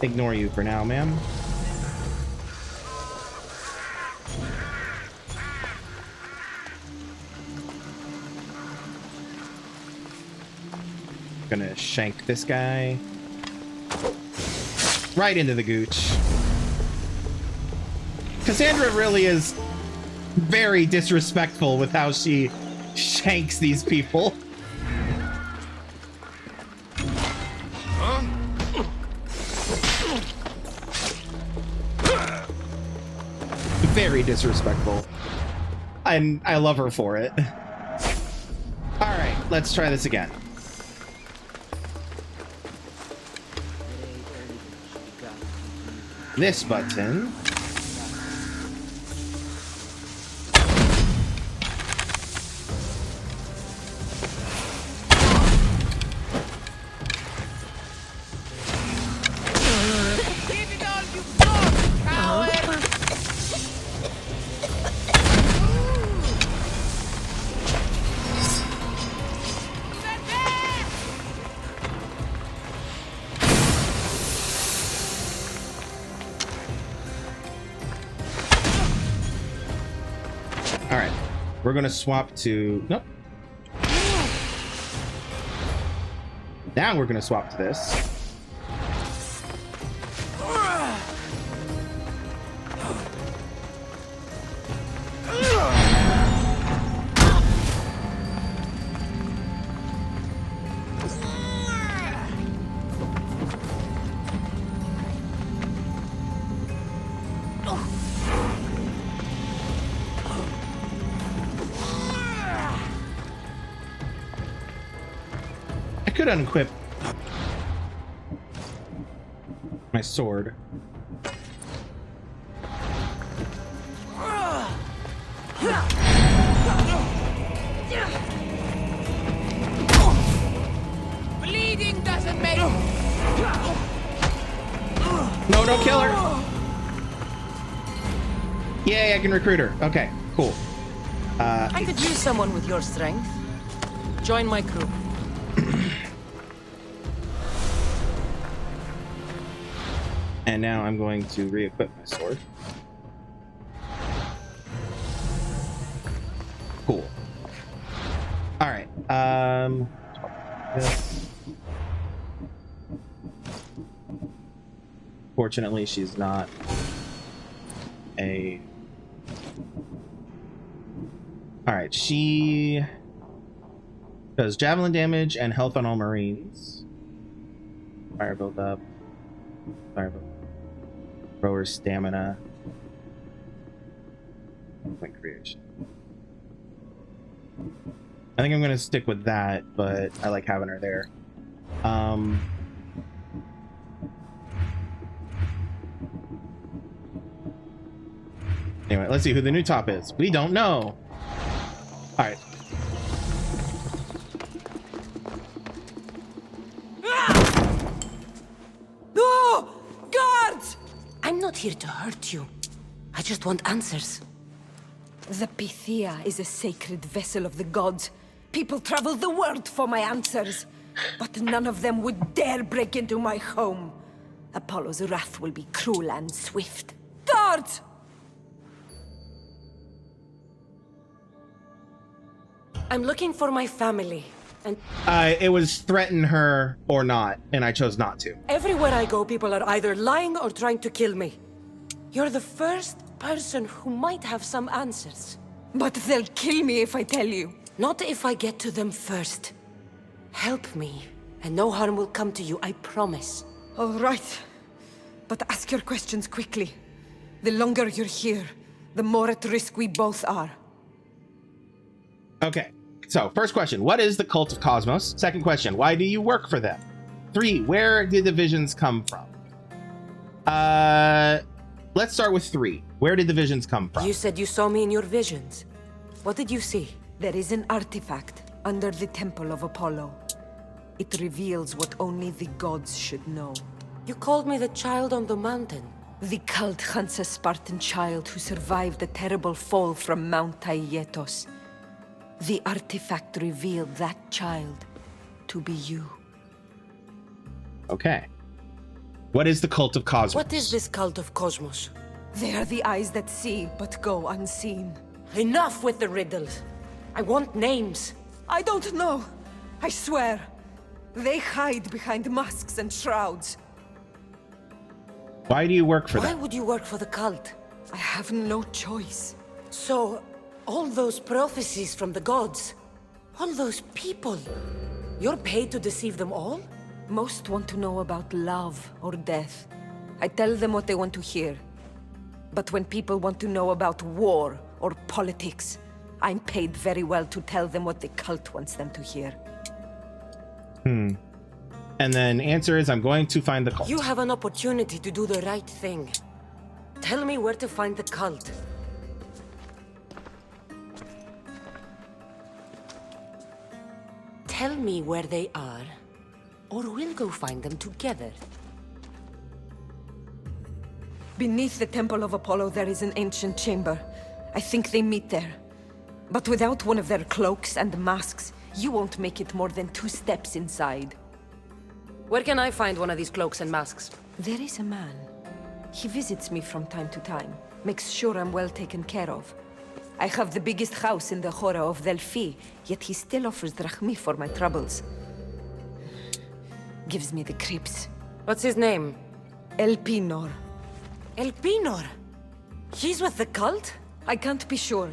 ignore you for now, ma'am. Gonna shank this guy right into the gooch. Cassandra really is very disrespectful with how she shanks these people. Very disrespectful. And I love her for it. All right, let's try this again. This button. We're gonna swap to... Nope. Now we're gonna swap to this. Could unequip my sword.
Bleeding doesn't make...
No, don't kill her. Yay, I can recruit her. Okay, cool.
I could use someone with your strength. Join my crew.
And now I'm going to re-equip my sword. Cool. All right. This. Fortunately, she's not a... All right, she does javelin damage and health on all marines. Fire build up. Fire build up. Thrower stamina. Point creation. I think I'm gonna stick with that, but I like having her there. Anyway, let's see who the new top is. We don't know. All right.
No! Guards! I'm not here to hurt you. I just want answers. The Pythia is a sacred vessel of the gods. People travel the world for my answers. But none of them would dare break into my home. Apollo's wrath will be cruel and swift. Guards! I'm looking for my family, And
it was threaten her or not, and I chose not to.
everywhere I go, people are either lying or trying to kill me. You're the first person who might have some answers.
But they'll kill me if I tell you.
Not if I get to them first. Help me, and no harm will come to you, I promise.
All right. But ask your questions quickly. The longer you're here, the more at risk we both are.
Okay, so first question, what is the Cult of Cosmos? Second question, why do you work for them? 3, where did the visions come from? Let's start with 3. Where did the visions come from?
You said you saw me in your visions. What did you see?
There is an artifact under the Temple of Apollo. It reveals what only the gods should know.
You called me the child on the mountain.
The cult hunts a Spartan child who survived a terrible fall from Mount Aietos. The artifact revealed that child to be you.
Okay. What is the Cult of Cosmos?
What is this Cult of Cosmos?
They are the eyes that see, but go unseen.
Enough with the riddles. I want names.
I don't know. I swear. They hide behind masks and shrouds.
Why do you work for
Why
them?
would you work for the cult?
I have no choice.
So, all those prophecies from the gods, all those people, you're paid to deceive them all?
Most want to know about love or death. I tell them what they want to hear. But when people want to know about war or politics, I'm paid very well to tell them what the cult wants them to hear.
And then answer is, I'm going to find the cult.
You have an opportunity to do the right thing. Tell me where to find the cult. Tell me where they are, or we'll go find them together.
Beneath the Temple of Apollo, there is an ancient chamber. I think they meet there. But without one of their cloaks and masks, you won't make it more than 2 steps inside.
Where can I find one of these cloaks and masks?
There is a man. He visits me from time to time, makes sure I'm well taken care of. I have the biggest house in the Hora of Delphi, yet he still offers drachmi for my troubles. Gives me the creeps.
What's his name?
Elpinor.
Elpinor? He's with the cult?
I can't be sure,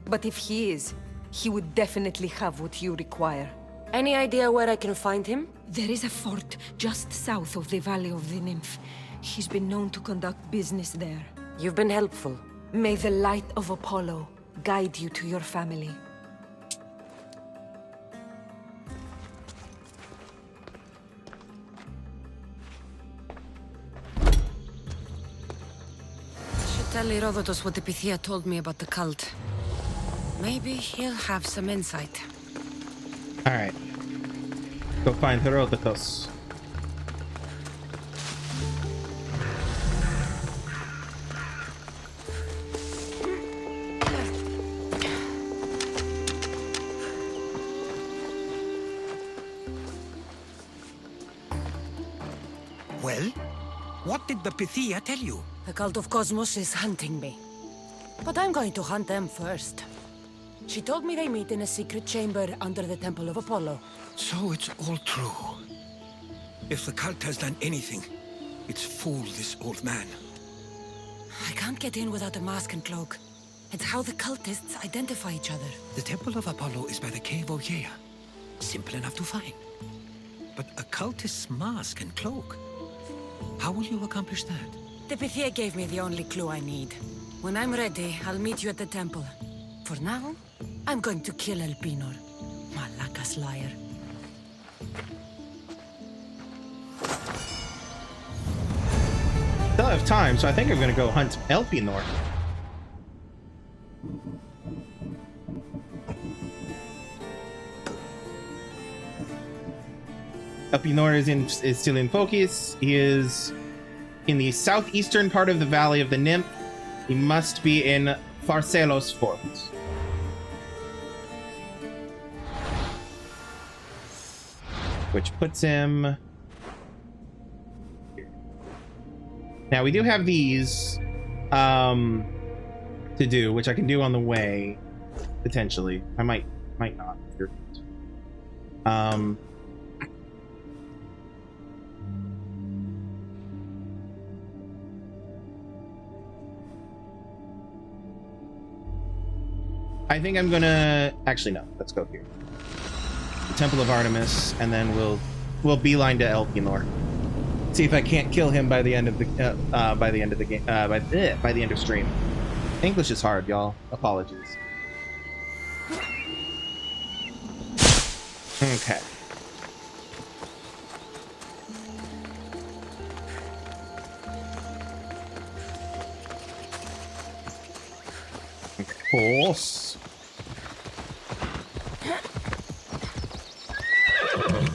but if he is, he would definitely have what you require.
Any idea where I can find him?
There is a fort just south of the Valley of the Nymph. He's been known to conduct business there.
You've been helpful.
May the light of Apollo guide you to your family.
I should tell Herodotus what the Pythia told me about the cult. Maybe he'll have some insight.
All right. Go find Herodotus.
Well, what did the Pythia tell you?
The cult of Cosmos is hunting me. But I'm going to hunt them first. She told me they meet in a secret chamber under the Temple of Apollo.
So it's all true. If the cult has done anything, it's fooled this old man.
I can't get in without a mask and cloak. It's how the cultists identify each other.
The Temple of Apollo is by the cave of Youre. Simple enough to find. But a cultist's mask and cloak? How will you accomplish that?
The Pythia gave me the only clue I need. When I'm ready, I'll meet you at the temple. For now, I'm going to kill Elpinor. Malakas liar.
Still have time, so I think I'm gonna go hunt Elpinor. Elpinor is still in focus. He is in the southeastern part of the Valley of the Nymph. He must be in Pharsalos Fort. Which puts him... Now, we do have these to do, which I can do on the way, potentially. I might not. I think I'm gonna actually no. Let's go here. The Temple of Artemis, and then we'll beeline to Elpenor. See if I can't kill him by the end of the game. By the end of stream. English is hard, y'all. Apologies. Okay. Horse.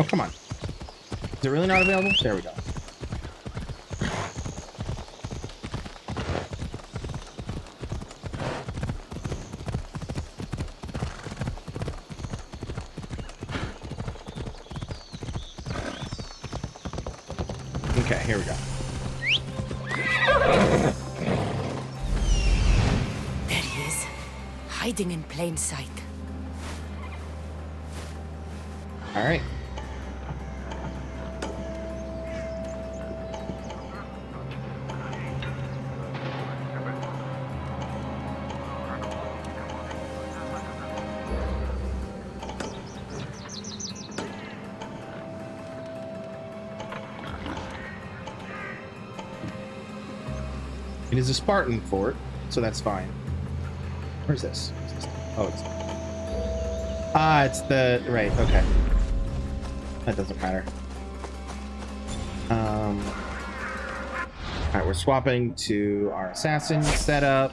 Oh, come on. Is it really not available? There we go. Okay, here we go.
There he is, hiding in plain sight.
All right. It is a Spartan fort, so that's fine. Where's this? Oh, it's... Ah, it's the... Right, okay. That doesn't matter. Alright, we're swapping to our assassin setup.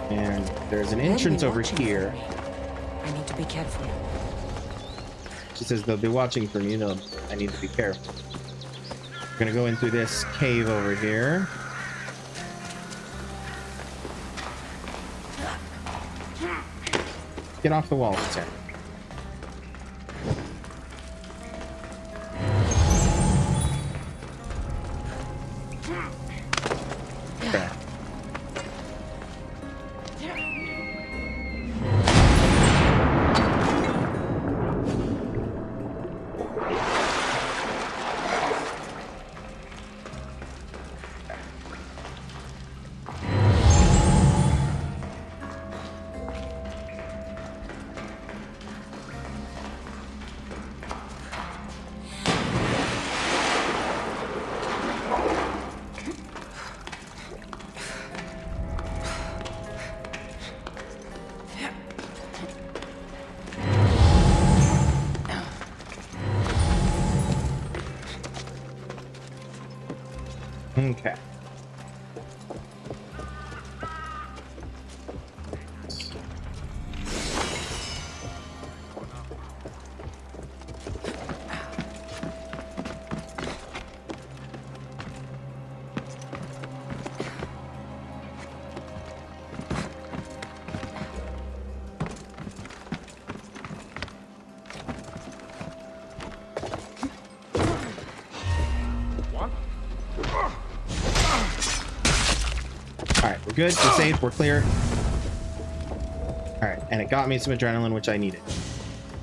And there's an entrance over here.
I need to be careful.
She says they'll be watching for me. I need to be careful. We're gonna go in through this cave over here. Get off the wall, Sam. Okay. Okay. Alright, we're good, we're safe, we're clear. Alright, and it got me some adrenaline, which I needed.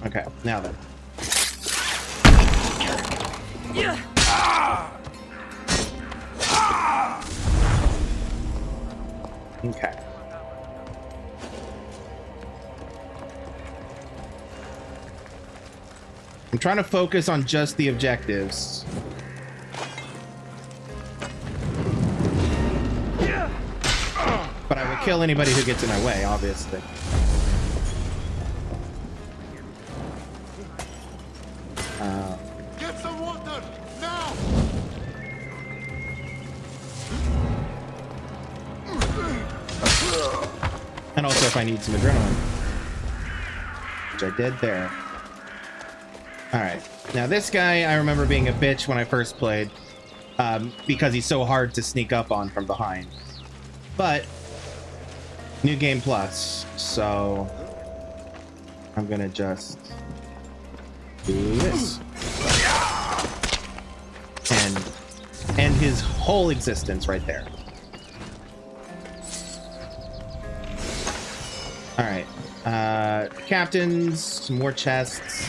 Okay, now then. Okay. I'm trying to focus on just the objectives. But I will kill anybody who gets in my way, obviously.
Get some water now.
And also if I need some adrenaline. Which I did there. Alright. Now this guy, I remember being a bitch when I first played. Because he's so hard to sneak up on from behind. But New Game Plus, so I'm gonna just do this. And end his whole existence right there. Captains, some more chests.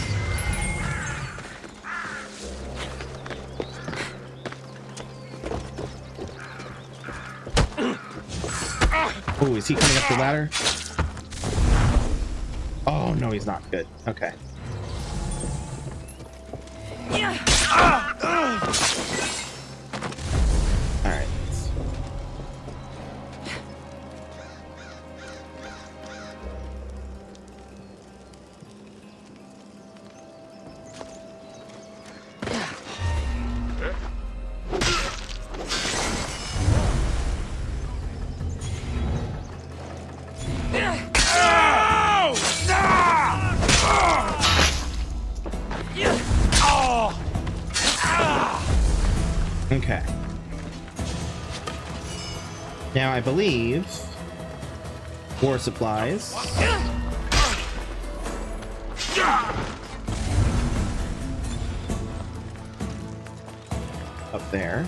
Oh, is he coming up the ladder? Oh, no, he's not. Good. Okay. All right. Okay. Now I believe war supplies. Up there.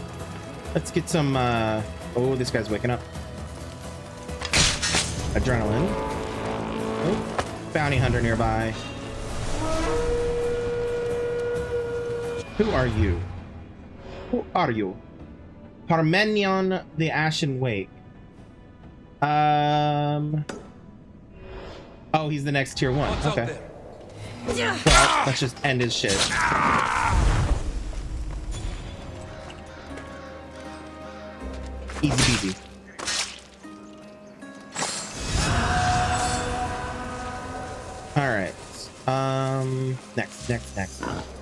Let's get some oh, this guy's waking up. Adrenaline. Oh, bounty hunter nearby. Who are you? Who are you? Parmenion the Ashen Wake. Oh, he's the next tier 1. Okay. Well, let's just end his shit. Easy peasy. All right. Next.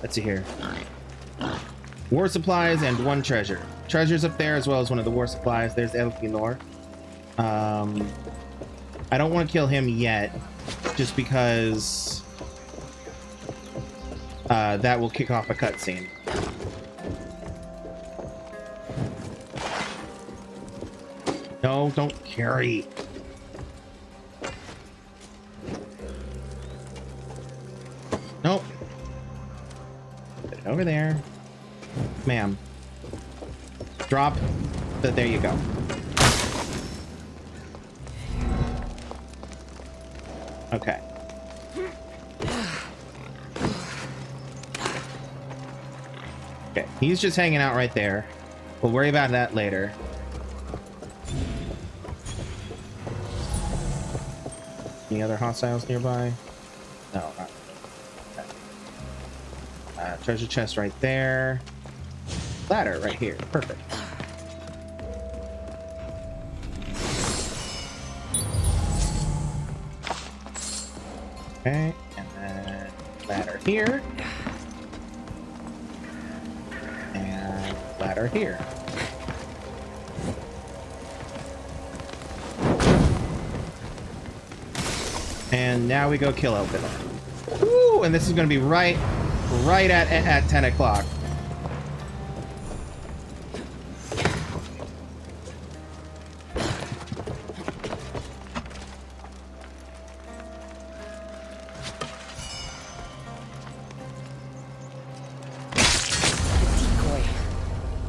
Let's see here. War supplies and 1 treasure. Treasure's up there as well as one of the war supplies. There's Elfinor. I don't want to kill him yet, just because that will kick off a cutscene. No, don't carry. Nope. Put it over there. Ma'am. Drop. There you go. Okay. Okay, he's just hanging out right there. We'll worry about that later. Any other hostiles nearby? No, not really. Okay. Treasure chest right there. Ladder right here. Perfect. Okay, and then ladder here. And ladder here. And now we go kill Elfinor. Woo! And this is going to be right at 10 o'clock.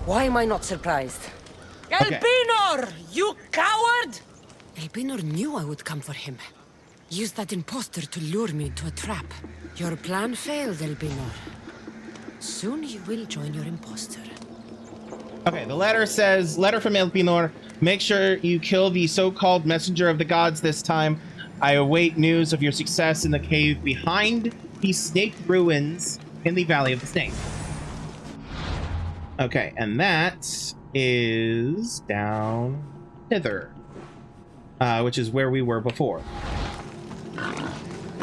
Why am I not surprised?
Okay.
Elfinor! You coward! Elfinor knew I would come for him. Used that imposter to lure me into a trap. Your plan failed, Elfinor. Soon he will join your imposter.
Okay, the letter says, letter from Elfinor. Make sure you kill the so-called messenger of the gods this time. I await news of your success in the cave behind the snake ruins in the Valley of the Snake. Okay, and that is down hither, which is where we were before. All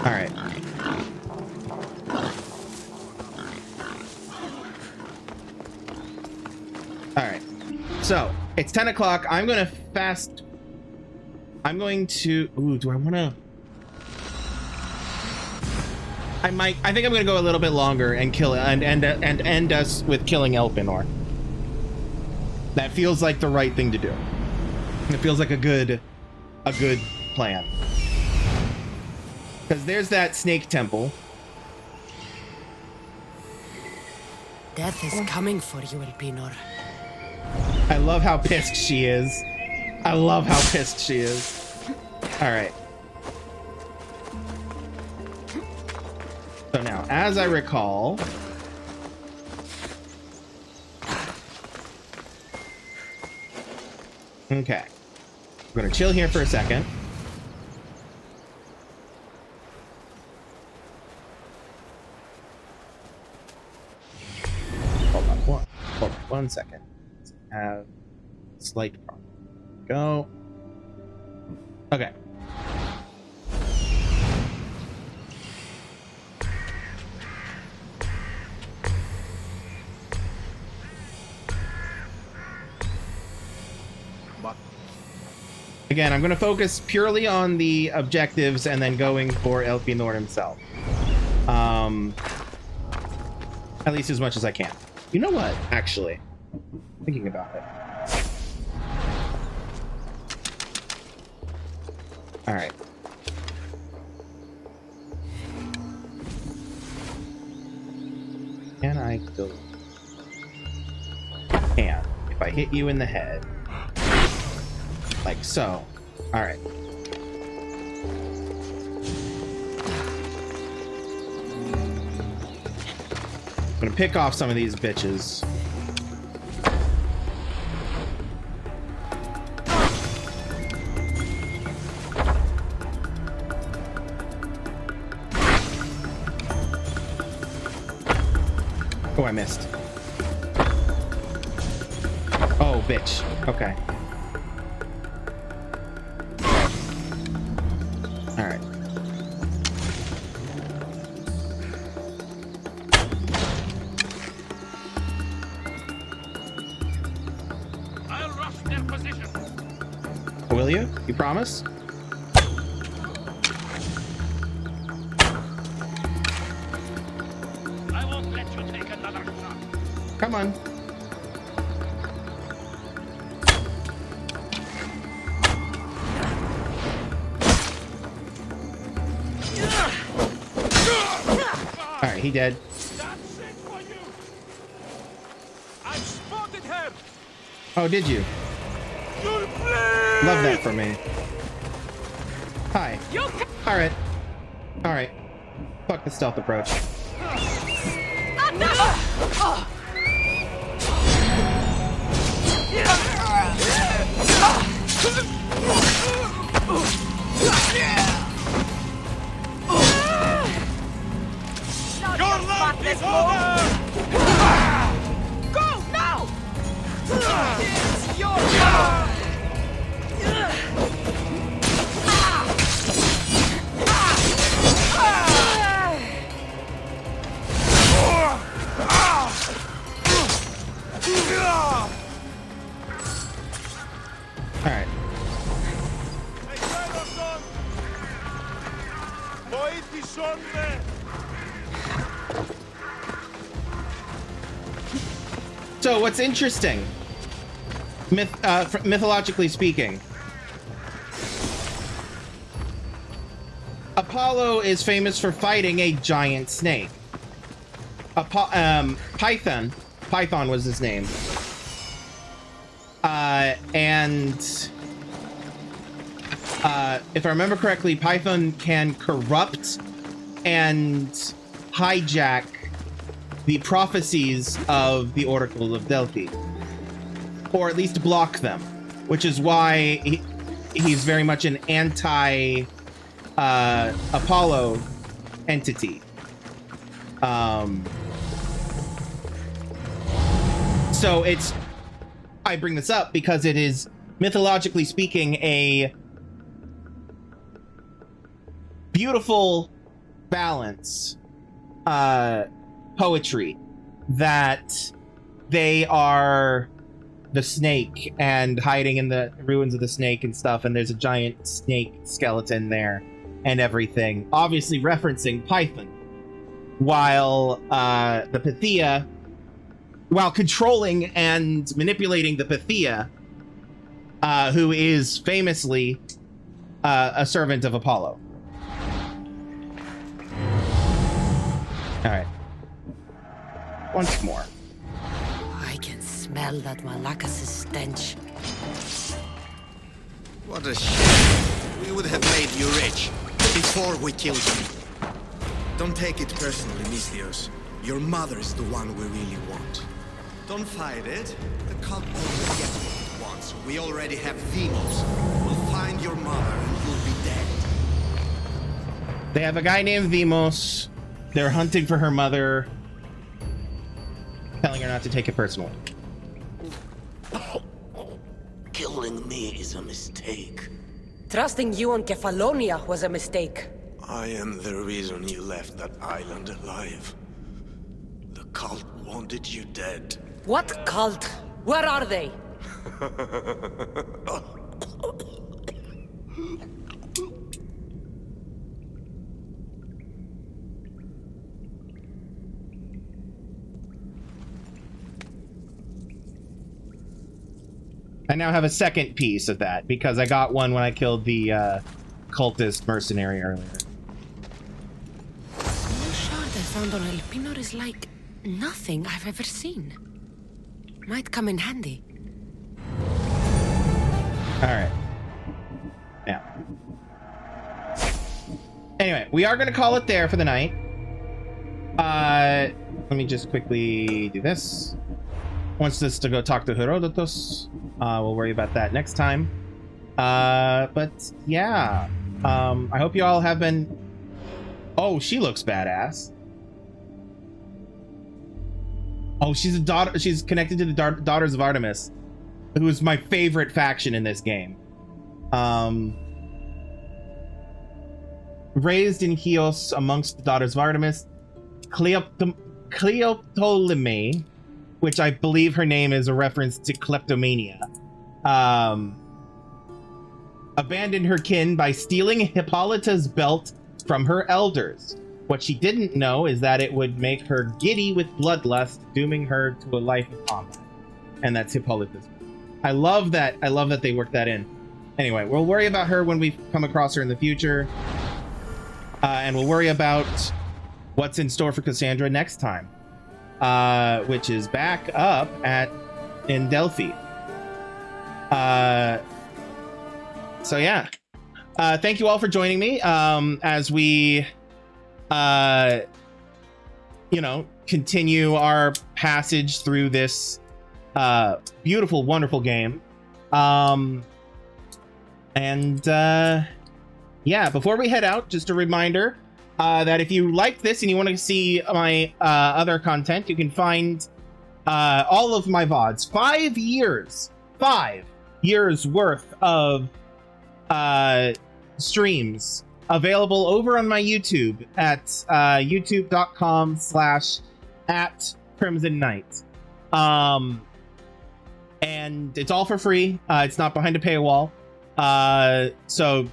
right. All right. So it's 10 o'clock. I'm going to fast. I'm going to. Ooh, do I want to? I think I'm gonna go a little bit longer and kill and end us with killing Elfinor. That feels like the right thing to do. It feels like a good plan. Because there's that snake temple.
Death is coming for you, Elfinor.
I love how pissed she is. I love how pissed she is. All right. as I recall... Okay. I'm gonna chill here for a second. Hold on one second. Let's have slight problem. Go. Okay. Again, I'm going to focus purely on the objectives and then going for Elfinor himself. At least as much as I can. You know what? Actually, thinking about it. All right. Can I go? Can. If I hit you in the head. Like so. Alright. I'm gonna pick off some of these bitches. Oh, I missed. Oh, bitch. Okay. Alright.
I'll rush their position.
Will you? You promise?
I won't let you take another shot.
Come on. Alright, he dead.
That's it for you. I've spotted her.
Oh, did you? Love that for me. Hi. Alright. Alright. Fuck the stealth approach.
Your life is over! Go now! It's your turn!
Alright. So what's interesting, mythologically speaking, Apollo is famous for fighting a giant snake. Python was his name. And if I remember correctly, Python can corrupt and hijack the prophecies of the Oracle of Delphi, or at least block them, which is why he's very much an anti Apollo entity. So I bring this up because it is, mythologically speaking, a beautiful balance poetry that they are the snake and hiding in the ruins of the snake and stuff, and there's a giant snake skeleton there and everything, obviously referencing Python, while the Pythia, while controlling and manipulating the Pythia, who is famously a servant of Apollo. All right. Once more.
I can smell that Malakas' stench.
What a shame. We would have made you rich before we killed you.
Don't take it personally, Misthios. Your mother is the one we really want. Don't fight it. The cult won't get what it wants. We already have Demos. We'll find your mother and you'll be dead.
They have a guy named Vimos. They're hunting for her mother, telling her not to take it personally.
Killing me is a mistake.
Trusting you on Kefalonia was a mistake.
I am the reason you left that island alive. The cult wanted you dead.
What cult? Where are they?
I now have a second piece of that because I got one when I killed the cultist mercenary earlier.
The shard I found on El Pinor is like nothing I've ever seen. Might come in handy.
Alright. Yeah. Anyway, we are going to call it there for the night. Let me just quickly do this. Wants us to go talk to Herodotus. We'll worry about that next time. But yeah. I hope you all have been... Oh, she looks badass. Oh, she's a daughter. She's connected to the Daughters of Artemis, who is my favorite faction in this game. Raised in Chios amongst the Daughters of Artemis, Cleoptolemy, which I believe her name is a reference to kleptomania, abandoned her kin by stealing Hippolyta's belt from her elders. What she didn't know is that it would make her giddy with bloodlust, dooming her to a life of combat. And that's Hippolyta's. I love that they worked that in. Anyway, we'll worry about her when we come across her in the future. And we'll worry about what's in store for Cassandra next time. Which is back up in Delphi. So yeah. Thank you all for joining me as we continue our passage through this beautiful, wonderful game. Yeah, before we head out, just a reminder that if you like this and you want to see my other content, you can find all of my VODs. 5 years worth of streams available over on my YouTube at youtube.com/@Krimzonknight. And it's all for free. It's not behind a paywall. So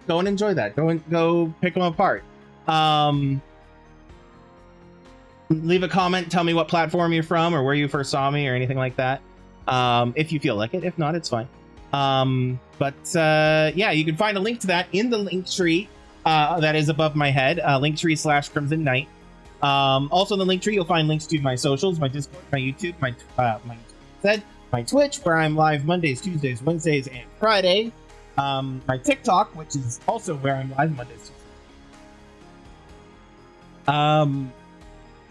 go and enjoy that. Go pick them apart. Leave a comment. Tell me what platform you're from or where you first saw me or anything like that. If you feel like it. If not, it's fine. Yeah, you can find a link to that in the Linktree that is above my head. Linktree/Krimzonknight. Also in the Linktree, you'll find links to my socials, my Discord, my YouTube, my Twitch, where I'm live Mondays, Tuesdays, Wednesdays, and Friday. My TikTok, which is also where I'm live Mondays, Tuesdays.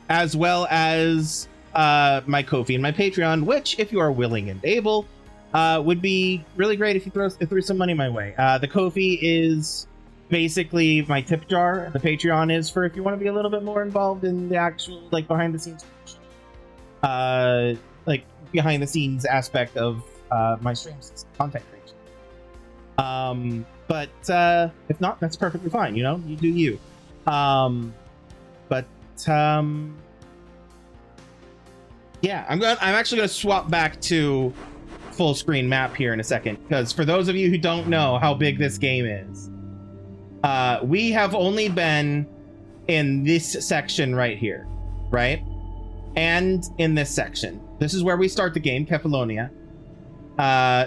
As well as my Ko-fi and my Patreon, which, if you are willing and able, would be really great if you threw some money my way. The Ko-fi is basically my tip jar. The Patreon is for if you want to be a little bit more involved in the actual behind the scenes behind the scenes aspect of my streams, content creation. But if not, that's perfectly fine. You do you. Yeah, I'm actually gonna swap back to full screen map here in a second, because for those of you who don't know how big this game is, we have only been in this section right here, right? And in this section. This is where we start the game, Kefalonia.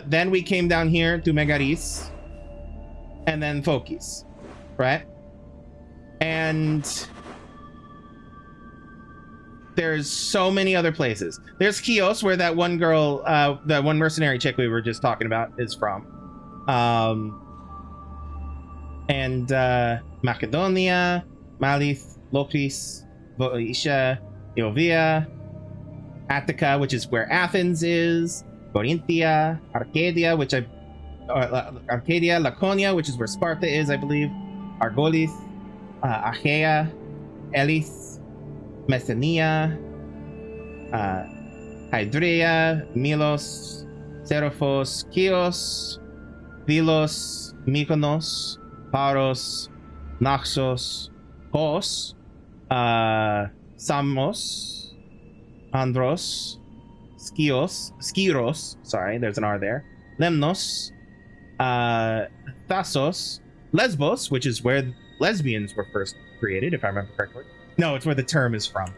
Then we came down here to Megaris, and then Phokis, right? And there's so many other places. There's Chios, where that one girl, that one mercenary chick we were just talking about is from. And Macedonia, Malith, Lopis, Boeotia, Eovia, Attica, which is where Athens is, Corinthia, Arcadia, Arcadia, Laconia, which is where Sparta is, I believe, Argolis, Achaea, Elis, Messenia, Hydrea, Milos, Seraphos, Chios, Vilos, Mykonos, Paros, Naxos, Kos, Samos, Andros, Skiros, sorry, there's an R there, Lemnos, Thasos, Lesbos, which is where lesbians were first created, if I remember correctly. No, it's where the term is from.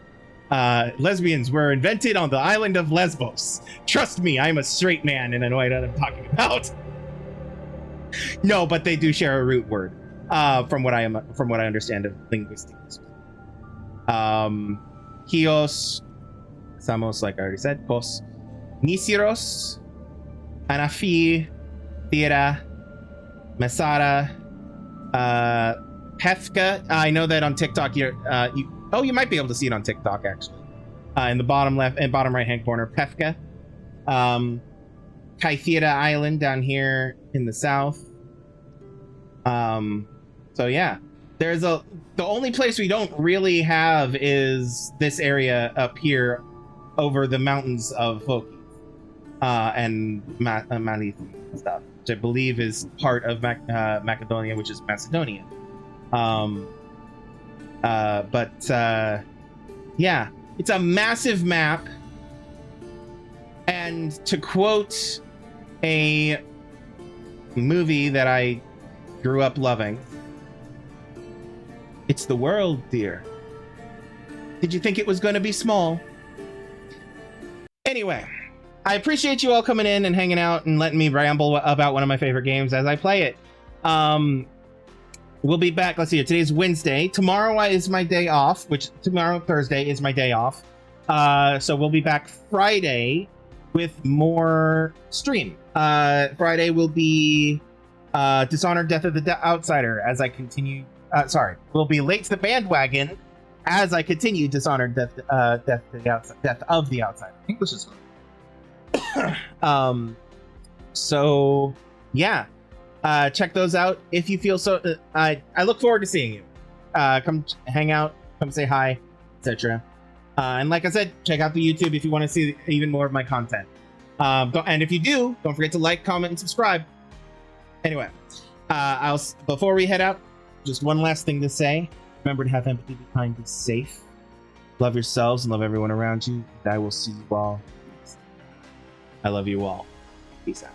Lesbians were invented on the island of Lesbos. Trust me, I'm a straight man and I know what I'm talking about. No, but they do share a root word, from what I understand of linguistics. Chios, Samos, like I already said, Kos, Nisiros, Anafi, Thera, Mesara, Hefka. I know that on TikTok you might be able to see it on TikTok actually. In the bottom left and bottom right hand corner, Pefka. Kythera Island down here in the south. So yeah, the only place we don't really have is this area up here over the mountains of Phokis and Malith and stuff, which I believe is part of Macedonia, which is Macedonia. Yeah, it's a massive map, and to quote a movie that I grew up loving, it's the world, dear. Did you think it was going to be small? Anyway, I appreciate you all coming in and hanging out and letting me ramble about one of my favorite games as I play it. We'll be back. Let's see. Today's Wednesday. Tomorrow is my day off, tomorrow, Thursday, is my day off. So we'll be back Friday with more stream. Friday will be Dishonored Death of the Outsider as I continue. We'll be late to the bandwagon as I continue Dishonored Death of the Outsider. English is hard. So, yeah. Check those out if you feel so. I look forward to seeing you. Come hang out, come say hi, etc. And like I said, check out the YouTube if you want to see even more of my content. And if you do, don't forget to like, comment, and subscribe. Anyway, before we head out, just one last thing to say. Remember to have empathy, be kind, be safe. Love yourselves and love everyone around you. And I will see you all. I love you all. Peace out.